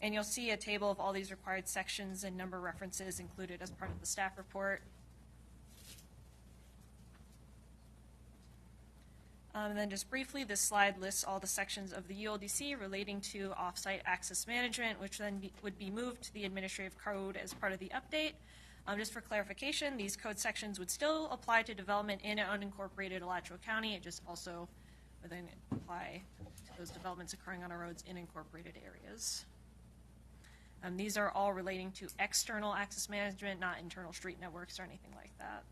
And you'll see a table of all these required sections and number references included as part of the staff report. And then just briefly, this slide lists all the sections of the ULDC relating to off-site access management, which then would be moved to the administrative code as part of the update. Just for clarification, these code sections would still apply to development in an unincorporated Alachua County. It just also would then apply to those developments occurring on our roads in incorporated areas. These are all relating to external access management, not internal street networks or anything like that.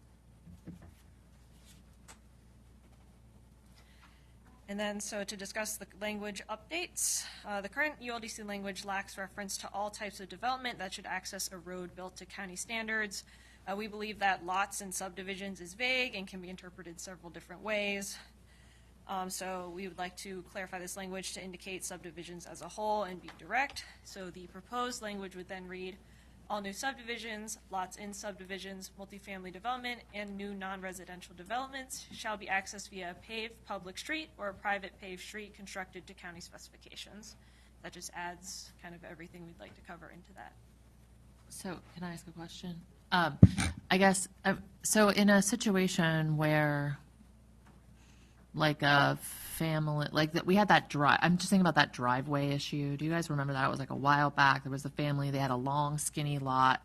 And then, so to discuss the language updates, the current ULDC language lacks reference to all types of development that should access a road built to county standards. We believe that lots and subdivisions is vague and can be interpreted several different ways. So we would like to clarify this language to indicate subdivisions as a whole and be direct. So the proposed language would then read, all new subdivisions, lots in subdivisions, multifamily development, and new non-residential developments shall be accessed via a paved public street or a private paved street constructed to county specifications. That just adds kind of everything we'd like to cover into that. So can I ask a question? I guess, so in a situation where like a family, like that, we had that drive. I'm just thinking about that driveway issue. Do you guys remember that? It was like a while back. There was a family. They had a long, skinny lot,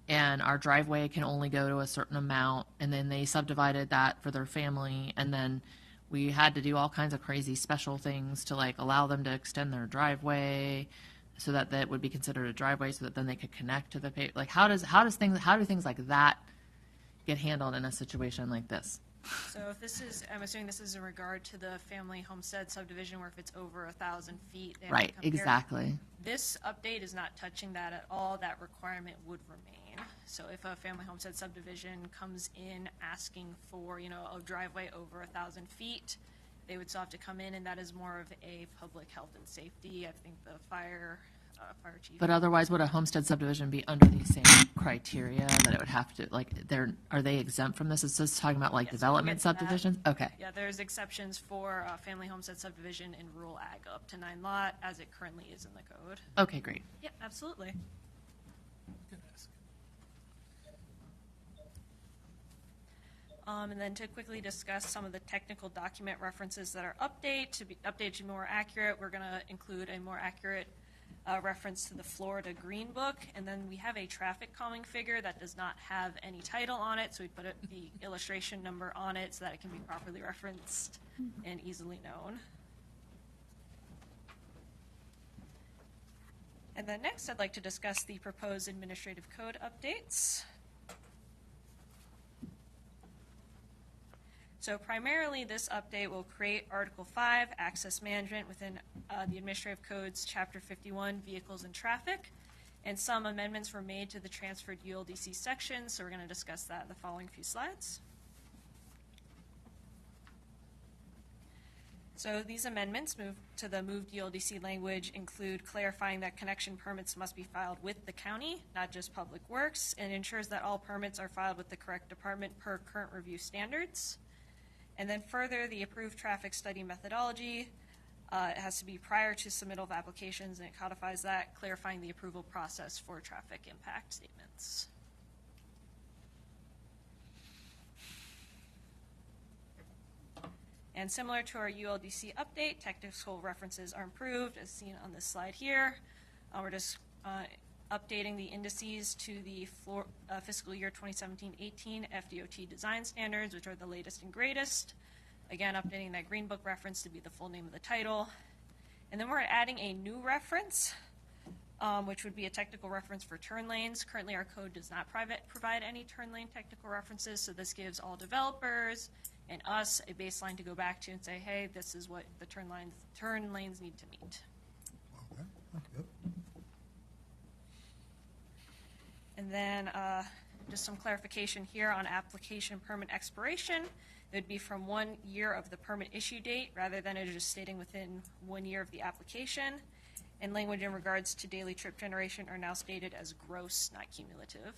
and our driveway can only go to a certain amount. And then they subdivided that for their family, and then we had to do all kinds of crazy special things to like allow them to extend their driveway. so that that would be considered a driveway, so that then they could connect to the like how do things like that get handled in a situation like this? So if this is, I'm assuming this is in regard to the family homestead subdivision where if it's over 1,000 feet. They have to Right, compare. exactly. This update is not touching that at all. That requirement would remain. So if a family homestead subdivision comes in asking for, a driveway over 1,000 feet, they would still have to come in, and that is more of a public health and safety. I think the fire chief. But otherwise, would a homestead subdivision be under these same criteria that it would have to, are they exempt from this? It's just talking about Yes, development we'll get to that. subdivisions? Okay. Yeah, there's exceptions for family homestead subdivision in rural ag up to 9 lot, as it currently is in the code. Okay, great. Yep, absolutely. And then to quickly discuss some of the technical document references that are updated to be more accurate, we're going to include a more accurate reference to the Florida Green Book, and then we have a traffic calming figure that does not have any title on it, so we put the illustration number on it so that it can be properly referenced and easily known. And then next, I'd like to discuss the proposed administrative code updates. So primarily, this update will create Article 5, Access Management, within the Administrative Code's Chapter 51, Vehicles and Traffic. And some amendments were made to the transferred ULDC section, so we're going to discuss that in the following few slides. So these amendments to the moved ULDC language include clarifying that connection permits must be filed with the county, not just Public Works, and ensures that all permits are filed with the correct department per current review standards. And then further, the approved traffic study methodology it has to be prior to submittal of applications, and it codifies that, clarifying the approval process for traffic impact statements. And similar to our ULDC update, technical references are improved, as seen on this slide here. We're just updating the indices to the fiscal year 2017-18 FDOT design standards, which are the latest and greatest. Again, updating that Green Book reference to be the full name of the title. And then we're adding a new reference, which would be a technical reference for turn lanes. Currently, our code does not provide any turn lane technical references, so this gives all developers and us a baseline to go back to and say, hey, this is what the turn lanes need to meet. Okay, that's good. And then just some clarification here on application permit expiration. It would be from 1 year of the permit issue date rather than it just stating within 1 year of the application. And language in regards to daily trip generation are now stated as gross, not cumulative.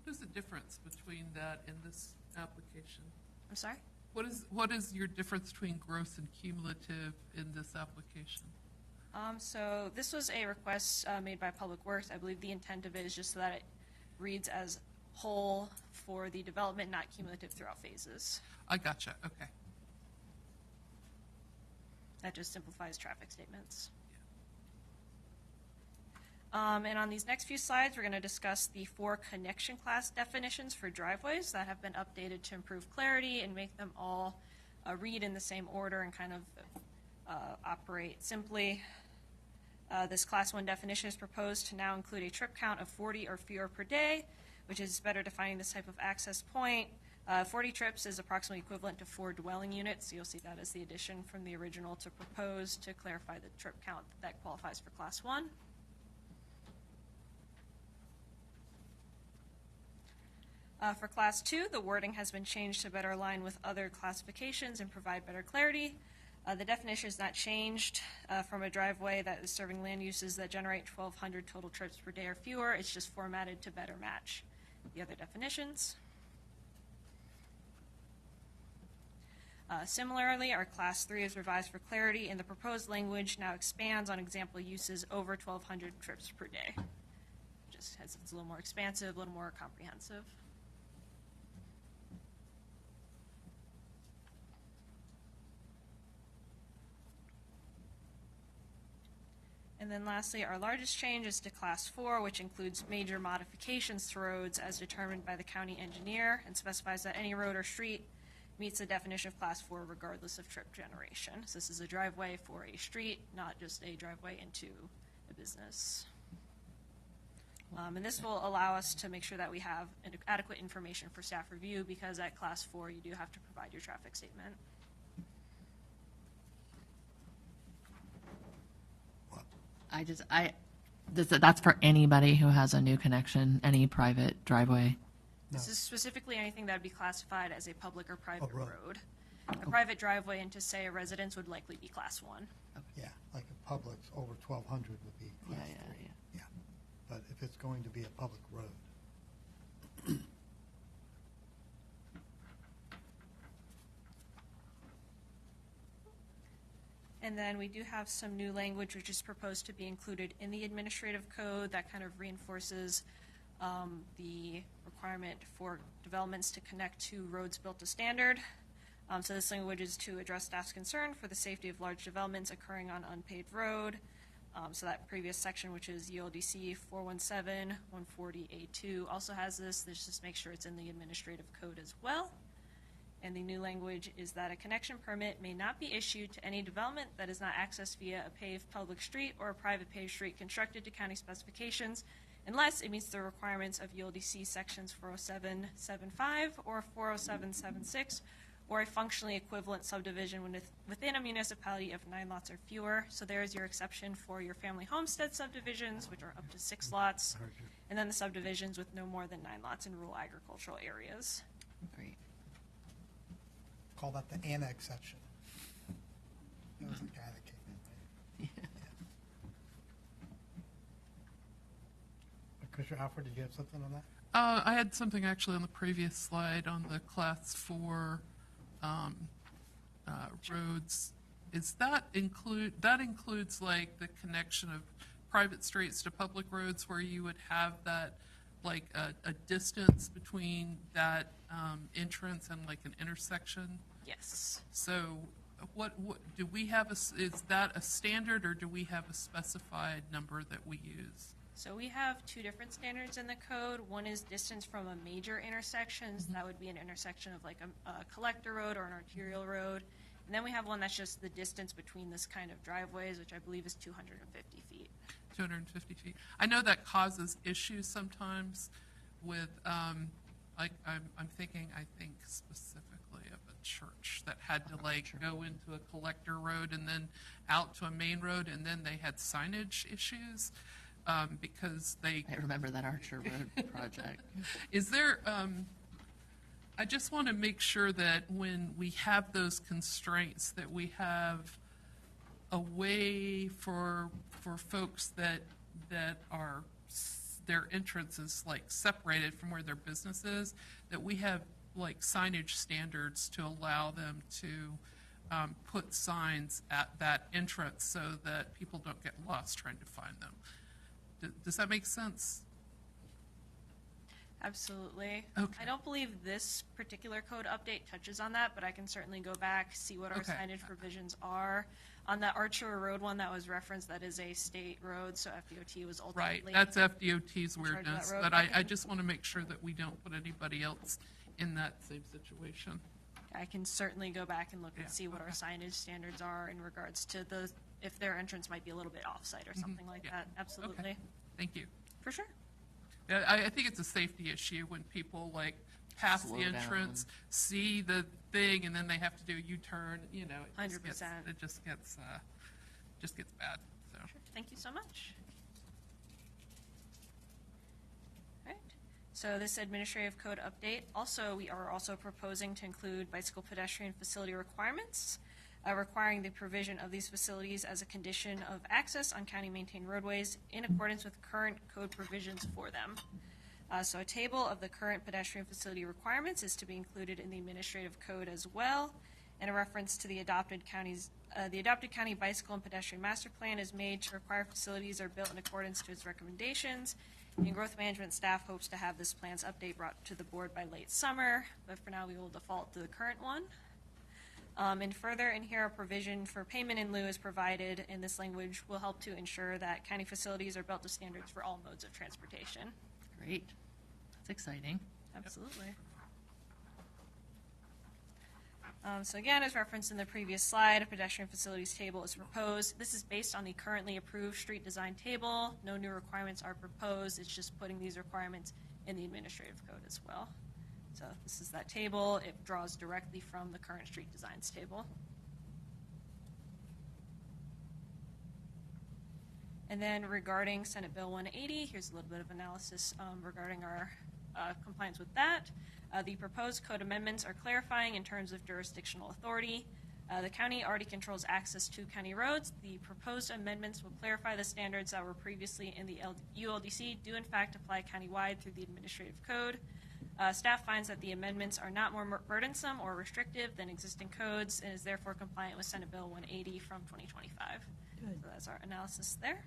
What is the difference between that and this application? I'm sorry? What is your difference between gross and cumulative in this application? So this was a request made by Public Works. I believe the intent of it is just so that it reads as whole for the development, not cumulative throughout phases. I gotcha. Okay. That just simplifies traffic statements. And on these next few slides, we're going to discuss the 4 connection class definitions for driveways that have been updated to improve clarity and make them all read in the same order and kind of operate simply. This Class 1 definition is proposed to now include a trip count of 40 or fewer per day, which is better defining this type of access point. 40 trips is approximately equivalent to 4 dwelling units, so you'll see that as the addition from the original to proposed to clarify the trip count that qualifies for Class 1. For Class 2, the wording has been changed to better align with other classifications and provide better clarity. The definition is not changed from a driveway that is serving land uses that generate 1,200 total trips per day or fewer. It's just formatted to better match the other definitions. Similarly, our Class 3 is revised for clarity, and the proposed language now expands on example uses over 1,200 trips per day. Just as it's a little more expansive, a little more comprehensive. And then lastly, our largest change is to Class 4, which includes major modifications to roads as determined by the county engineer and specifies that any road or street meets the definition of Class 4 regardless of trip generation. So this is a driveway for a street, not just a driveway into a business. And this will allow us to make sure that we have adequate information for staff review, because at Class 4 you do have to provide your traffic statement. That's for anybody who has a new connection, any private driveway. This is specifically anything that would be classified as a public or private road. A private driveway into, say, a residence would likely be Class 1. Yeah, like a Publix over 1,200 would be Class 3. Yeah. But if it's going to be a public road. And then we do have some new language which is proposed to be included in the administrative code that kind of reinforces the requirement for developments to connect to roads built to standard. So this language is to address staff's concern for the safety of large developments occurring on unpaved road. So that previous section, which is ULDC 417-140A2, also has this. Let's just make sure it's in the administrative code as well. And the new language is that a connection permit may not be issued to any development that is not accessed via a paved public street or a private paved street constructed to county specifications, unless it meets the requirements of ULDC sections 407.75 or 407.76, or a functionally equivalent subdivision within a municipality of 9 lots or fewer. So there's your exception for your family homestead subdivisions, which are up to 6 lots, and then the subdivisions with no more than 9 lots in rural agricultural areas. Great. Call that the annex section. That was the guy that came in. Right? Commissioner Alford, did you have something on that? I had something actually on the previous slide on the Class 4 roads. Is that includes like the connection of private streets to public roads, where you would have that like a distance between that entrance and like an intersection? Yes. So what do we have, is that a standard, or do we have a specified number that we use? So we have 2 different standards in the code. One is distance from a major intersection. So that would be an intersection of like a collector road or an arterial road. And then we have one that's just the distance between this kind of driveways, which I believe is 250 feet. 250 feet. I know that causes issues sometimes with, like I'm thinking, I think specifically of a church that had to like go into a collector road and then out to a main road, and then they had signage issues. Because I remember that Archer Road project. Is there, I just want to make sure that when we have those constraints, that we have a way for folks that are, their entrance is like separated from where their business is, that we have like signage standards to allow them to put signs at that entrance so that people don't get lost trying to find them. Does that make sense? Absolutely. Okay. I don't believe this particular code update touches on that, but I can certainly go back, see what our signage provisions are. On the Archer Road one that was referenced, that is a state road, so FDOT was ultimately... Right, that's FDOT's weirdness, but I just want to make sure that we don't put anybody else in that same situation. I can certainly go back and look and see what our signage standards are in regards to if their entrance might be a little bit off-site or something like that. Absolutely. Okay. Thank you. For sure. Yeah, I think it's a safety issue when people like pass the entrance, see the thing, and then they have to do a U-turn. You know, it 100%. Just gets bad. So. Sure. Thank you so much. All right. So this administrative code update, we are also proposing to include bicycle pedestrian facility requirements, requiring the provision of these facilities as a condition of access on county-maintained roadways in accordance with current code provisions for them. So a table of the current pedestrian facility requirements is to be included in the administrative code as well, and a reference to the adopted county bicycle and pedestrian master plan is made to require facilities are built in accordance to its recommendations. And growth management staff hopes to have this plan's update brought to the board by late summer, but for now we will default to the current one. And further, in here, a provision for payment in lieu is provided, and this language will help to ensure that county facilities are built to standards for all modes of transportation. Great. That's exciting. Absolutely. So again, as referenced in the previous slide, a pedestrian facilities table is proposed. This is based on the currently approved street design table. No new requirements are proposed. It's just putting these requirements in the administrative code as well. So this is that table. It draws directly from the current street designs table. And then regarding Senate Bill 180, here's a little bit of analysis regarding our compliance with that. The proposed code amendments are clarifying in terms of jurisdictional authority. The county already controls access to county roads. The proposed amendments will clarify the standards that were previously in the ULDC do in fact apply countywide through the administrative code. Staff finds that the amendments are not more burdensome or restrictive than existing codes and is therefore compliant with Senate Bill 180 from 2025. So that's our analysis there.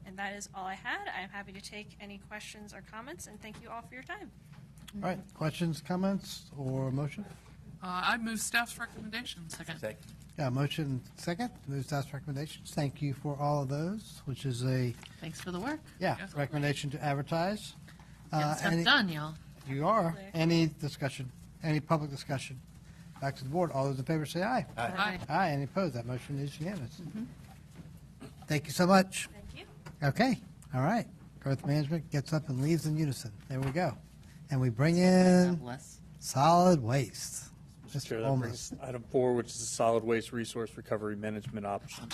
And that is all I had. I'm happy to take any questions or comments, and thank you all for your time. All right, questions, comments, or motion? I move staff's recommendations. Second. Yeah, motion second, move staff's recommendations. Thank you for all of those, which is a, Thanks for the work. yeah, recommendation to advertise. Getting stuff done, y'all. You are. Any discussion, any public discussion? Back to the board. All those in favor say aye. Aye. Aye, any opposed? That motion is unanimous. Thank you so much. Thank you. Okay, all right. Growth management gets up and leaves in unison. There we go. And we bring in solid waste. Mr. Chair, that brings item 4, which is the solid waste resource recovery management option.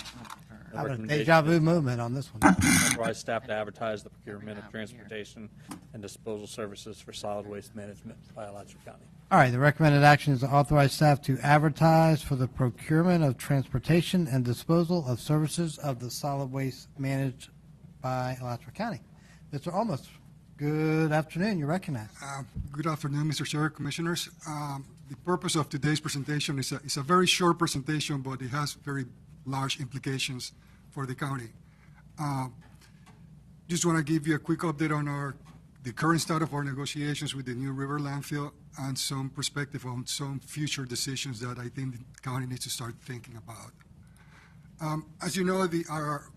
How about a deja vu movement on this one? Authorize staff to advertise the procurement of transportation and disposal services for solid waste management by Alachua County. All right, the recommended action is to authorize staff to advertise for the procurement of transportation and disposal of services of the solid waste managed by Alachua County. Mr. Olmos, good afternoon. You're recognized. Good afternoon, Mr. Chair, Commissioners. The purpose of today's presentation is a very short presentation, but it has very large implications for the county. Just want to give you a quick update on the current state of our negotiations with the New River landfill and some perspective on some future decisions that I think the county needs to start thinking about. As you know, our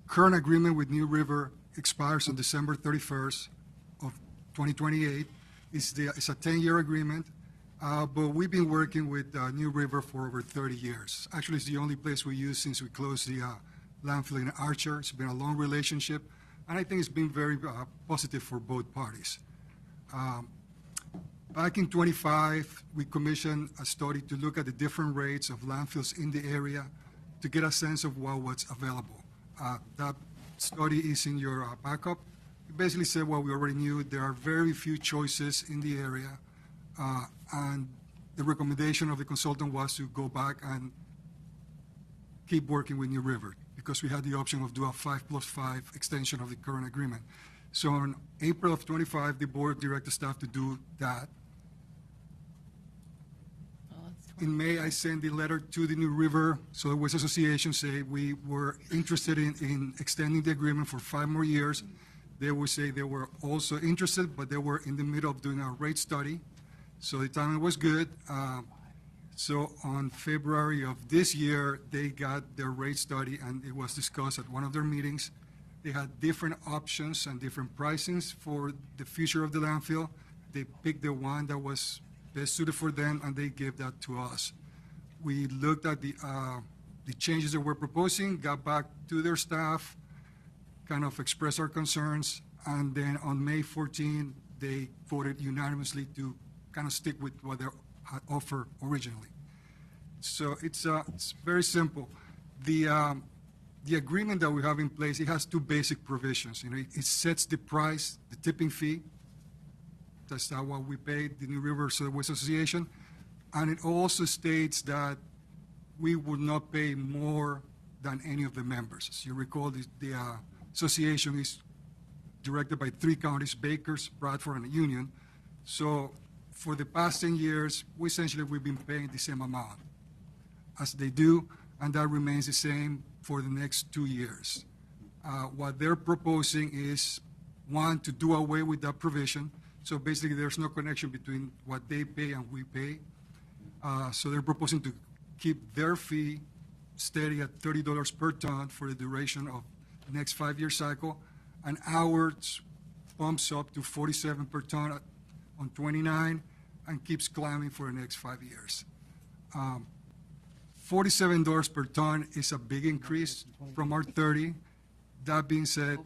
current agreement with New River expires on December 31st of 2028. It's a 10-year agreement, but we've been working with New River for over 30 years. Actually, it's the only place we use since we closed the landfill in Archer. It's been a long relationship, and I think it's been very positive for both parties. Back in 25, we commissioned a study to look at the different rates of landfills in the area to get a sense of what's available. That study is in your backup. It basically said what we already knew. There are very few choices in the area, and the recommendation of the consultant was to go back and keep working with New River because we had the option of doing a 5+5 extension of the current agreement. So in April of 25, the board directed staff to do that. In May, I sent the letter to the New River Solid Waste Association, say we were interested in extending the agreement for 5 more years. They would say they were also interested, but they were in the middle of doing a rate study. So the timing was good. So on February of this year, they got their rate study, and it was discussed at one of their meetings. They had different options and different pricings for the future of the landfill. They picked the one that was best suited for them, and they gave that to us. We looked at the changes that we're proposing, got back to their staff, kind of expressed our concerns, and then on May 14, they voted unanimously to kind of stick with what they had offered originally. So it's very simple. The agreement that we have in place, it has 2 basic provisions. You know, it sets the price, the tipping fee. That's not what we pay the New River Solid Waste Association. And it also states that we would not pay more than any of the members. As you recall, the association is directed by 3 counties, Bakers, Bradford, and Union. So for the past 10 years, we've been paying the same amount as they do, and that remains the same for the next 2 years. What they're proposing is, 1, to do away with that provision. So basically, there's no connection between what they pay and we pay. So they're proposing to keep their fee steady at $30 per ton for the duration of the next 5-year cycle, and ours bumps up to $47 per ton on 29, and keeps climbing for the next 5 years. $47 per ton is a big increase from our 30. That being said,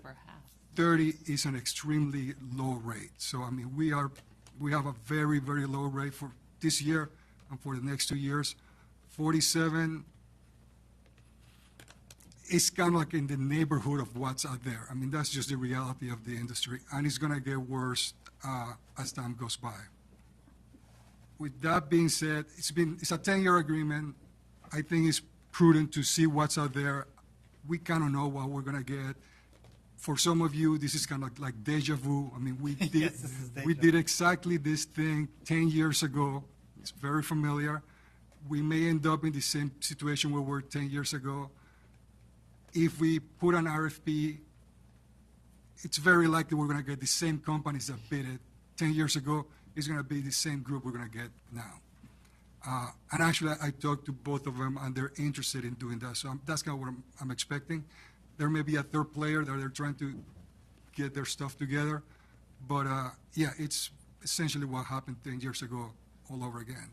30 is an extremely low rate. So, I mean, we have a very, very low rate for this year and for the next 2 years. 47 is kind of like in the neighborhood of what's out there. I mean, that's just the reality of the industry, and it's going to get worse as time goes by. With that being said, it's a 10-year agreement. I think it's prudent to see what's out there. We kind of know what we're going to get. For some of you, this is kind of like deja vu. I mean, we did, Yes, this is deja we did exactly this thing 10 years ago. It's very familiar. We may end up in the same situation where we were 10 years ago. If we put an RFP, it's very likely we're going to get the same companies that bid it 10 years ago. It's going to be the same group we're going to get now. And actually, I talked to both of them, and they're interested in doing that. So that's kind of what I'm expecting. There may be a third player that they're trying to get their stuff together. But, yeah, it's essentially what happened 10 years ago all over again.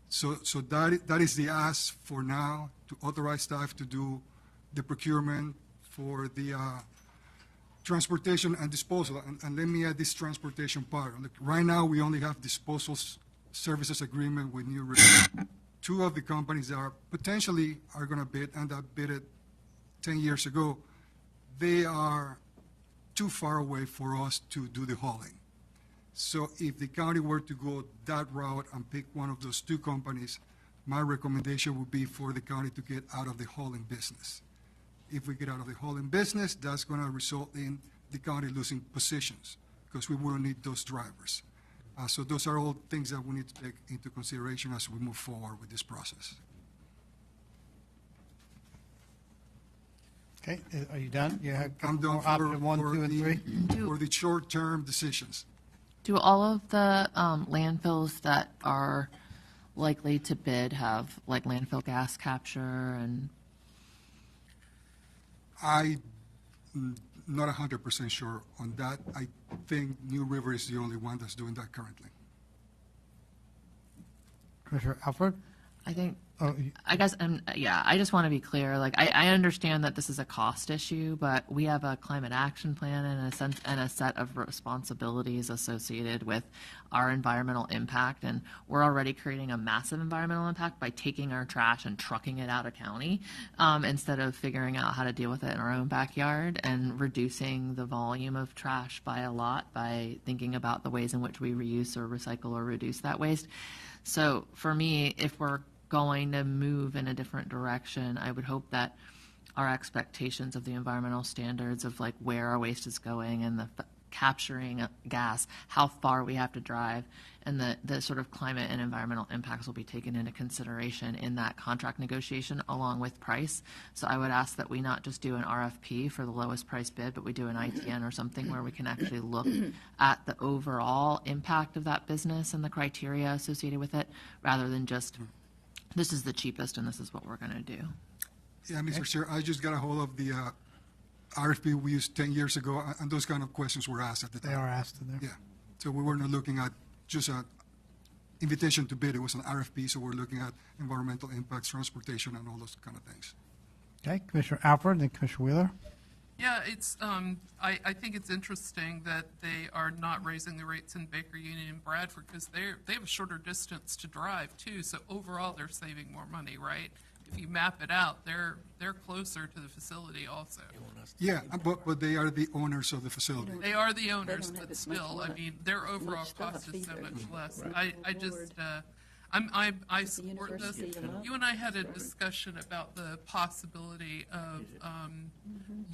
So that is the ask for now, to authorize staff to do the procurement for the transportation and disposal. And let me add this transportation part. Look, right now, we only have disposal services agreement with New River. Two of the companies that are potentially are going to bid and that bid it 10 years ago, they are too far away for us to do the hauling. So if the county were to go that route and pick one of those two companies, my recommendation would be for the county to get out of the hauling business. If we get out of the hauling business, that's going to result in the county losing positions because we wouldn't need those drivers. So those are all things that we need to take into consideration as we move forward with this process. Okay, are you done? You have I'm done option one, two, and three? For the short-term decisions. Do all of the landfills that are likely to bid have like landfill gas capture and? I'm not 100% sure on that. I think New River is the only one that's doing that currently. Commissioner Alford? I think, Oh, I guess, yeah, I just want to be clear. Like, I understand that this is a cost issue, but we have a climate action plan and a set of responsibilities associated with our environmental impact. And we're already creating a massive environmental impact by taking our trash and trucking it out of county instead of figuring out how to deal with it in our own backyard and reducing the volume of trash by a lot by thinking about the ways in which we reuse or recycle or reduce that waste. So for me, if we're going to move in a different direction, I would hope that our expectations of the environmental standards of like where our waste is going and the capturing gas, how far we have to drive, and the sort of climate and environmental impacts will be taken into consideration in that contract negotiation along with price. So I would ask that we not just do an RFP for the lowest price bid, but we do an ITN or something where we can actually look at the overall impact of that business and the criteria associated with it, rather than just this is the cheapest and this is what we're going to do. Yeah, Mr. Chair, I just got a hold of the RFP we used 10 years ago, and those kind of questions were asked at the time. They are asked in there. Yeah. So we weren't looking at just an invitation to bid. It was an RFP, so we're looking at environmental impacts, transportation, and all those kind of things. Okay, Commissioner Alford and then Commissioner Wheeler. Yeah, it's, I think it's interesting that they are not raising the rates in Baker Union and Bradford because they have a shorter distance to drive too. So overall, they're saving more money, right? If you map it out, they're closer to the facility also. Yeah, but they are the owners of the facility. They are the owners, but still, I mean, their overall cost is so much less. I just, I support this. You and I had a discussion about the possibility of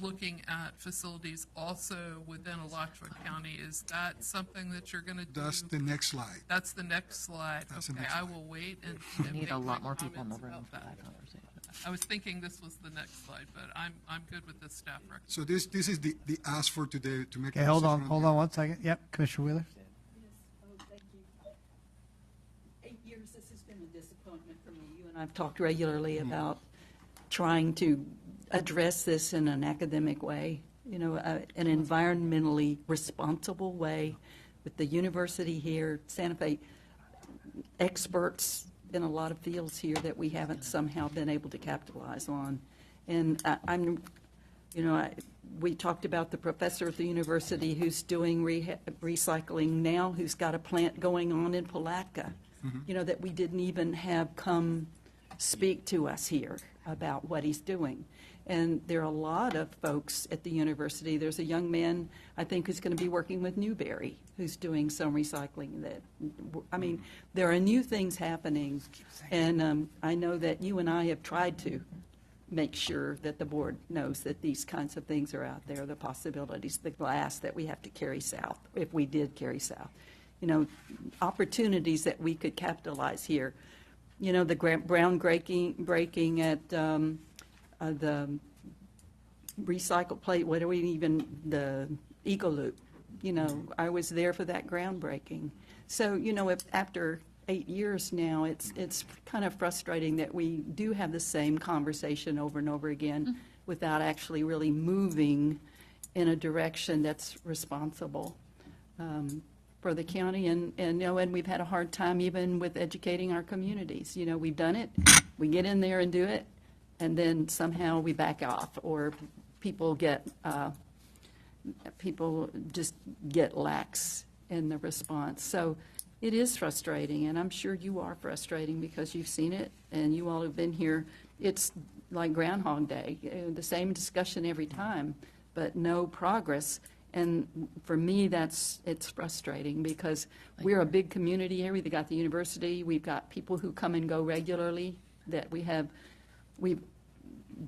looking at facilities also within Alachua County. Is that something that you're going to do? That's the next slide. That's the next slide. That's the Okay, next I slide. will wait and We need a lot more people in the room about for that. that conversation. I was thinking this was the next slide, but I'm good with this staff record. So this is the ask for today to make. Okay, a hold decision on one second. Yep, Commissioner Wheeler. Thank you. 8 years, this has been a disappointment for me. You and I've talked regularly about trying to address this in an academic way, an environmentally responsible way with the university here, Santa Fe, experts in a lot of fields here that we haven't somehow been able to capitalize on. And we talked about the professor at the university who's doing recycling now, who's got a plant going on in Palatka, that we didn't even have come speak to us here about what he's doing. And there are a lot of folks at the university. There's a young man, I think, who's going to be working with Newberry, who's doing some recycling. There are new things happening, and I know that you and I have tried to make sure that the board knows that these kinds of things are out there, the possibilities, the glass that we have to carry south, if we did carry south. Opportunities that we could capitalize here. The ground breaking at the recycled plate, the Eco Loop. I was there for that groundbreaking. So, if after 8 years now, it's kind of frustrating that we do have the same conversation over and over again without actually really moving in a direction that's responsible for the county. And we've had a hard time even with educating our communities. We've done it, we get in there and do it, and then somehow we back off, or people just get lax in the response. So it is frustrating, and I'm sure you are frustrating because you've seen it, and you all have been here. It's like Groundhog Day, the same discussion every time, but no progress. And for me, it's frustrating because we're a big community here. We've got the university, we've got people who come and go regularly that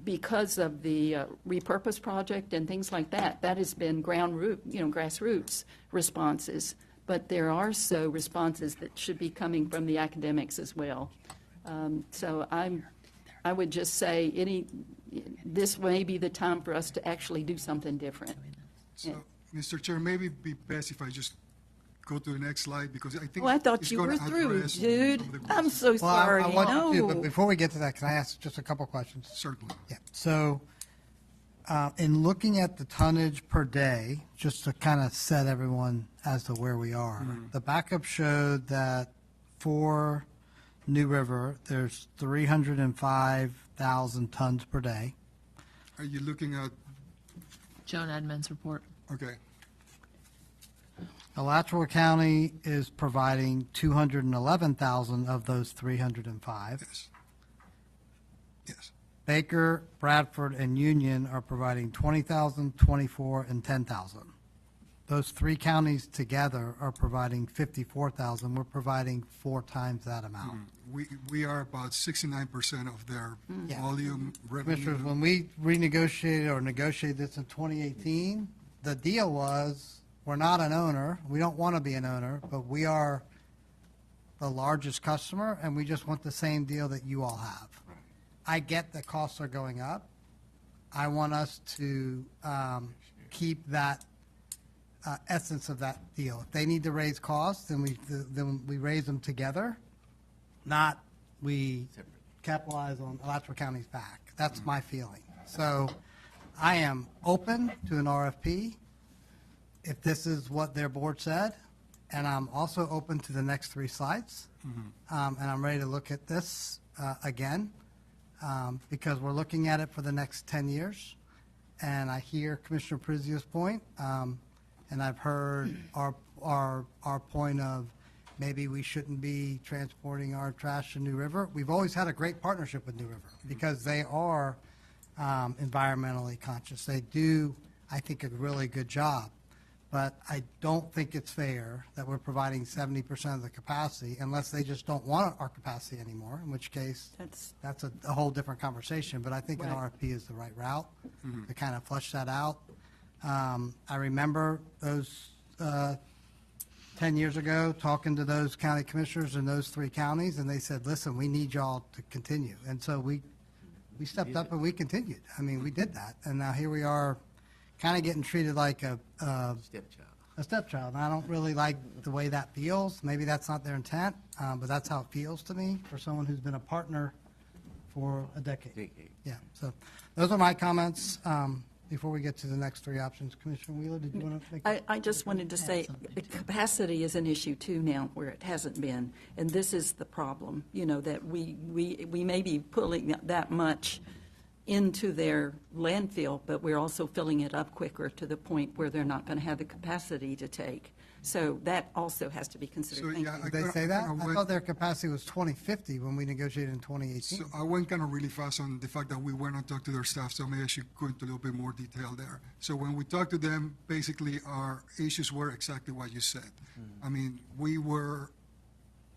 because of the repurpose project and things like that has been grassroots responses. But there are also responses that should be coming from the academics as well. So I would just say this may be the time for us to actually do something different. So, Mr. Chair, maybe it'd be best if I just go to the next slide, because I think I thought it's you gonna were through, address dude. some of the I'm questions. so sorry. I want No. you to, but before we get to that, can I ask just a couple questions? Certainly. Yeah. So, in looking at the tonnage per day, just to kind of set everyone as to where we are, the backup showed that for New River, there's 305,000 tons per day. Are you looking at, Joan Edmonds report. okay, Alachua County is providing 211,000 of those 305. yes. Yes. Baker, Bradford, and Union are providing 20,000, 24, and 10,000. Those three counties together are providing 54,000. We're providing 4 times that amount. We are about 69% of their Yeah. volume revenue. Commissioners, when we renegotiated or negotiated this in 2018, the deal was, we're not an owner, we don't want to be an owner, but we are the largest customer, and we just want the same deal that you all have. I get that costs are going up. I want us to keep that essence of that deal. If they need to raise costs, then we raise them together, not we capitalize on Alachua County's back. That's my feeling. So I am open to an RFP if this is what their board said, and I'm also open to the next 3 slides. And I'm ready to look at this again, because we're looking at it for the next 10 years. And I hear Commissioner Prizio's point, and I've heard our point of maybe we shouldn't be transporting our trash to New River. We've always had a great partnership with New River because they are environmentally conscious. They do, I think, a really good job. But I don't think it's fair that we're providing 70% of the capacity unless they just don't want our capacity anymore, in which case that's a whole different conversation. But I think an RFP is the right route to kind of flush that out. I remember those 10 years ago talking to those county commissioners in those 3 counties, and they said, listen, we need y'all to continue. And so we stepped up and we continued. I mean, we did that. And now here we are kind of getting treated like a stepchild. And I don't really like the way that feels. Maybe that's not their intent, but that's how it feels to me for someone who's been a partner for a decade. Yeah, so those are my comments. before we get to the next three options. Commissioner Wheeler, did you want to make? I just wanted to say, capacity is an issue too now, where it hasn't been. And this is the problem, that we may be pulling that much into their landfill, but we're also filling it up quicker to the point where they're not going to have the capacity to take. So that also has to be considered. Thank you. Did they say that? I thought their capacity was 2050 when we negotiated in 2018. So I went kind of really fast on the fact that we went and talked to their staff, so maybe I should go into a little bit more detail there. So when we talked to them, basically our issues were exactly what you said. I mean, we were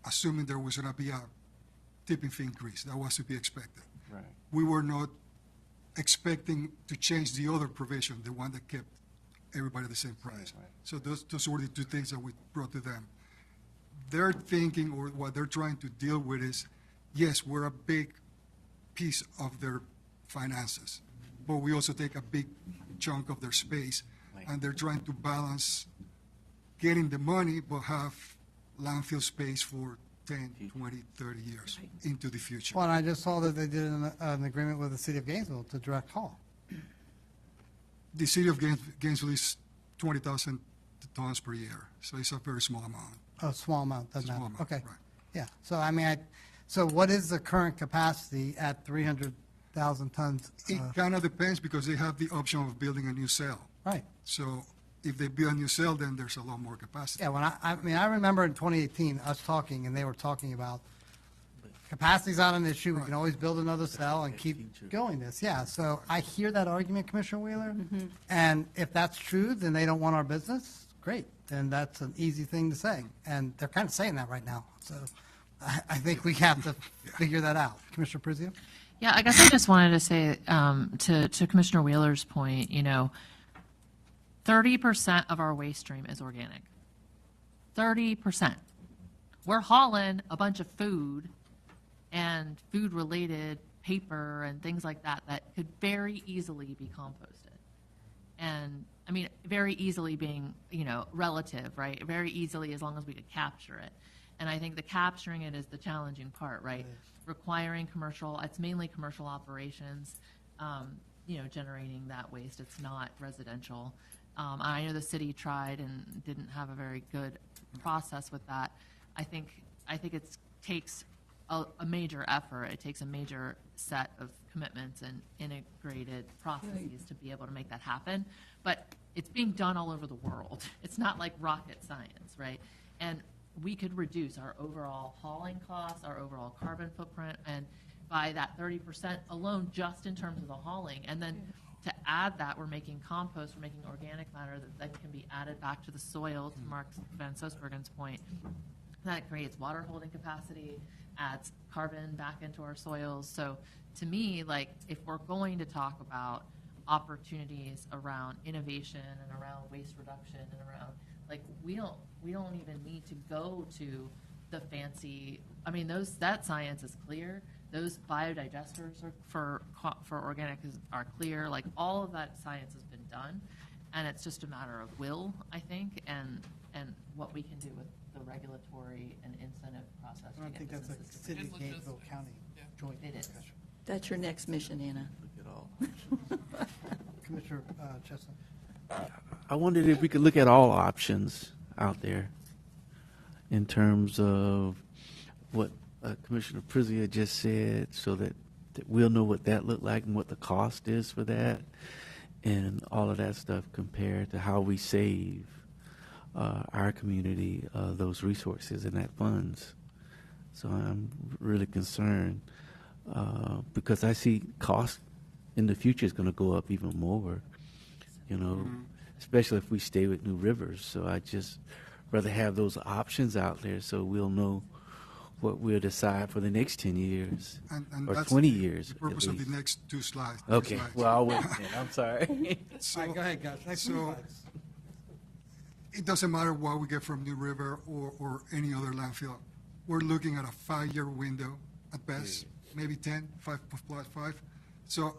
assuming there was going to be a tipping fee increase. That was to be expected. Right. We were not expecting to change the other provision, the one that kept everybody the same price. Right. So those were the two things that we brought to them. Their thinking, or what they're trying to deal with, is, yes, we're a big piece of their finances, but we also take a big chunk of their space, and they're trying to balance getting the money but have landfill space for 10, 20, 30 years into the future. Well, and I just saw that they did an agreement with the city of Gainesville to direct haul. The city of Gainesville is 20,000 tons per year, so it's a very small amount. A small amount, doesn't Small matter. amount, Okay. right. Yeah, so I mean, so what is the current capacity at 300,000 tons? It kind of depends, because they have the option of building a new cell. Right. So if they build a new cell, then there's a lot more capacity. Yeah, when I mean, I remember in 2018, us talking, and they were talking about capacity's not an issue, we can always build another cell and keep going this, yeah. So I hear that argument, Commissioner Wheeler, and if that's true, then they don't want our business, great, then that's an easy thing to say. And they're kind of saying that right now, so I think we have to figure that out. Commissioner Prizio? Yeah, I guess I just wanted to say to Commissioner Wheeler's point, 30% of our waste stream is organic. 30%. We're hauling a bunch of food and food-related paper and things like that that could very easily be composted. And, I mean, very easily being, relative, right? Very easily, as long as we could capture it. And I think the capturing it is the challenging part, right? Requiring it's mainly commercial operations, generating that waste. It's not residential. I know the city tried and didn't have a very good process with that. I think it takes a major effort. It takes a major set of commitments and integrated processes to be able to make that happen. But it's being done all over the world. It's not like rocket science, right? And we could reduce our overall hauling costs, our overall carbon footprint, and by that 30% alone, just in terms of the hauling. And then to add that, we're making compost, we're making organic matter that can be added back to the soil, to Mark Van Sosbergen's point. That creates water holding capacity, adds carbon back into our soils. So to me, if we're going to talk about opportunities around innovation and around waste reduction and around, we don't even need to go to the fancy, that science is clear. Those biodigesters for organic are clear. All of that science has been done, and it's just a matter of will, I think, and what we can do with the regulatory and incentive process. I don't think that's a city of Gainesville County joint It is. discussion. That's your next mission, Anna. Commissioner Chestnut. I wondered if we could look at all options out there in terms of what Commissioner Prizia just said, so that we'll know what that looked like and what the cost is for that, and all of that stuff compared to how we save our community those resources and that funds. So I'm really concerned because I see cost in the future is going to go up even more, especially if we stay with New Rivers. So I just rather have those options out there so we'll know what we'll decide for the next 10 years And or that's 20 the years. purpose at of the least. next two slides. Okay, well, I'll wait then. I'm sorry. All right, go ahead, guys. Next So slides. it doesn't matter what we get from New River or any other landfill. We're looking at a 5-year window at best, maybe 10, 5 plus 5. So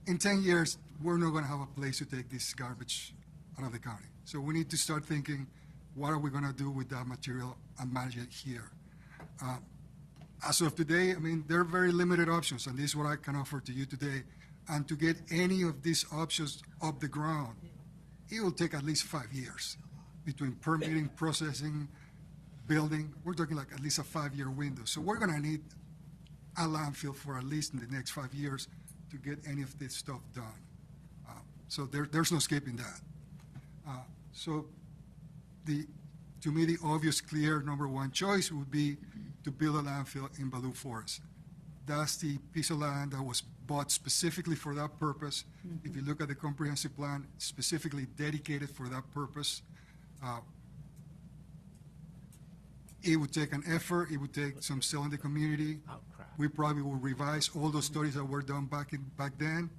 in 10 years, we're not going to have a place to take this garbage out of the county. So we need to start thinking, what are we going to do with that material and manage it here? As of today, there are very limited options, and this is what I can offer to you today. And to get any of these options off the ground, it will take at least 5 years between permitting, processing, building. We're talking like at least a 5-year window. So we're going to need a landfill for at least in the next 5 years to get any of this stuff done. So there's no escaping that. So to me, the obvious, clear number one choice would be to build a landfill in Baloo Forest. That's the piece of land that was bought specifically for that purpose. If you look at the comprehensive plan, specifically dedicated for that purpose. It would take an effort. It would take some sell in the community. We probably will revise all those studies that were done back then,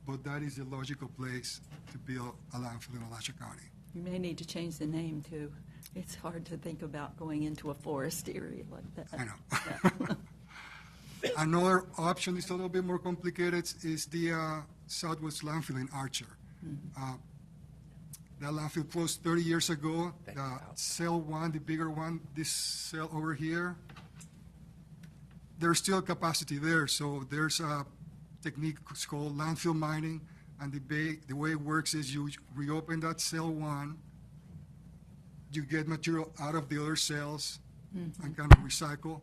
but that is the logical place to build a landfill in Alachua County. You may need to change the name, too. It's hard to think about going into a forest area like that. I know. Another option is a little bit more complicated is the Southwest landfill in Archer. That landfill closed 30 years ago. Cell 1, the bigger one, this cell over here, there's still capacity there. So there's a technique called landfill mining. And the way it works is you reopen that cell 1, you get material out of the other cells and kind of recycle.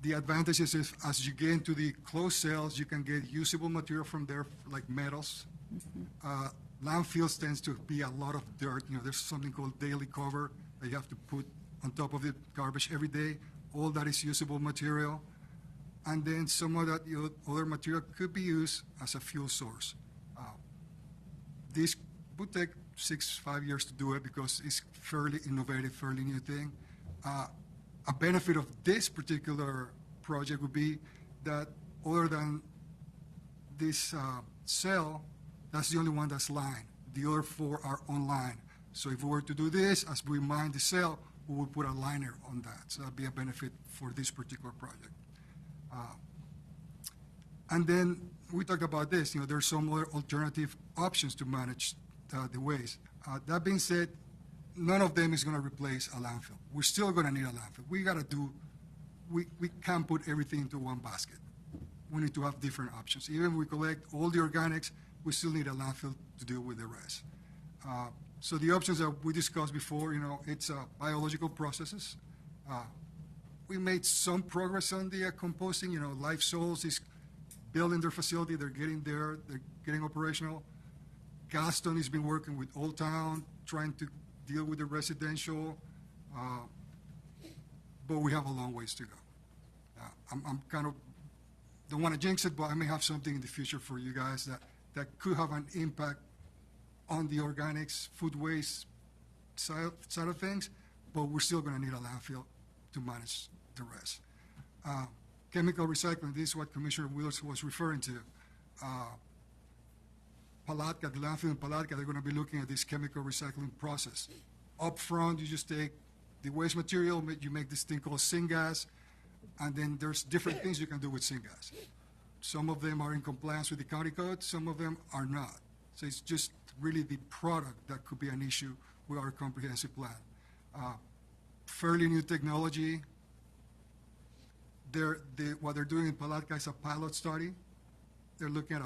The advantage is as you get into the closed cells, you can get usable material from there, like metals. Landfills tends to be a lot of dirt. There's something called daily cover that you have to put on top of the garbage every day. All that is usable material. And then some of that other material could be used as a fuel source. This would take 5 years to do it because it's fairly innovative, fairly new thing. A benefit of this particular project would be that other than this cell, that's the only one that's lined. The other 4 are online. So if we were to do this, as we mine the cell, we would put a liner on that. So that'd be a benefit for this particular project. And then we talked about this. There's some other alternative options to manage the waste. That being said, none of them is going to replace a landfill. We're still going to need a landfill. We can't put everything into one basket. We need to have different options. Even if we collect all the organics, we still need a landfill to deal with the rest. So the options that we discussed before, it's biological processes. We made some progress on the composting. Life Souls is building their facility. They're getting there. They're getting operational. Gaston has been working with Old Town, trying to deal with the residential, but we have a long ways to go. I'm kind of, don't want to jinx it, but I may have something in the future for you guys that could have an impact on the organics, food waste side of things, but we're still going to need a landfill to manage the rest. Chemical recycling, this is what Commissioner Wills was referring to. Palatka, the landfill in Palatka, they're going to be looking at this chemical recycling process. Up front, you just take the waste material, you make this thing called syngas, and then there's different things you can do with syngas. Some of them are in compliance with the county code, some of them are not. So it's just really the product that could be an issue with our comprehensive plan. Fairly new technology. What they're doing in Palatka is a pilot study. They're looking at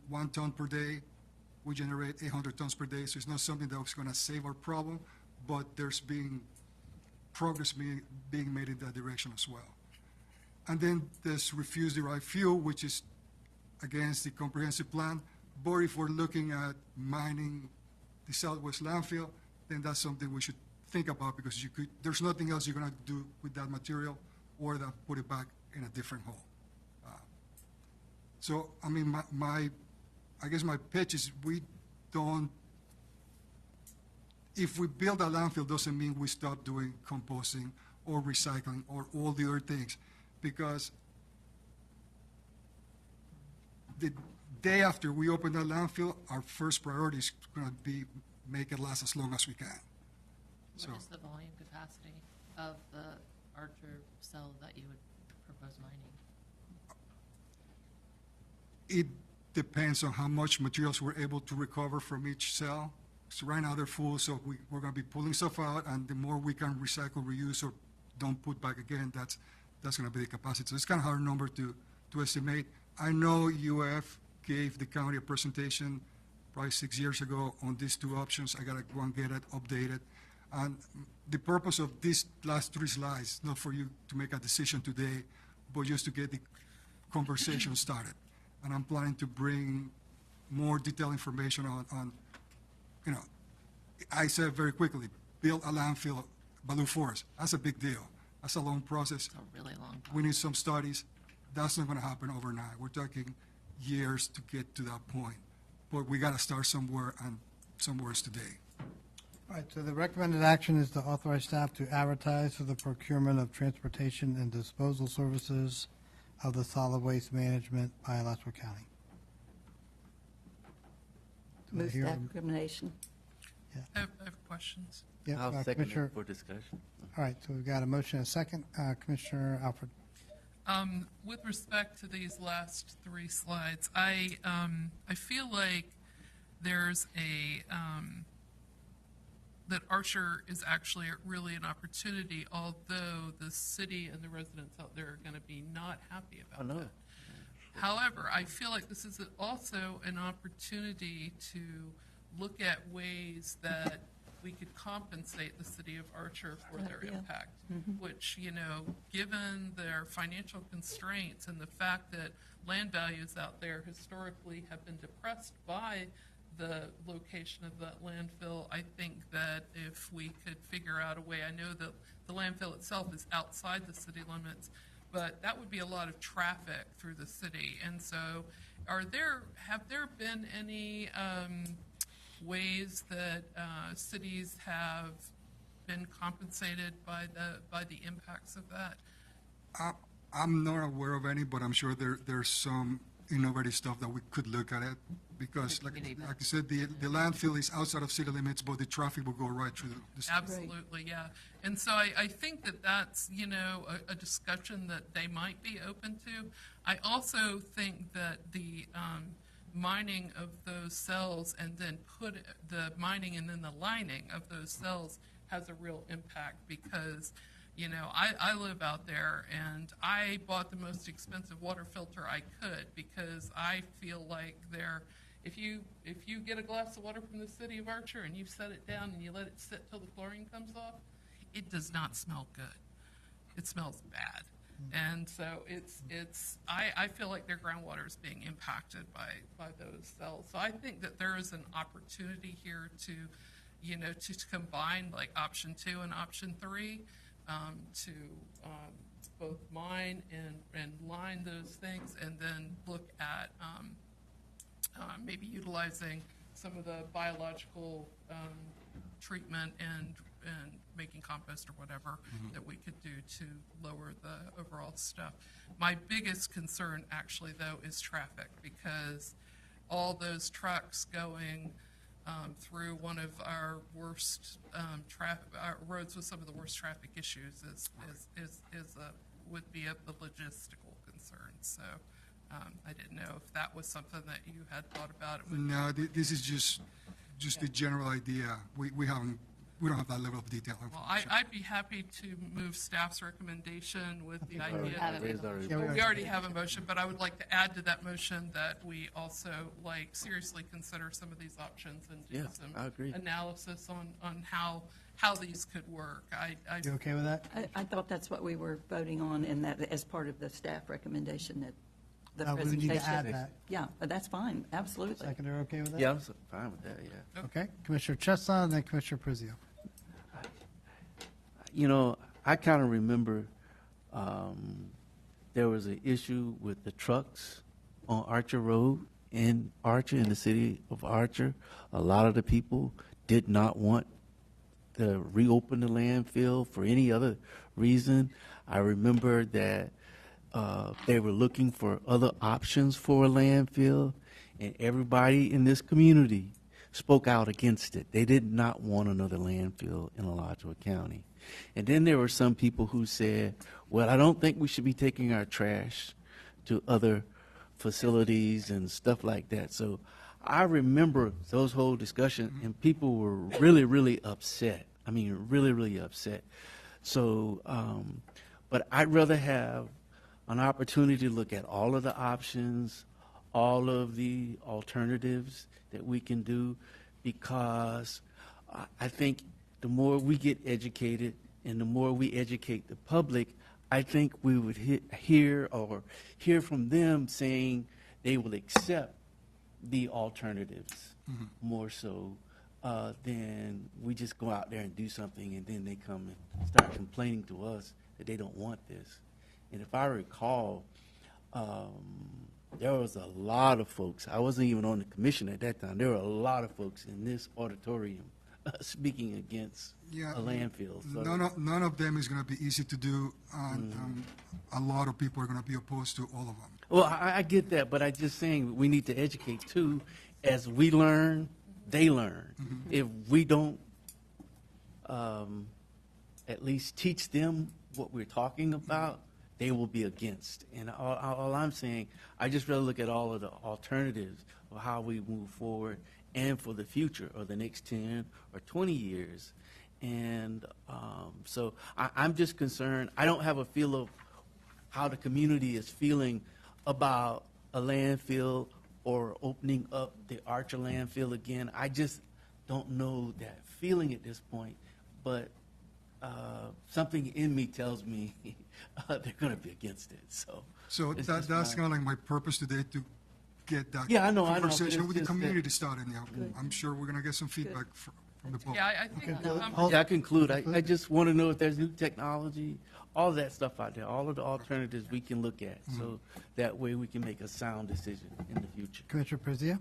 1 ton per day. We generate 800 tons per day, so it's not something that's going to save our problem, but there's progress being made in that direction as well. And then there's refuse-derived fuel, which is against the comprehensive plan. But if we're looking at mining the Southwest landfill, then that's something we should think about because there's nothing else you're going to do with that material or that put it back in a different hole. So, I mean, I guess my pitch is if we build a landfill doesn't mean we stop doing composting or recycling or all the other things, because the day after we open that landfill, our first priority is going to be make it last as long as we can. What is the volume capacity of the Archer cell that you would propose mining? It depends on how much materials we're able to recover from each cell. So right now they're full, so we're going to be pulling stuff out, and the more we can recycle, reuse, or don't put back again, that's going to be the capacity. So it's kind of hard number to estimate. I know UF gave the county a presentation probably 6 years ago on these two options. I gotta go and get it updated. And the purpose of these last 3 slides, not for you to make a decision today, but just to get the conversation started. And I'm planning to bring more detailed information on I said very quickly, build a landfill, Baloo Forest. That's a big deal. That's a long process. It's a really long We need some studies. That's not going to happen overnight. We're talking years to get to that point. But we got to start somewhere, and somewhere is today. All right, so the recommended action is to authorize staff to advertise for the procurement of transportation and disposal services of the solid waste management by Alachua County. Do I Move hear- staff recommendation. I have questions. Yeah, I'll second Commissioner. it for discussion. All right, so we've got a motion and a second. Commissioner Alfred. With respect to these last 3 slides, I feel like there's that Archer is actually really an opportunity, although the city and the residents out there are going to be not happy about that. However, I feel like this is also an opportunity to look at ways that we could compensate the city of Archer for their impact, which, given their financial constraints and the fact that land values out there historically have been depressed by the location of that landfill, I think that if we could figure out a way, I know that the landfill itself is outside the city limits, but that would be a lot of traffic through the city. And so have there been any ways that cities have been compensated by the impacts of that? I'm not aware of any, but I'm sure there's some innovative stuff that we could look at it, because like I said, the landfill is outside of city limits, but the traffic will go right through the city. Absolutely, yeah. And so I think that that's, a discussion that they might be open to. I also think that the mining of those cells and then put the mining and then the lining of those cells has a real impact, because I live out there and I bought the most expensive water filter I could, because I feel like if you get a glass of water from the city of Archer and you set it down and you let it sit till the chlorine comes off, it does not smell good. It smells bad. And so I feel like their groundwater is being impacted by those cells. So I think that there is an opportunity here to combine like option 2 and option 3, to both mine and line those things, and then look at maybe utilizing some of the biological treatment and making compost or whatever that we could do to lower the overall stuff. My biggest concern actually though is traffic, because all those trucks going through one of our worst roads with some of the worst traffic issues would be a logistical concern. So I didn't know if that was something that you had thought about. No, this is just the general idea. We don't have that level of detail. Well, I'd be happy to move staff's recommendation with the idea that we we already have a motion, but I would like to add to that motion that we also seriously consider some of these options and do I agree. some analysis on how these could work. You okay with that? I thought that's what we were voting on, and that as part of the staff recommendation that the We presentation. need to add that. Yeah, but that's fine, absolutely. Seconder, okay with that? Yeah, I'm fine with that, yeah. Okay, Commissioner Chestnut and then Commissioner Prizio. I kind of remember there was an issue with the trucks on Archer Road in Archer, in the city of Archer. A lot of the people did not want to reopen the landfill for any other reason. I remember that they were looking for other options for a landfill, and everybody in this community spoke out against it. They did not want another landfill in Alachua County. And then there were some people who said, well, I don't think we should be taking our trash to other facilities and stuff like that. So I remember those whole discussions, and people were really, really upset. I mean, really, really upset. So, but I'd rather have an opportunity to look at all of the options, all of the alternatives that we can do, because I think the more we get educated and the more we educate the public, I think we would hear from them saying they will accept the alternatives more so than we just go out there and do something and then they come and start complaining to us that they don't want this. And if I recall, there was a lot of folks, I wasn't even on the commission at that time, there were a lot of folks in this auditorium speaking against a landfill. So None of them is going to be easy to do, and a lot of people are going to be opposed to all of them. Well, I get that, but I'm just saying we need to educate too. As we learn, they learn. If we don't at least teach them what we're talking about, they will be against. And all I'm saying, I just rather look at all of the alternatives of how we move forward and for the future or the next 10 or 20 years. And so I'm just concerned. I don't have a feel of how the community is feeling about a landfill or opening up the Archer landfill again. I just don't know that feeling at this point, but something in me tells me they're going to be against it. So that's kind of like my purpose today, to get that Yeah, I know, conversation with the just community started. Yeah, I'm sure we're going to get some feedback from the public. Yeah, I think Yeah, I conclude. I just want to know if there's new technology, all that stuff out there, all of the alternatives we can look at, so that way we can make a sound decision in the future. Commissioner Prizia,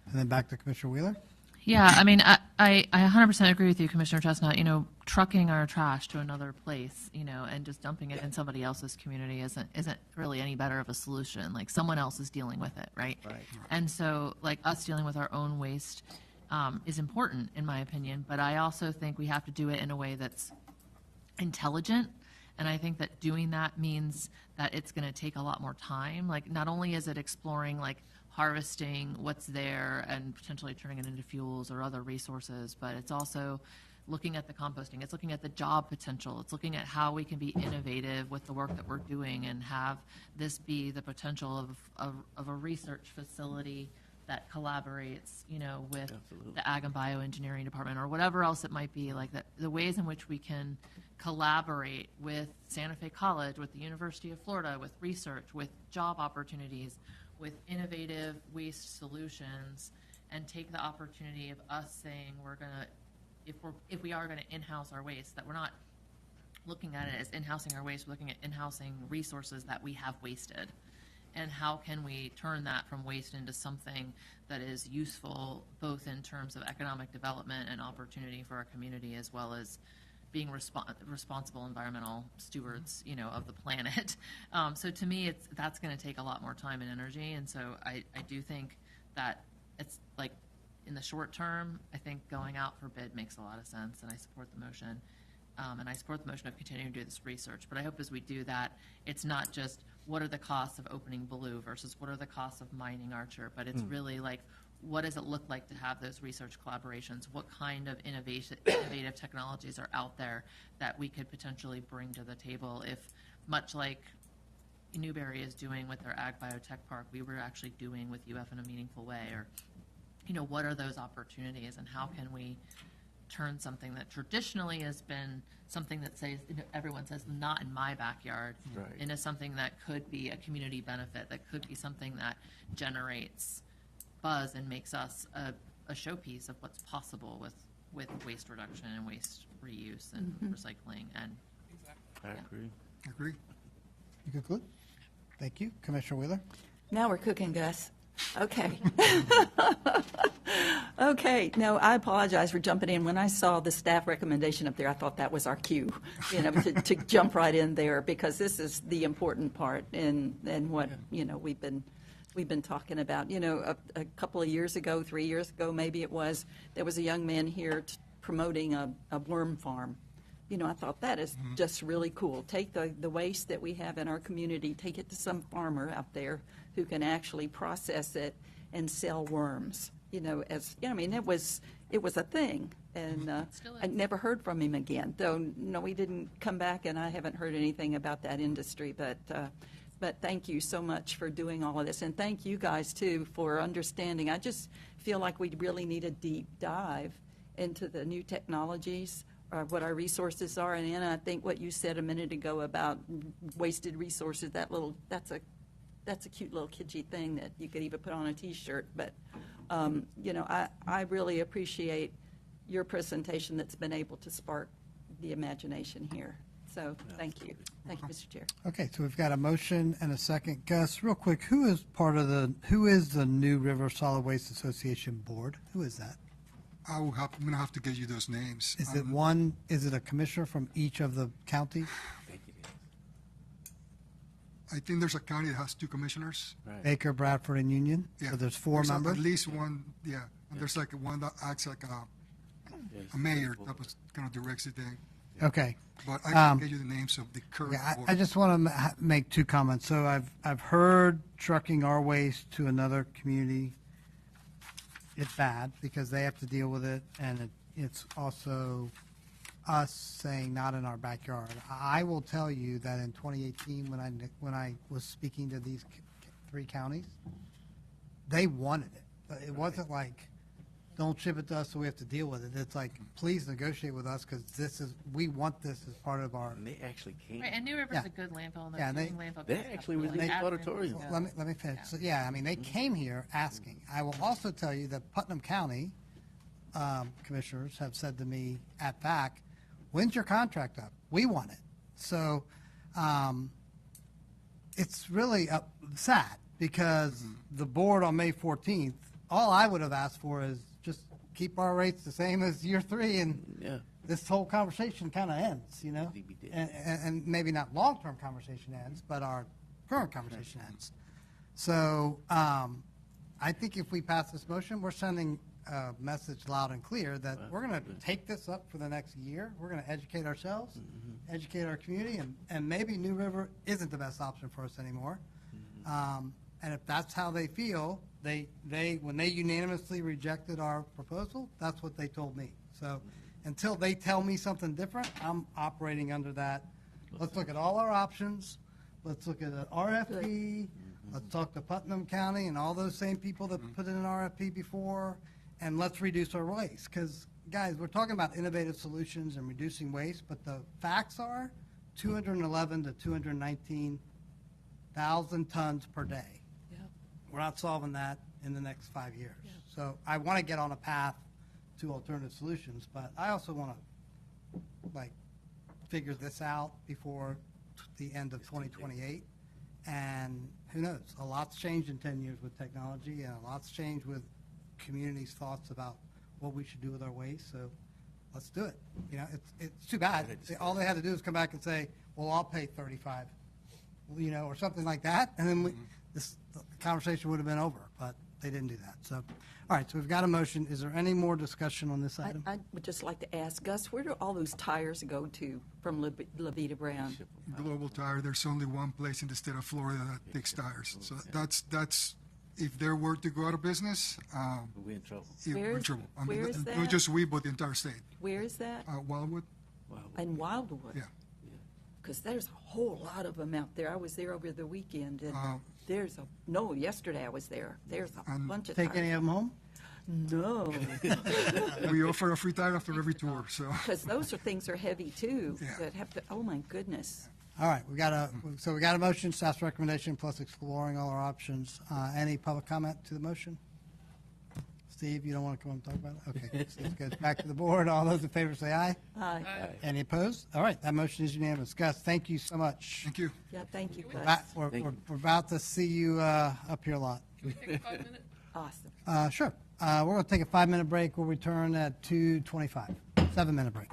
and then back to Commissioner Wheeler. Yeah, I mean, I 100% agree with you, Commissioner Chestnut. You know, trucking our trash to another place, you know, and just dumping it in somebody else's community isn't really any better of a solution. Like, someone else is dealing with it, right? Right. And so, like, us dealing with our own waste is important, in my opinion. But I also think we have to do it in a way that's intelligent. And I think that doing that means that it's going to take a lot more time. Like, not only is it exploring, like, harvesting what's there and potentially turning it into fuels or other resources, but it's also looking at the composting. It's looking at the job potential. It's looking at how we can be innovative with the work that we're doing and have this be the potential of a research facility that collaborates, you know, with the Ag and Bioengineering Department or whatever else it might be. Like, that, the ways in which we can collaborate with Santa Fe College, with the University of Florida, with research, with job opportunities, with innovative waste solutions, and take the opportunity of us saying we're gonna, if we are gonna in-house our waste, that we're not looking at it as in-housing our waste, we're looking at in-housing resources that we have wasted. And how can we turn that from waste into something that is useful, both in terms of economic development and opportunity for our community, as well as being responsible environmental stewards, you know, of the planet. So to me, that's going to take a lot more time and energy. And so I do think that it's like, in the short term, I think going out for bid makes a lot of sense, and I support the motion. And I support the motion of continuing to do this research. But I hope as we do that, it's not just what are the costs of opening Blue versus what are the costs of mining Archer, but it's really like, what does it look like to have those research collaborations? What kind of innovative technologies are out there that we could potentially bring to the table if, much like Newberry is doing with their Ag Biotech Park, we were actually doing with UF in a meaningful way? Or, you know, what are those opportunities, and how can we turn something that traditionally has been something that says, everyone says, not in my backyard, into something that could be a community benefit, that could be something that generates buzz and makes us a showpiece of what's possible with waste reduction and waste reuse and recycling. And I agree. Agree. You conclude? Thank you. Commissioner Wheeler? Now we're cooking, Gus. Okay. Okay. No, I apologize for jumping in. When I saw the staff recommendation up there, I thought that was our cue, you know, to jump right in there, because this is the important part and what, you know, we've been talking about. You know, a couple of years ago, 3 years ago, maybe it was, there was a young man here promoting a worm farm. You know, I thought that is just really cool. Take the waste that we have in our community, take it to some farmer out there who can actually process it and sell worms. You know, as you know, I mean, it was a thing, and I never heard from him again. Though no, he didn't come back, and I haven't heard anything about that industry. But But thank you so much for doing all of this, and thank you guys, too, for understanding. I just feel like we really need a deep dive into the new technologies, what our resources are. And Anna, I think what you said a minute ago about wasted resources, that's a cute little kitschy thing that you could even put on a T-shirt. But, I really appreciate your presentation that's been able to spark the imagination here. So thank you. Thank you, Mr. Chair. Okay, so we've got a motion and a second. Gus, real quick, who is the New River Solid Waste Association Board? Who is that? I'm going to have to get you those names. Is it a commissioner from each of the counties? I think there's a county that has 2 commissioners. Baker, Bradford, and Union? Yeah. So there's 4 members? At least one, yeah. And there's like one that acts like a mayor that was kind of directs the thing. Okay. But I can get you the names of the current board. I just want to make 2 comments. So I've heard trucking our waste to another community, it's bad because they have to deal with it, and it's also us saying not in our backyard. I will tell you that in 2018, when I was speaking to these 3 counties, they wanted it. But it wasn't like, don't ship it to us so we have to deal with it. It's like, please negotiate with us because we want this as part of our. And they actually came. Right, and New River's a good landfill, and Yeah, they're they- landfill. They actually were in the auditorium. Let me finish. So, yeah, I mean, they came here asking. I will also tell you that Putnam County commissioners have said to me at VAC, when's your contract up? We want it. So it's really sad because the board on May 14th, all I would have asked for is just keep our rates the same as year 3, and this whole conversation kind of ends, and maybe not long-term conversation ends, but our current conversation ends. So I think if we pass this motion, we're sending a message loud and clear that we're going to take this up for the next year. We're going to educate ourselves, educate our community, and maybe New River isn't the best option for us anymore. And if that's how they feel, when they unanimously rejected our proposal, that's what they told me. So until they tell me something different, I'm operating under that. Let's look at all our options. Let's look at an RFP. Let's talk to Putnam County and all those same people that put in an RFP before, and let's reduce our waste. Because, guys, we're talking about innovative solutions and reducing waste, but the facts are 211 to 219,000 tons per day. We're not solving that in the next 5 years. So I want to get on a path to alternative solutions, but I also want to figure this out before the end of 2028. And who knows? A lot's changed in 10 years with technology, and a lot's changed with communities' thoughts about what we should do with our waste. So let's do it. It's too bad. All they had to do is come back and say, well, I'll pay 35, or something like that, and then the conversation would have been over, but they didn't do that. So, all right, so we've got a motion. Is there any more discussion on this item? I would just like to ask, Gus, where do all those tires go to from Levita Brown? Global Tire, there's only one place in the state of Florida that takes tires. So that's if they were to go out of business, We're in trouble. we're in trouble. Where is that? Not just we, but the entire state. Where is that? Wildwood? In Wildwood? Yeah. Because there's a whole lot of them out there. I was there over the weekend, and yesterday I was there. There's a bunch of Take tires. any of them home? No. We offer a free tire after every tour, so. Because those things are heavy, too, Yeah. that have to, oh, my goodness. All right, we got a motion, staff's recommendation, plus exploring all our options. Any public comment to the motion? Steve, you don't want to come and talk about it? Okay, Steve goes back to the board. All those in favor say aye. Aye. Any opposed? All right, that motion is unanimous. Gus, thank you so much. Thank you. Yeah, thank you, Gus. We're about to see you up here a lot. Can we take 5 minutes? Awesome. Sure. We're going to take a 5-minute break. We'll return at 2:25. 7-minute break.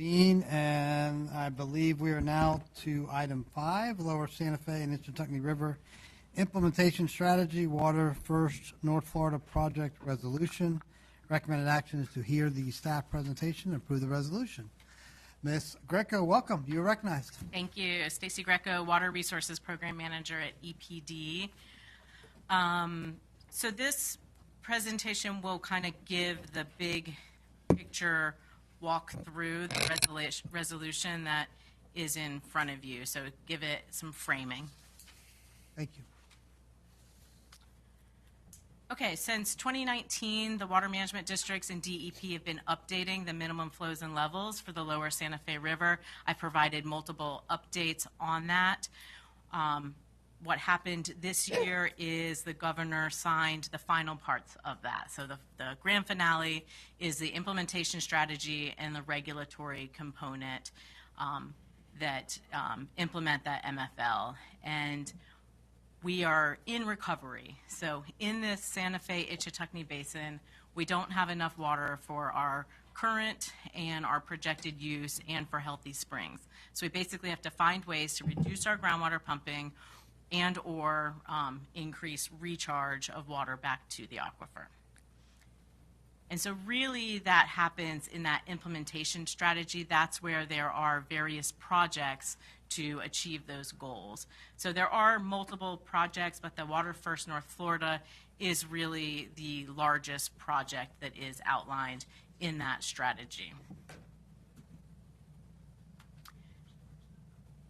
reconvene, and I believe we are now to item 5, Lower Santa Fe and Itchitucknee River Implementation Strategy, Water First North Florida Project Resolution. Recommended action is to hear the staff presentation and approve the resolution. Ms. Greco, welcome. You're recognized. Thank you. Stacy Greco, Water Resources Program Manager at EPD. So this presentation will kind of give the big picture walk through the resolution that is in front of you. So give it some framing. Thank you. Okay, since 2019, the water management districts and DEP have been updating the minimum flows and levels for the lower Santa Fe River. I provided multiple updates on that. What happened this year is the governor signed the final parts of that. So the grand finale is the implementation strategy and the regulatory component that implement that MFL. And we are in recovery. So in this Santa Fe Itchitucknee Basin, we don't have enough water for our current and our projected use and for healthy springs. So we basically have to find ways to reduce our groundwater pumping and or increase recharge of water back to the aquifer. And so really that happens in that implementation strategy. That's where there are various projects to achieve those goals. So there are multiple projects, but the Water First North Florida is really the largest project that is outlined in that strategy.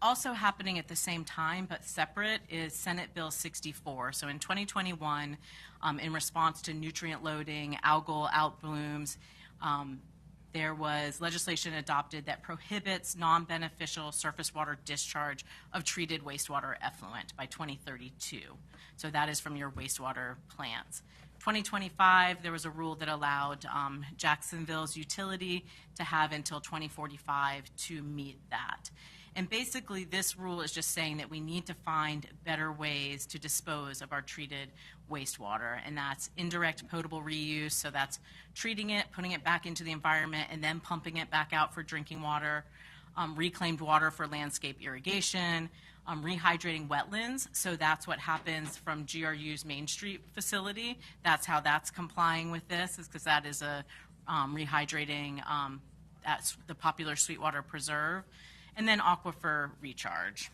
Also happening at the same time, but separate, is Senate Bill 64. So in 2021, in response to nutrient loading, algal outblooms, there was legislation adopted that prohibits non-beneficial surface water discharge of treated wastewater effluent by 2032. So that is from your wastewater plants. 2025, there was a rule that allowed Jacksonville's utility to have until 2045 to meet that. And basically, this rule is just saying that we need to find better ways to dispose of our treated wastewater, and that's indirect potable reuse, so that's treating it, putting it back into the environment, and then pumping it back out for drinking water, reclaimed water for landscape irrigation, rehydrating wetlands, so that's what happens from GRU's Main Street facility. That's how that's complying with this, is because that is a rehydrating, that's the popular Sweetwater Preserve. And then aquifer recharge.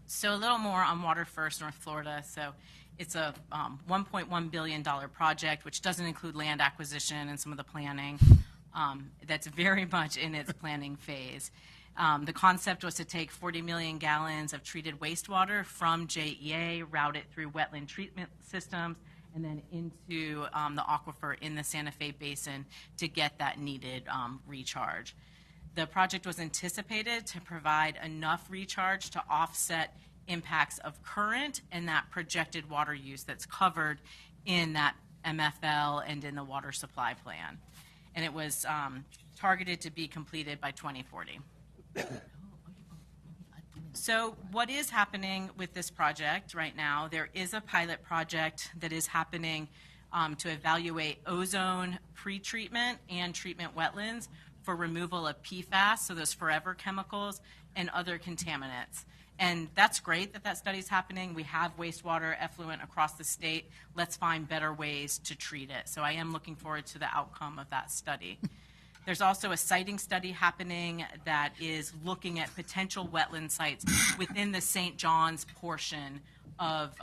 So a little more on Water First North Florida. So it's a $1.1 billion project, which doesn't include land acquisition and some of the planning. That's very much in its planning phase. The concept was to take 40 million gallons of treated wastewater from JEA, route it through wetland treatment systems, and then into the aquifer in the Santa Fe Basin to get that needed recharge. The project was anticipated to provide enough recharge to offset impacts of current and that projected water use that's covered in that MFL and in the water supply plan. And it was targeted to be completed by 2040. So what is happening with this project right now? There is a pilot project that is happening to evaluate ozone pretreatment and treatment wetlands for removal of PFAS, so those forever chemicals, and other contaminants. And that's great that that study is happening. We have wastewater effluent across the state. Let's find better ways to treat it. So I am looking forward to the outcome of that study. There's also a siting study happening that is looking at potential wetland sites within the St. John's portion of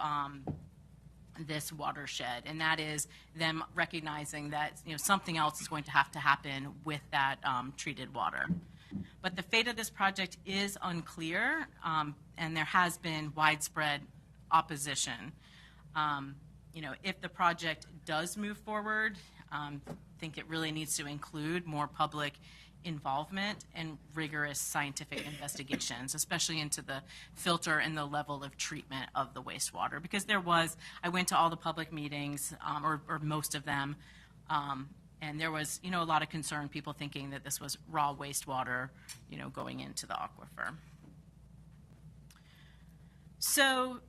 this watershed, and that is them recognizing that something else is going to happen with that treated water. But the fate of this project is unclear, and there has been widespread opposition. If the project does move forward, I think it really needs to include more public involvement and rigorous scientific investigations, especially into the filter and the level of treatment of the wastewater. Because I went to all the public meetings, or most of them, and there was, a lot of concern, people thinking that this was raw wastewater, going into the aquifer. So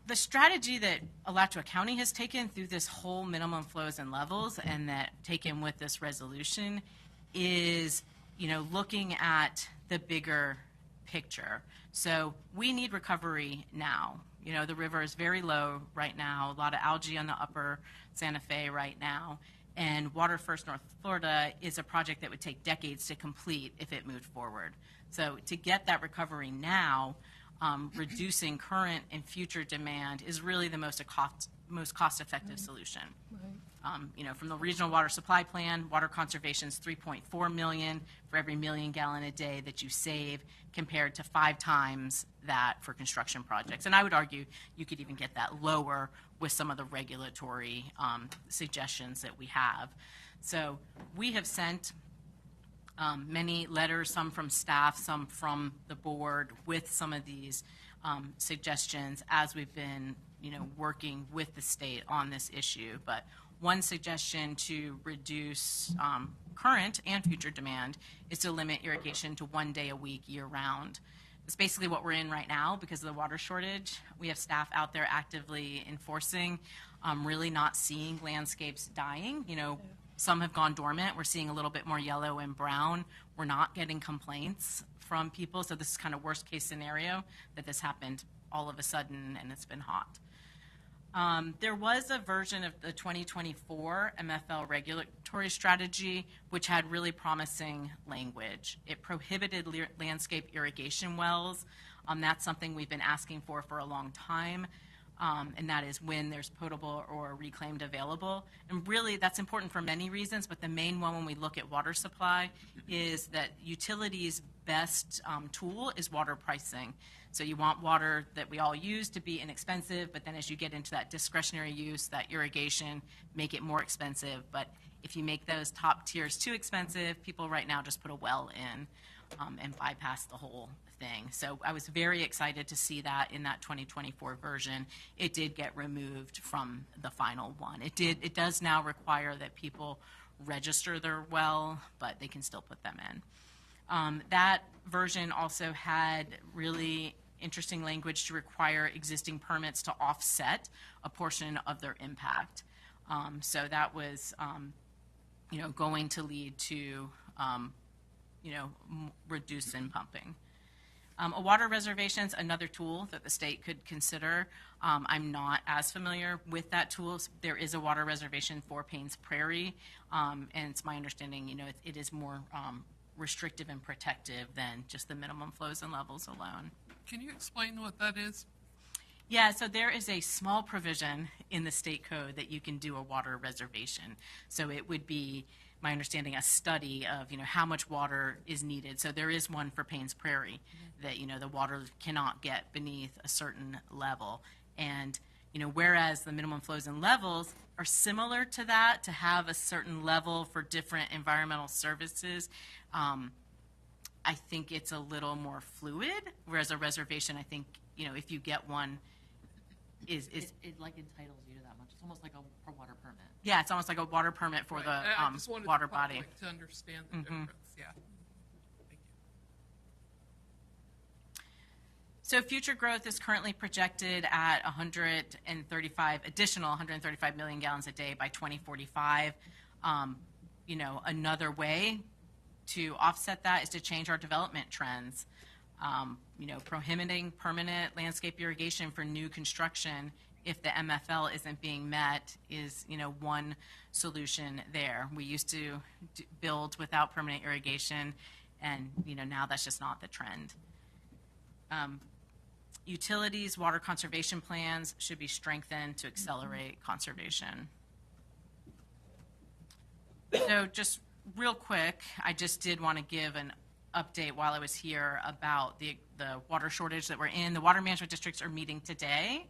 the strategy that Alachua County has taken through this whole minimum flows and levels, and that taken with this resolution, is, looking at the bigger picture. So we need recovery now. The river is very low right now, a lot of algae on the upper Santa Fe right now. And Water First North Florida is a project that would take decades to complete if it moved forward. So to get that recovery now, reducing current and future demand is really the most cost-effective solution. From the regional water supply plan, water conservation is $3.4 million for every million gallon a day that you save, compared to 5 times that for construction projects. And I would argue you could even get that lower with some of the regulatory suggestions that we have. So we have sent many letters, some from staff, some from the board, with some of these suggestions as we've been, working with the state on this issue. But one suggestion to reduce current and future demand is to limit irrigation to 1 day a week year-round. It's basically what we're in right now because of the water shortage. We have staff out there actively enforcing, really not seeing landscapes dying. Some have gone dormant. We're seeing a little bit more yellow and brown. We're not getting complaints from people, so this is kind of worst case scenario that this happened all of a sudden and it's been hot. There was a version of the 2024 MFL regulatory strategy which had really promising language. It prohibited landscape irrigation wells. That's something we've been asking for a long time. And that is when there's potable or reclaimed available. And really, that's important for many reasons, but the main one when we look at water supply is that utilities' best tool is water pricing. So you want water that we all use to be inexpensive, but then as you get into that discretionary use, that irrigation, make it more expensive. But if you make those top tiers too expensive, people right now just put a well in and bypass the whole thing. So I was very excited to see that in that 2024 version. It did get removed from the final one. It does now require that people register their well, but they can still put them in. That version also had really interesting language to require existing permits to offset a portion of their impact. So that was, going to lead to, reduce in pumping. A water reservation is another tool that the state could consider. I'm not as familiar with that tool. There is a water reservation for Paynes Prairie, and it's my understanding, it is more restrictive and protective than just the minimum flows and levels alone. Can you explain what that is? Yeah, so there is a small provision in the state code that you can do a water reservation. So it would be, my understanding, a study of, how much water is needed. So there is one for Paynes Prairie that, the water cannot get beneath a certain level. And, whereas the minimum flows and levels are similar to that, to have a certain level for different environmental services, I think it's a little more fluid, whereas a reservation, I think, if you get one, it like entitles you to that much. It's almost like a water permit. Yeah, it's almost like a water permit for the I just wanted water the public body. to understand the difference. Yeah. So future growth is currently projected at additional 135 million gallons a day by 2045. Another way to offset that is to change our development trends. Prohibiting permanent landscape irrigation for new construction if the MFL isn't being met is, one solution there. We used to build without permanent irrigation, and, now that's just not the trend. Utilities, water conservation plans should be strengthened to accelerate conservation. So just real quick, I just did want to give an update while I was here about the water shortage that we're in. The water management districts are meeting today.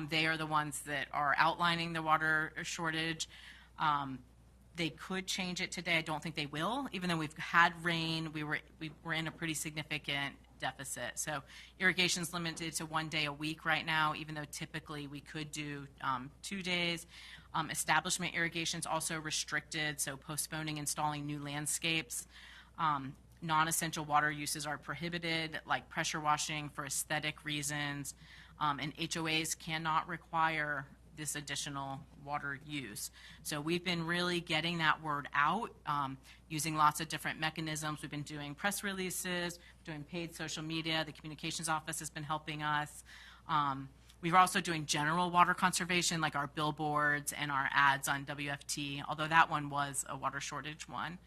They are the ones that are outlining the water shortage. They could change it today. I don't think they will. Even though we've had rain, we were in a pretty significant deficit. So irrigation's limited to 1 day a week right now, even though typically we could do 2 days. Establishment irrigation is also restricted, so postponing installing new landscapes. Non-essential water uses are prohibited, like pressure washing for aesthetic reasons, and HOAs cannot require this additional water use. So we've been really getting that word out, using lots of different mechanisms. We've been doing press releases, doing paid social media. The communications office has been helping us. We're also doing general water conservation, like our billboards and our ads on WFT, although that one was a water shortage one.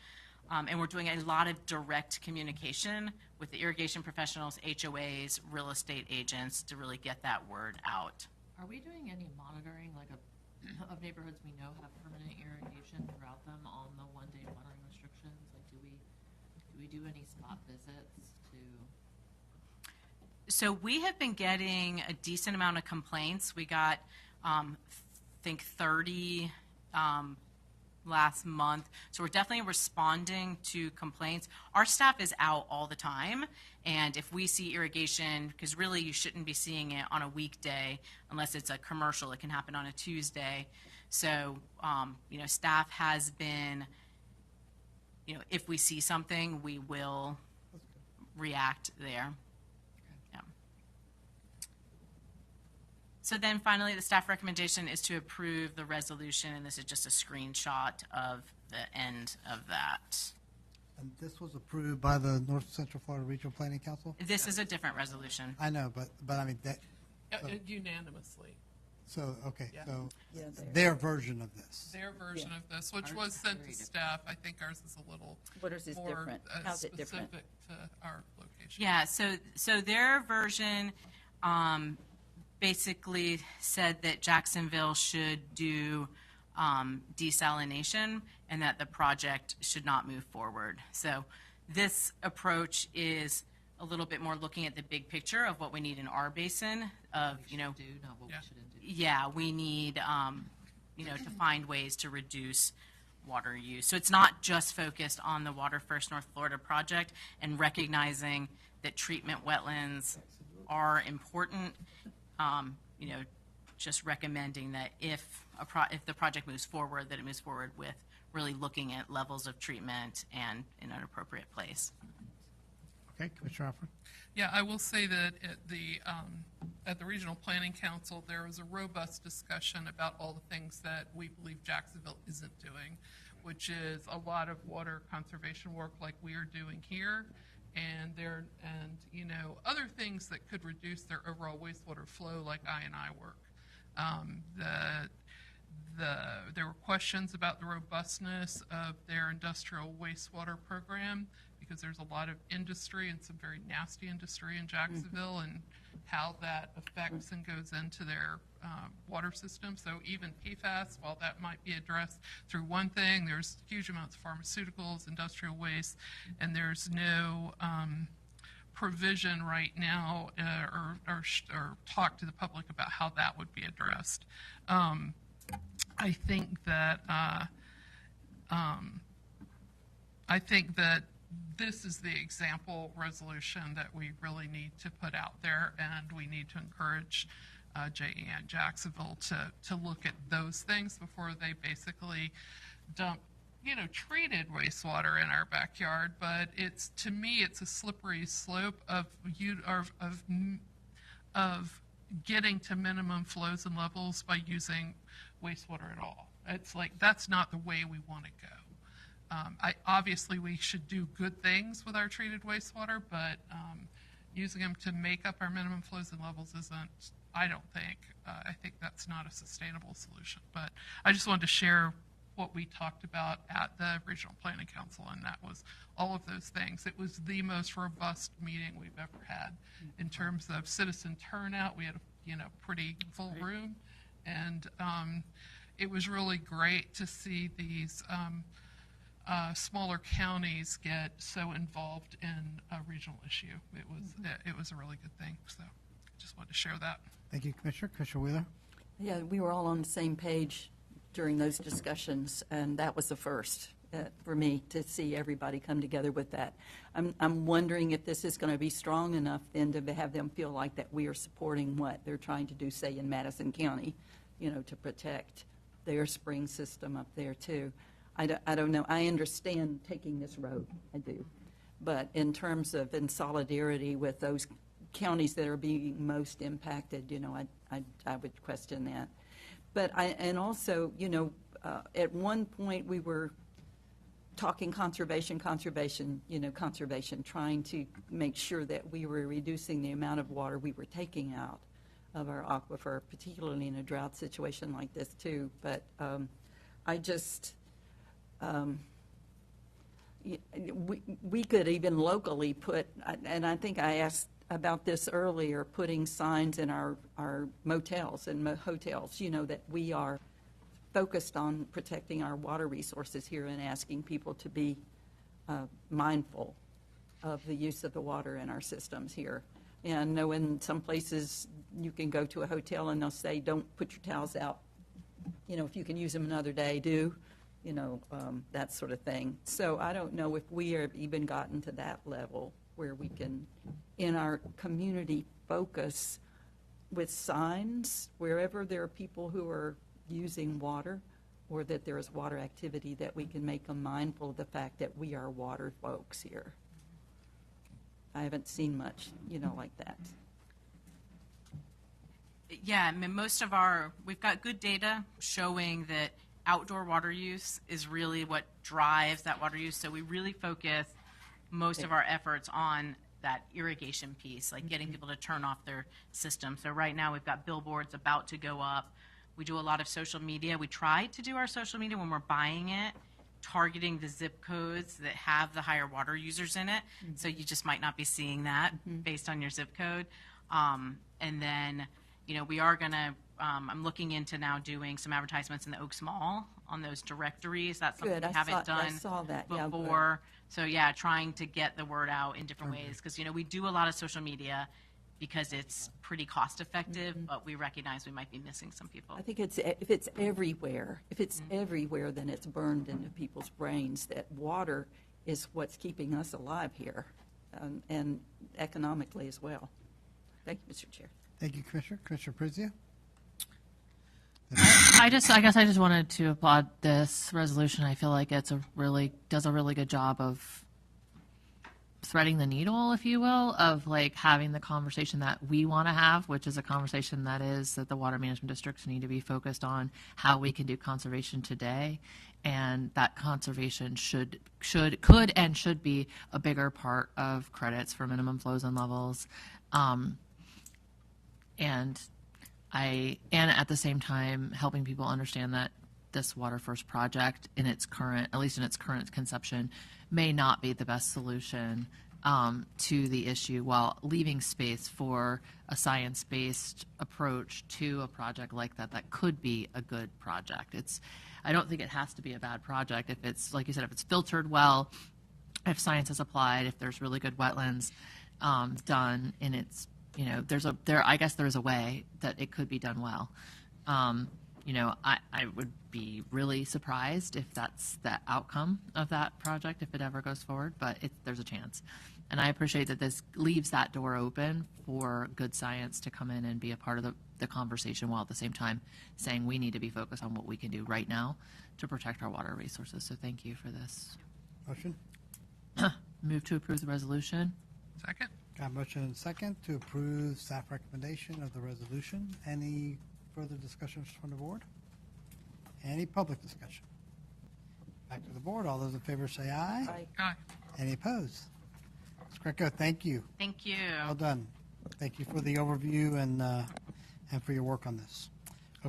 And we're doing a lot of direct communication with the irrigation professionals, HOAs, real estate agents to really get that word out. Are we doing any monitoring, like of neighborhoods we know have permanent irrigation throughout them on the one-day watering restrictions? Like, do we do any spot visits to? So we have been getting a decent amount of complaints. We got, I think, 30 last month. So we're definitely responding to complaints. Our staff is out all the time, and if we see irrigation, because really you shouldn't be seeing it on a weekday unless it's a commercial. It can happen on a Tuesday. So, staff has been, if we see something, we will react there. So then finally, the staff recommendation is to approve the resolution, and this is just a screenshot of the end of that. And this was approved by the North Central Florida Regional Planning Council? This is a different resolution. I know, but I mean, that. Unanimously. So, okay, Yeah. so their version of this. Their version of this, which was sent to staff. I think ours is a little What is this more different? How's it different? specific to our location. Yeah, so their version basically said that Jacksonville should do desalination and that the project should not move forward. So this approach is a little bit more looking at the big picture of what we need in our basin of, Do, not what we shouldn't do. yeah, we need, to find ways to reduce water use. So it's not just focused on the Water First North Florida project and recognizing that treatment wetlands are important. Just recommending that if the project moves forward, that it moves forward with really looking at levels of treatment and in an appropriate place. Okay, Commissioner Alford? Yeah, I will say that at the Regional Planning Council, there was a robust discussion about all the things that we believe Jacksonville isn't doing, which is a lot of water conservation work like we are doing here, and other things that could reduce their overall wastewater flow, like I&I work. There were questions about the robustness of their industrial wastewater program, because there's a lot of industry and some very nasty industry in Jacksonville, and how that affects and goes into their water system. So even PFAS, while that might be addressed through one thing, there's huge amounts of pharmaceuticals, industrial waste, and there's no provision right now or talk to the public about how that would be addressed. I think that this is the example resolution that we really need to put out there, and we need to encourage JE and Jacksonville to look at those things before they basically dump treated wastewater in our backyard. But to me it's a slippery slope of getting to minimum flows and levels by using wastewater at all. It's like, that's not the way we want to go. Obviously, we should do good things with our treated wastewater, but using them to make up our minimum flows and levels isn't, I don't think. I think that's not a sustainable solution. But I just wanted to share what we talked about at the Regional Planning Council, and that was all of those things. It was the most robust meeting we've ever had in terms of citizen turnout. We had a pretty full room, and it was really great to see these smaller counties get so involved in a regional issue. It was a really good thing. So just wanted to share that. Thank you, Commissioner. Commissioner Wheeler? Yeah, we were all on the same page during those discussions, and that was the first for me to see everybody come together with that. I'm wondering if this is going to be strong enough then to have them feel like that we are supporting what they're trying to do, say, in Madison County, to protect their spring system up there too. I don't know. I understand taking this road, I do. But in terms of in solidarity with those counties that are being most impacted, I would question that. And also, at one point, we were talking conservation, trying to make sure that we were reducing the amount of water we were taking out of our aquifer, particularly in a drought situation like this, too. But we could even locally put, and I think I asked about this earlier, putting signs in our motels and hotels, that we are focused on protecting our water resources here and asking people to be mindful of the use of the water in our systems here. And I know in some places you can go to a hotel and they'll say, don't put your towels out. If you can use them another day, do. That sort of thing. So I don't know if we have even gotten to that level where we can, in our community, focus with signs wherever there are people who are using water or that there is water activity, that we can make them mindful of the fact that we are water folks here. I haven't seen much, like that. Yeah, I mean, we've got good data showing that outdoor water use is really what drives that water use. So we really focus most of our efforts on that irrigation piece, like getting people to turn off their system. So right now we've got billboards about to go up. We do a lot of social media. We try to do our social media when we're buying it, targeting the zip codes that have the higher water users in it. So you just might not be seeing that based on your zip code. And then, we are going to, I'm looking into now doing some advertisements in the Oaks Mall on those directories. That's something we haven't done I saw that. before. So yeah, trying to get the word out in different ways, because we do a lot of social media because it's pretty cost effective, but we recognize we might be missing some people. I think if it's everywhere, then it's burned into people's brains that water is what's keeping us alive here, and economically as well. Thank you, Mr. Chair. Thank you, Commissioner. Commissioner Prizia? I guess I just wanted to applaud this resolution. I feel like does a really good job of threading the needle, if you will, of like having the conversation that we want to have, which is a conversation that the water management districts need to be focused on how we can do conservation today, and that conservation could and should be a bigger part of credits for minimum flows and levels, and at the same time helping people understand that this Water First project at least in its current conception, may not be the best solution to the issue, while leaving space for a science-based approach to a project like that could be a good project. I don't think it has to be a bad project if it's, like you said, if it's filtered well, if science is applied, if there's really good wetlands done, and it's, I guess there's a way that it could be done well. I would be really surprised if that's the outcome of that project, if it ever goes forward, but there's a chance. And I appreciate that this leaves that door open for good science to come in and be a part of the conversation, while at the same time saying we need to be focused on what we can do right now to protect our water resources. So thank you for this. Motion? Move to approve the resolution. Second. Got a motion and second to approve staff recommendation of the resolution. Any further discussions from the board? Any public discussion? Back to the board. All those in favor say aye. Aye. Aye. Any opposed? Ms. Greco, thank you. Thank you. Well done. Thank you for the overview and for your work on this.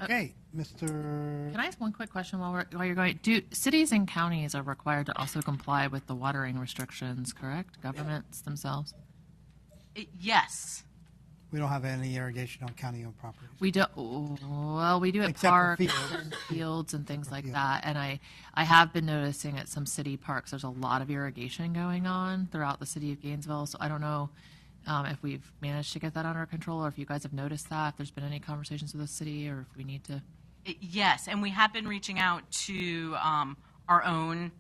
Okay, Mr. Can I ask one quick question while you're going? Do cities and counties are required to also comply with the watering restrictions, correct? Governments themselves? Yes. We don't have any irrigation on county-owned properties. We do. Well, we do at Except for parks, fields. and fields, and things like Fields. that. And I have been noticing at some city parks, there's a lot of irrigation going on throughout the city of Gainesville. So I don't know if we've managed to get that under control, or if you guys have noticed that. If there's been any conversations with the city, or if we need to. Yes, and we have been reaching out to our own,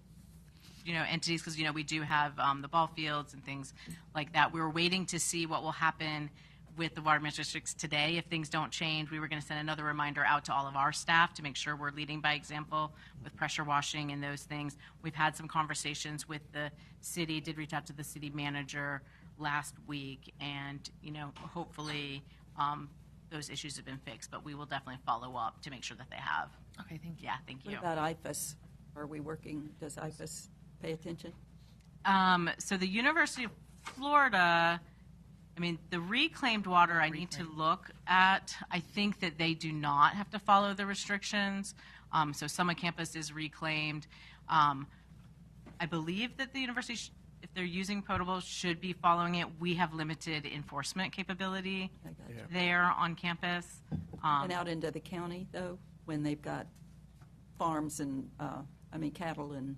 entities, because we do have the ball fields and things like that. We were waiting to see what will happen with the water management districts today. If things don't change, we were going to send another reminder out to all of our staff to make sure we're leading by example with pressure washing and those things. We've had some conversations with the city, did reach out to the city manager last week, and hopefully those issues have been fixed, but we will definitely follow up to make sure that they have. Okay, thank you. Yeah, thank you. What about IFAS? Are we working, does IFAS pay attention? So the University of Florida, I mean, the reclaimed water I need to look at. I think that they do not have to follow the restrictions. So Summit Campus is reclaimed. I believe that the university, if they're using potable, should be following it. We have limited enforcement capability there on campus. And out into the county, though, when they've got farms and, cattle and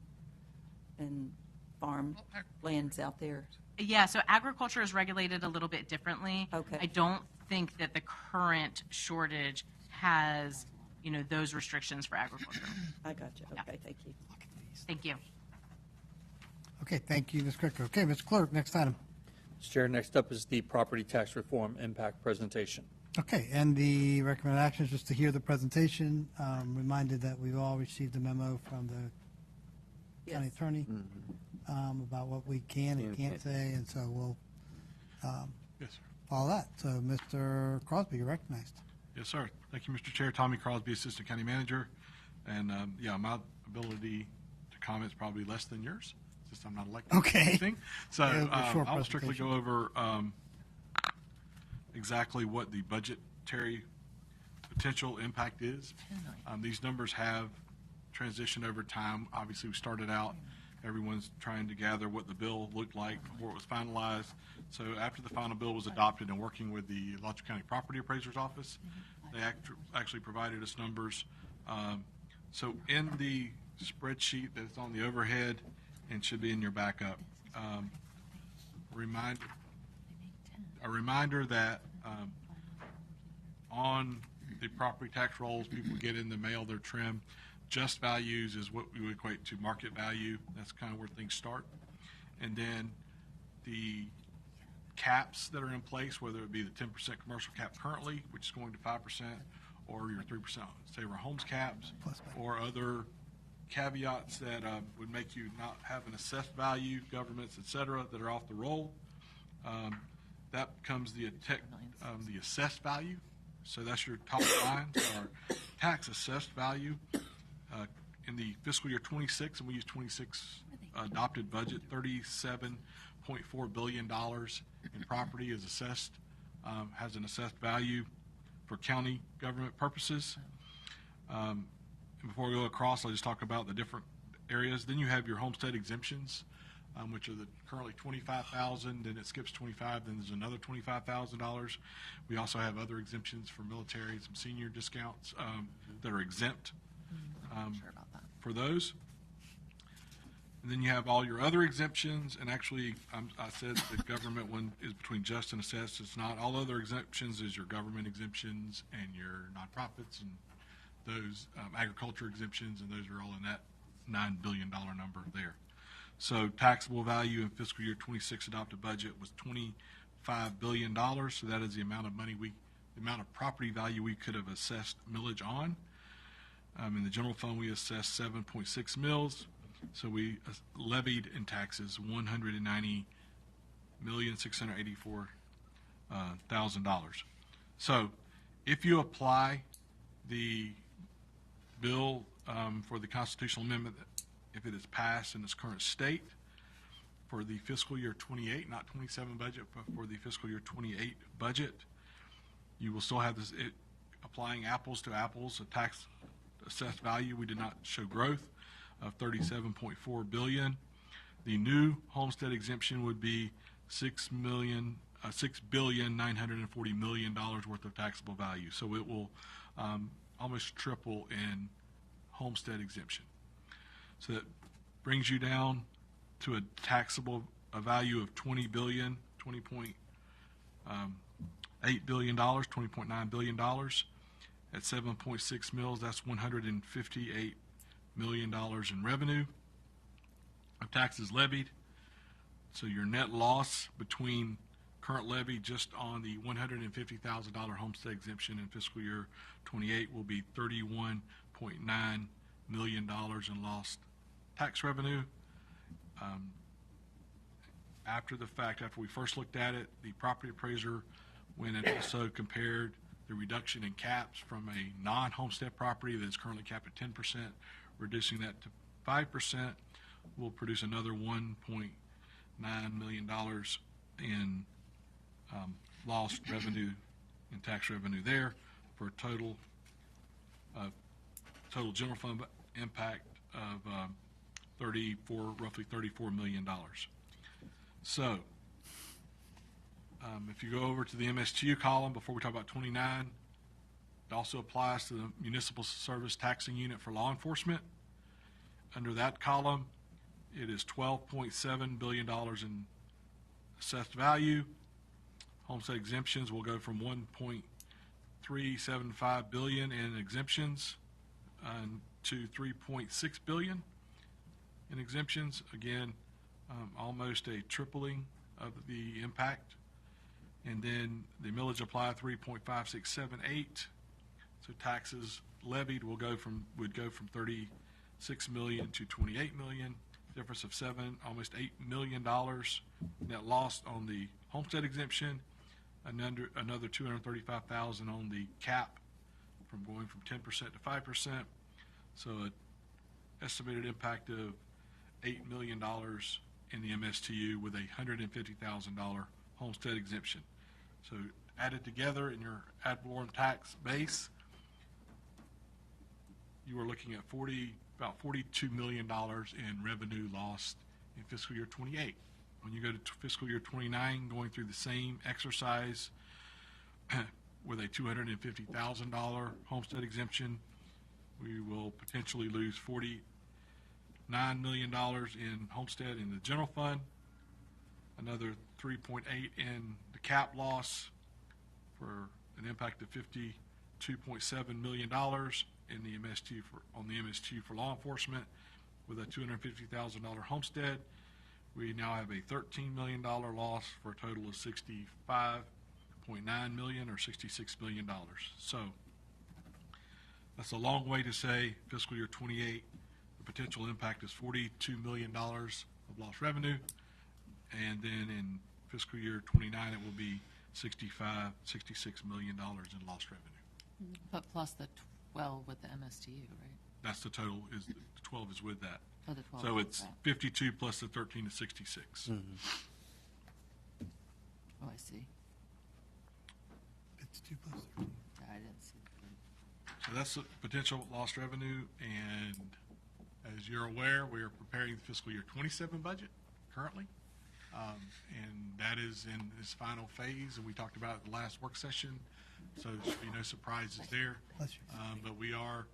farm lands out there? Yeah, so agriculture is regulated a little bit differently. Okay. I don't think that the current shortage has, those restrictions for agriculture. I got you. Okay, thank you. Thank you. Okay, thank you, Ms. Cricker. Okay, Mr. Clerk, next item. Mr. Chair, next up is the property tax reform impact presentation. Okay, and the recommended action is just to hear the presentation. Reminded that we've all received a memo from the county attorney about what we can and can't say, and so we'll Yes, sir. follow that. So, Mr. Crosby, you're recognized. Yes, sir. Thank you, Mr. Chair. Tommy Crosby, Assistant County Manager. And, my ability to comment is probably less than yours, since I'm not elected. Okay. or anything. So Yeah, short I'll strictly presentation. go over exactly what the budgetary potential impact is. These numbers have transitioned over time. Obviously, we started out, everyone's trying to gather what the bill looked like before it was finalized. So after the final bill was adopted and working with the Alachua County Property Appraiser's Office, they actually provided us numbers. So in the spreadsheet that's on the overhead and should be in your backup, a reminder that on the property tax rolls people get in the mail, their trim, just values is what we would equate to market value. That's kind of where things start. And then the caps that are in place, whether it be the 10% commercial cap currently, which is going to 5%, or your 3% Saver Homes caps, or other caveats that would make you not have an assessed value, governments, et cetera, that are off the roll. That becomes the assessed value. So that's your top line, our tax assessed value. In the fiscal year 26, and we use 26 adopted budget, $37.4 billion in property is assessed, has an assessed value for county government purposes. And before we go across, I'll just talk about the different areas. Then you have your homestead exemptions, which are currently $25,000, then it skips 25, then there's another $25,000. We also have other exemptions for military, some senior discounts that are exempt for those. And then you have all your other exemptions, and actually I said the government one is between just and assessed. It's not. All other exemptions is your government exemptions and your nonprofits and those agriculture exemptions, and those are all in that $9 billion number there. So taxable value in fiscal year 26 adopted budget was $25 billion. So that is the amount of money the amount of property value we could have assessed millage on. In the general fund, we assessed 7.6 mills. So we levied in taxes $190,684,000. So if you apply the bill for the constitutional amendment, if it is passed in its current state for the fiscal year 28, not 27 budget, but for the fiscal year 28 budget, you will still have this applying apples to apples, a tax assessed value. We did not show growth of $37.4 billion. The new homestead exemption would be $6,940 million worth of taxable value. So it will almost triple in homestead exemption. So that brings you down to a taxable value of $20.8 billion, $20.9 billion. At 7.6 mills, that's $158 million in revenue of taxes levied. So your net loss between current levy just on the $150,000 homestead exemption in fiscal year 28 will be $31.9 million in lost tax revenue. After the fact, after we first looked at it, the property appraiser went and also compared the reduction in caps from a non-homestead property that is currently capped at 10%, reducing that to 5%, will produce another $1.9 million in lost revenue and tax revenue there, for a total general fund impact of roughly $34 million. So, if you go over to the MSTU column before we talk about 29, it also applies to the municipal service taxing unit for law enforcement. Under that column, it is $12.7 billion in assessed value. Homestead exemptions will go from $1.375 billion in exemptions to $3.6 billion in exemptions. Again, almost a tripling of the impact. And then the millage applied 3.5678. So taxes levied would go from 36 million to 28 million. Difference of almost $8 million net loss on the homestead exemption, another 235,000 on the cap from going from 10% to 5%. So an estimated impact of $8 million in the MSTU with a $150,000 homestead exemption. So added together in your ad valorem tax base, you are looking at about $42 million in revenue lost in fiscal year 28. When you go to fiscal year 29, going through the same exercise with a $250,000 homestead exemption, we will potentially lose $49 million in homestead in the general fund, another 3.8 in the cap loss for an impact of $52.7 million in the MST for law enforcement with a $250,000 homestead. We now have a $13 million loss for a total of $65.9 million or $66 million. So that's a long way to say fiscal year 28, the potential impact is $42 million of lost revenue. And then in fiscal year 29, it will be $66 million in lost revenue. But plus the 12 with the MSTU, right? That's the total, is the 12 is with that. Oh, the 12 So is it's that. 52 plus the 13 is 66. Oh, I see. 52 plus 13. I didn't see that. So that's the potential lost revenue, and as you're aware, we are preparing the fiscal year 27 budget currently, and that is in its final phase, and we talked about it the last work session, so there should be no surprises there. But we are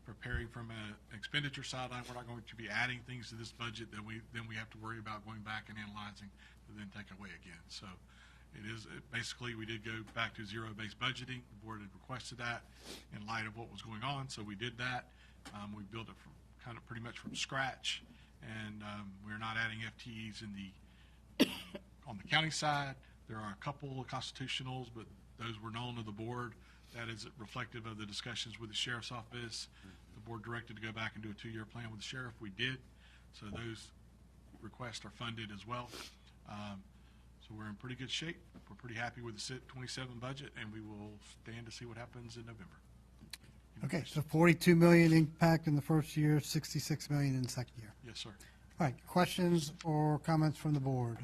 preparing from an expenditure sideline. We're not going to be adding things to this budget that we have to worry about going back and analyzing to then take away again. So basically we did go back to zero-based budgeting. The board had requested that in light of what was going on, so we did that. We built it from kind of pretty much from scratch, and we're not adding FTEs on the county side. There are a couple of constitutionals, but those were known to the board. That is reflective of the discussions with the sheriff's office. The board directed to go back and do a 2-year plan with the sheriff. We did. So those requests are funded as well. So we're in pretty good shape. We're pretty happy with the 27 budget, and we will stand to see what happens in November. Okay, so 42 million impact in the first year, 66 million in the second year. Yes, sir. All right, questions or comments from the board?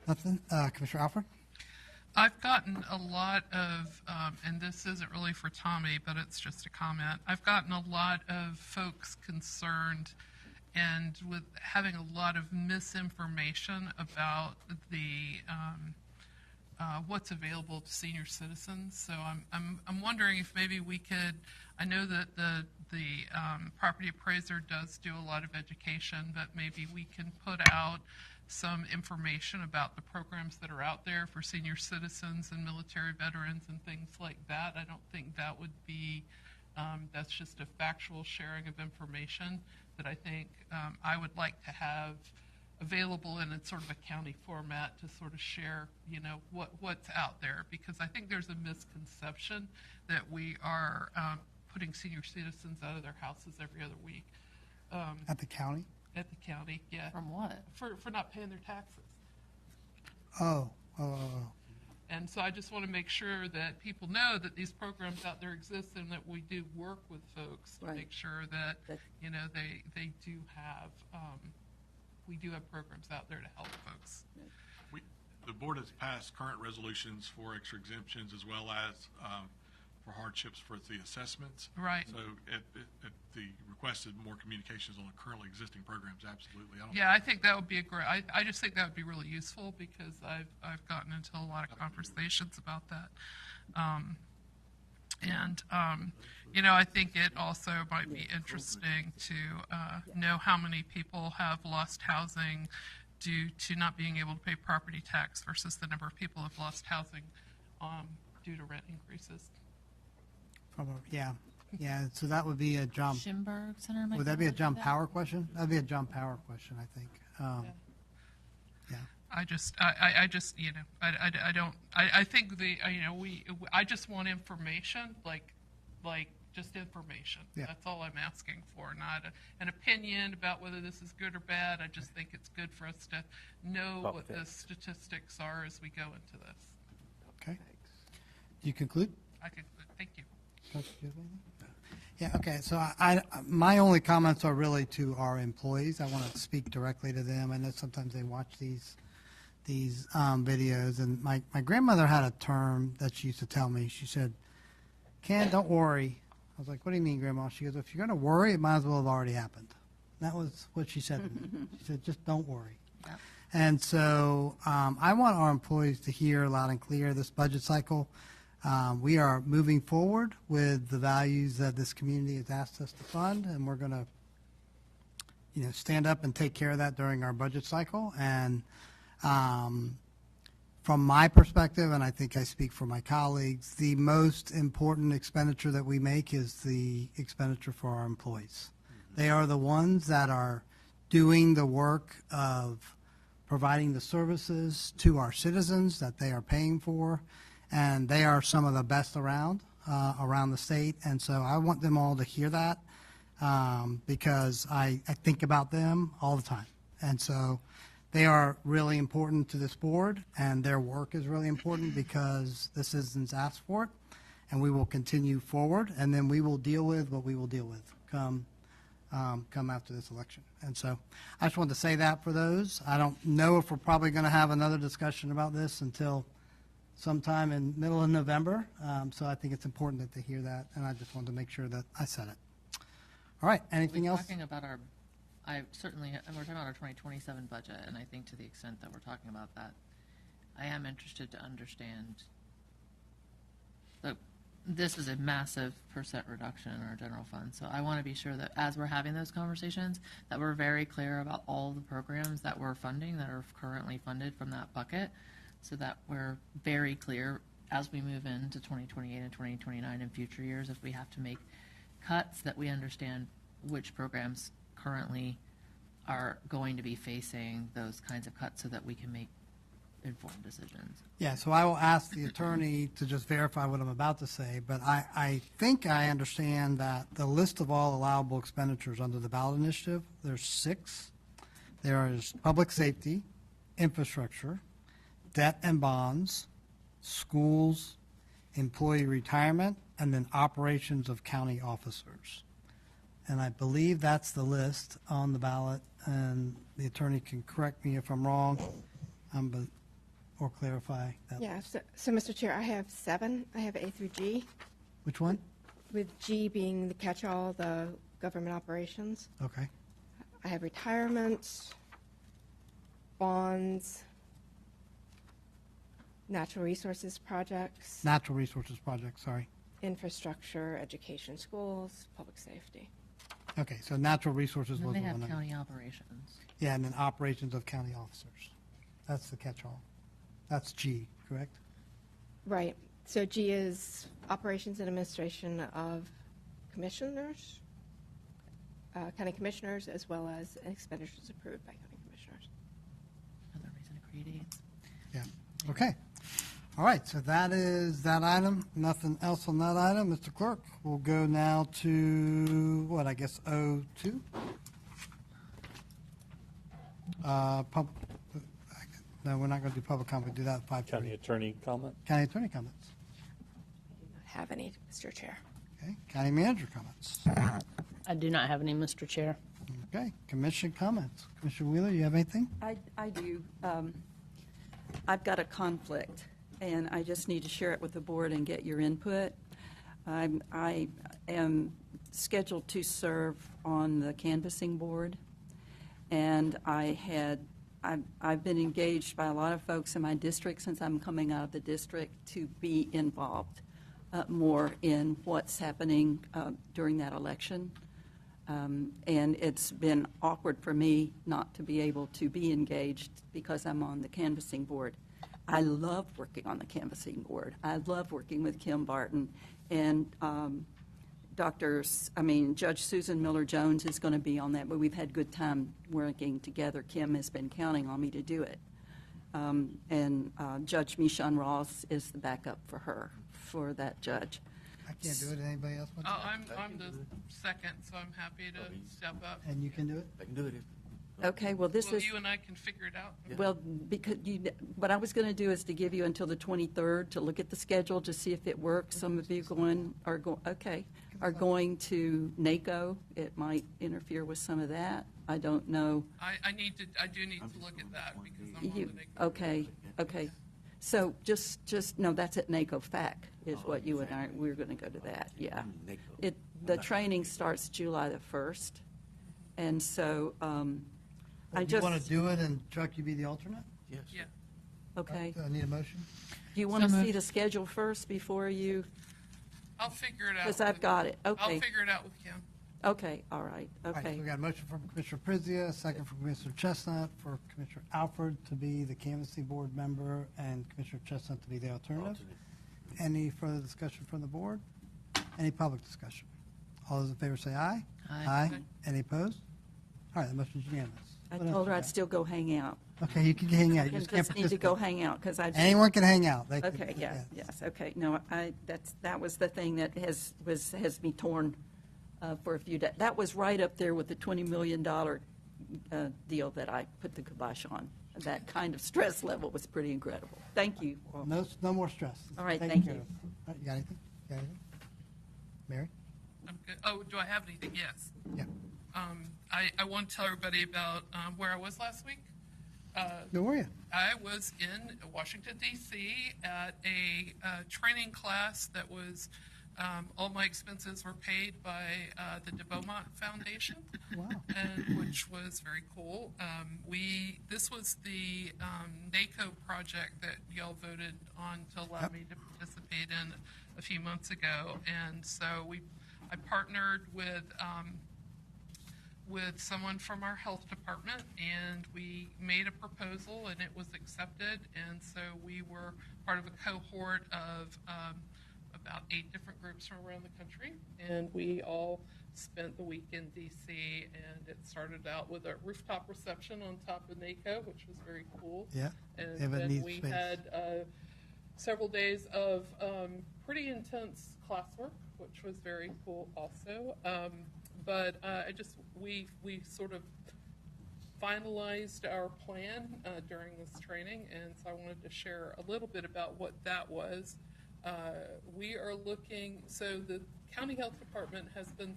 Nothing? Commissioner Alford? I've gotten a lot of, and this isn't really for Tommy, but it's just a comment. I've gotten a lot of folks concerned and with having a lot of misinformation about the what's available to senior citizens. So I'm wondering if maybe we could. I know that the property appraiser does do a lot of education, but maybe we can put out some information about the programs that are out there for senior citizens and military veterans and things like that. I don't think that would be, that's just a factual sharing of information that I think I would like to have available in a sort of a county format to sort of share, what's out there. Because I think there's a misconception that we are putting senior citizens out of their houses every other week. At the county? At the county, yeah. From what? For not paying their taxes. Oh. And so I just want to make sure that people know that these programs out there exist and that we do work with folks to make sure that, you know, they do have, we do have programs out there to help folks. The board has passed current resolutions for extra exemptions as well as for hardships for the assessments. Right. So at the requested more communications on the currently existing programs, absolutely. I think that would be a great, I just think that would be really useful because I've gotten into a lot of conversations about that. You know, I think it also might be interesting to know how many people have lost housing due to not being able to pay property tax versus the number of people who have lost housing due to rent increases. Yeah. So that would be a John. Schimberg Center. Would that be a John Power question? That'd be a John Power question, I think. Yeah. I just, you know, I think you know, I just want information, like just information. Yeah. That's all I'm asking for, not an opinion about whether this is good or bad. I just think it's good for us to know what the statistics are as we go into this. Okay. Do you conclude? I conclude. Thank you. Yeah, okay, so my only comments are really to our employees. I want to speak directly to them. I know sometimes they watch these videos, and my grandmother had a term that she used to tell me. She said, "Ken, don't worry." I was like, "What do you mean, Grandma?" She goes, "If you're going to worry, it might as well have already happened." That was what she said to me. She said, "Just don't worry." Yeah. And so I want our employees to hear loud and clear this budget cycle. We are moving forward with the values that this community has asked us to fund, and we're going to, you know, stand up and take care of that during our budget cycle. And from my perspective, and I think I speak for my colleagues, the most important expenditure that we make is the expenditure for our employees. They are the ones that are doing the work of providing the services to our citizens that they are paying for. And they are some of the best around the state. And so I want them all to hear that because I think about them all the time. And so they are really important to this board, and their work is really important because the citizens asked for it. And we will continue forward, and then we will deal with what we will deal with come after this election. And so I just wanted to say that for those. I don't know if we're probably going to have another discussion about this until sometime in middle of November. So I think it's important that they hear that, and I just wanted to make sure that I said it. All right, anything else? Talking about we're talking about our 2027 budget, and I think to the extent that we're talking about that, I am interested to understand that this is a massive % reduction in our general fund. So I want to be sure that as we're having those conversations, that we're very clear about all the programs that we're funding that are currently funded from that bucket, so that we're very clear as we move into 2028 and 2029 and future years, if we have to make cuts, that we understand which programs currently are going to be facing those kinds of cuts so that we can make informed decisions. Yeah, so I will ask the attorney to just verify what I'm about to say, but I think I understand that the list of all allowable expenditures under the ballot initiative, there's 6. There is public safety, infrastructure, debt and bonds, schools, employee retirement, and then operations of county officers. And I believe that's the list on the ballot, and the attorney can correct me if I'm wrong, or clarify that. Yeah, so Mr. Chair, I have 7. I have A through G, Which one? with G being the catch-all, the government operations. Okay. I have retirement, bonds, natural resources projects, Natural resources project, sorry. infrastructure, education, schools, public safety. Okay, so natural resources And was then the they one. have that- county operations. Yeah, and then operations of county officers. That's the catch-all. That's G, correct? Right. So G is operations and administration of commissioners, county commissioners, as well as expenditures approved by county commissioners. Another reason to create aids. Yeah, okay. All right, so that is that item. Nothing else on that item. Mr. Clerk, we'll go now to, what, I guess, O2? No, we're not going to do public comment. We do that at 5:30. County attorney comment? County attorney comments. Have any, Mr. Chair? Okay. County manager comments. I do not have any, Mr. Chair. Okay. Commission comments. Commissioner Wheeler, you have anything? I do. I've got a conflict, and I just need to share it with the board and get your input. I am scheduled to serve on the canvassing board, and I've been engaged by a lot of folks in my district since I'm coming out of the district to be involved more in what's happening during that election. And it's been awkward for me not to be able to be engaged because I'm on the canvassing board. I love working on the canvassing board. I love working with Kim Barton, and Judge Susan Miller-Jones is going to be on that, but we've had good time working together. Kim has been counting on me to do it. And Judge Michon Ross is the backup for her, for that judge. I can't do it. Anybody else want to? I'm the second, so I'm happy to step up. And you can do it? I can do it. Okay, well, this is... you and I can figure it out. Well, because what I was going to do is to give you until the 23rd to look at the schedule to see if it works. Some of you are going to NACO. It might interfere with some of that. I don't know. I do need to look at that because I'm on the NACO. Okay. So just no, that's at NACO FAC is what you and I, we're going to go to that, yeah. The training starts July the 1st, and so I just... You want to do it and Chuck, you be the alternate? Yes. Yeah. Okay. Do I need a motion? Do you want to see the schedule first before you... I'll figure it out. Because I've got it, okay. I'll figure it out with Kim. Okay, all right, All right, so okay. we got a motion from Commissioner Prizia, a second from Commissioner Chestnut, for Commissioner Alford to be the canvassing board member and Commissioner Chestnut to be the alternative. Any further discussion from the board? Any public discussion? All those in favor say aye. Aye. Any opposed? All right, the motion is unanimous. I What else told her you I'd got? still go hang out. Okay, you can hang out. I You just can't just need to go participate. hang out, because I... Anyone can hang out. They can- Okay, yes, okay. No, that was the thing that has me torn for a few days. That was right up there with the $20 million deal that I put the kibosh on. That kind of stress level was pretty incredible. Thank you. No more stress. All right, Taken thank care you. of. All right, you got anything? Mary? I'm good. Oh, do I have anything? Yes. Yeah. I want to tell everybody about where I was last week. Where were you? I was in Washington, D.C. at a training class that was, all my expenses were paid by the de Beaumont Foundation, and which was very cool. This was the NACO project that y'all voted on to allow me to participate in a few months ago, and so I partnered with someone from our health department, and we made a proposal, and it was accepted, and so we were part of a cohort of about 8 different groups from around the country, and we all spent the week in D.C., and it started out with a rooftop reception on top of NACO, which was very cool. Yeah, And they have a then neat we space. had several days of pretty intense classwork, which was very cool also. But we sort of finalized our plan during this training, and so I wanted to share a little bit about what that was. We are looking, so the county health department has been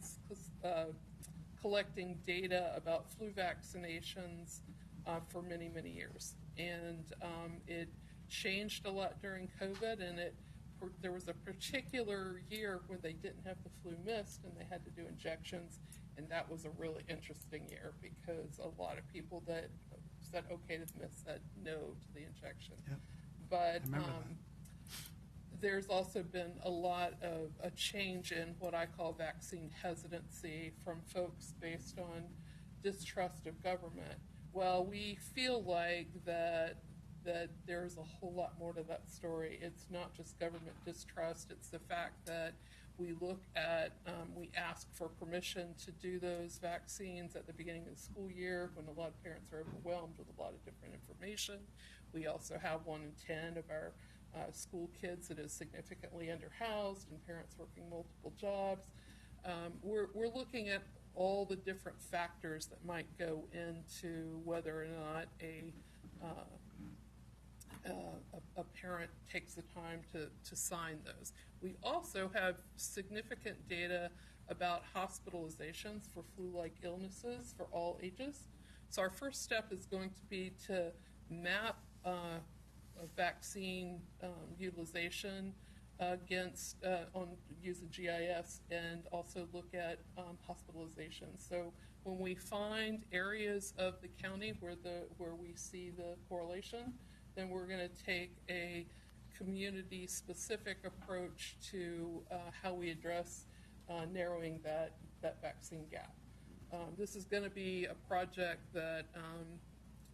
collecting data about flu vaccinations for many, many years. And it changed a lot during COVID, and there was a particular year where they didn't have the flu mist and they had to do injections, and that was a really interesting year because a lot of people that said okay to the mist said no to the injection. Yep. But remember there's also been a lot of a change in what I call vaccine hesitancy from folks based on distrust of government. Well, we feel like that there's a whole lot more to that story. It's not just government distrust, it's the fact that we look at, we ask for permission to do those vaccines at the beginning of the school year when a lot of parents are overwhelmed with a lot of different information. We also have 1 in 10 of our school kids that is significantly underhoused and parents working multiple jobs. We're looking at all the different factors that might go into whether or not a parent takes the time to sign those. We also have significant data about hospitalizations for flu-like illnesses for all ages. So our first step is going to be to map vaccine utilization against on using GIS, and also look at hospitalization. So when we find areas of the county where we see the correlation, then we're going to take a community-specific approach to how we address narrowing that vaccine gap. This is going to be a project that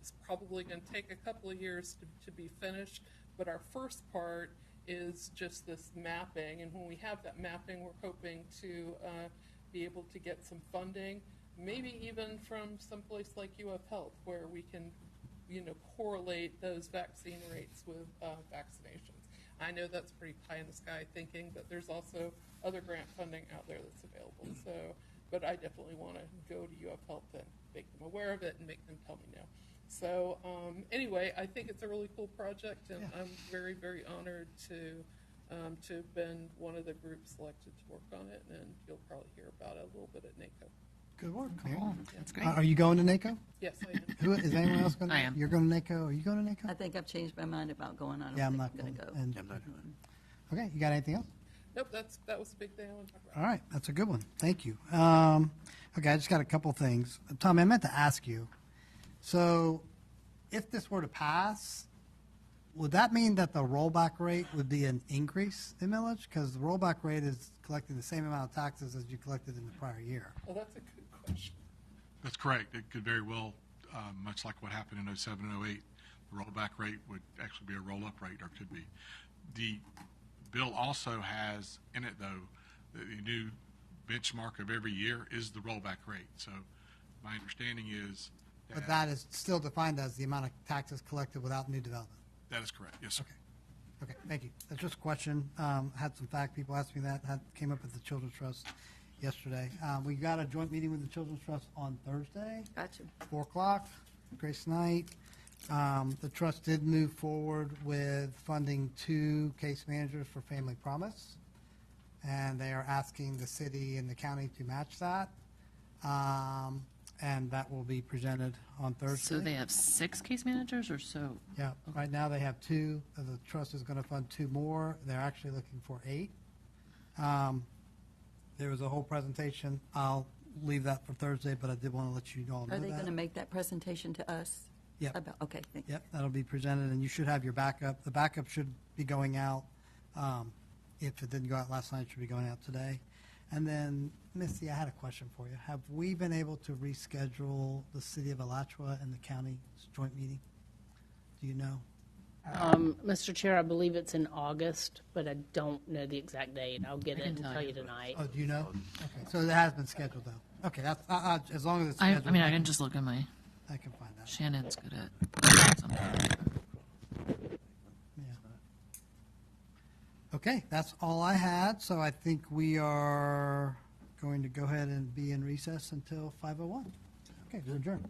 is probably going to take a couple of years to be finished, but our first part is just this mapping, and when we have that mapping, we're hoping to be able to get some funding, maybe even from someplace like UF Health, where we can, correlate those vaccine rates with vaccinations. I know that's pretty pie in the sky thinking, but there's also other grant funding out there that's available. So, but I definitely want to go to UF Health and make them aware of it and make them tell me no. So anyway, I think it's a really cool project, and I'm very, very honored to have been one of the groups selected to work on it, and you'll probably hear about it a little bit at NACO. Good work. Cool. That's great. Are you going to NACO? Yes, I am. Who, is anyone else going? I am. You're going to NACO? Are you going to NACO? I think I've changed my mind about going. I don't Yeah, I'm think not I'm going to go. and- I'm not doing it. Okay, you got anything else? Nope, that was a big thing I want to talk about. All right, that's a good one. Thank you. Okay, I just got a couple things. Tommy, I meant to ask you. So, if this were to pass, would that mean that the rollback rate would be an increase in millage? Because the rollback rate is collecting the same amount of taxes as you collected in the prior year. Well, that's a good question. That's correct. It could very well, much like what happened in 07 and 08, the rollback rate would actually be a roll-up rate, or could be. The bill also has in it, though, the new benchmark of every year is the rollback rate. So my understanding is that. But that is still defined as the amount of taxes collected without new development. That is correct, yes, sir. Okay, thank you. That's just a question. Had some fact people asked me that, came up at the Children's Trust yesterday. We got a joint meeting with the Children's Trust on Thursday. Gotcha. 4 o'clock, Grace Night. The trust did move forward with funding 2 case managers for Family Promise, and they are asking the city and the county to match that. And that will be presented on Thursday. So they have 6 case managers or so? Yeah, right now they have 2. The trust is going to fund 2 more. They're actually looking for 8. There was a whole presentation. I'll leave that for Thursday, but I did want to let you all know Are that. they going to make that presentation to us? Yep. Okay, thank you. Yep, that'll be presented, and you should have your backup. The backup should be going out. If it didn't go out last night, it should be going out today. And then, Missy, I had a question for you. Have we been able to reschedule the city of Alachua and the county's joint meeting? Do you know? Mr. Chair, I believe it's in August, but I don't know the exact date. I'll get I it can and tell tell you. you tonight. Oh, do you know? Okay, so it has been scheduled, though. Okay, that's, as long as it's I scheduled. mean, I can just look at my, I can find out. Shannon's good at something. Yeah. Okay, that's all I had, so I think we are going to go ahead and be in recess until 5:01. Okay, we're adjourned.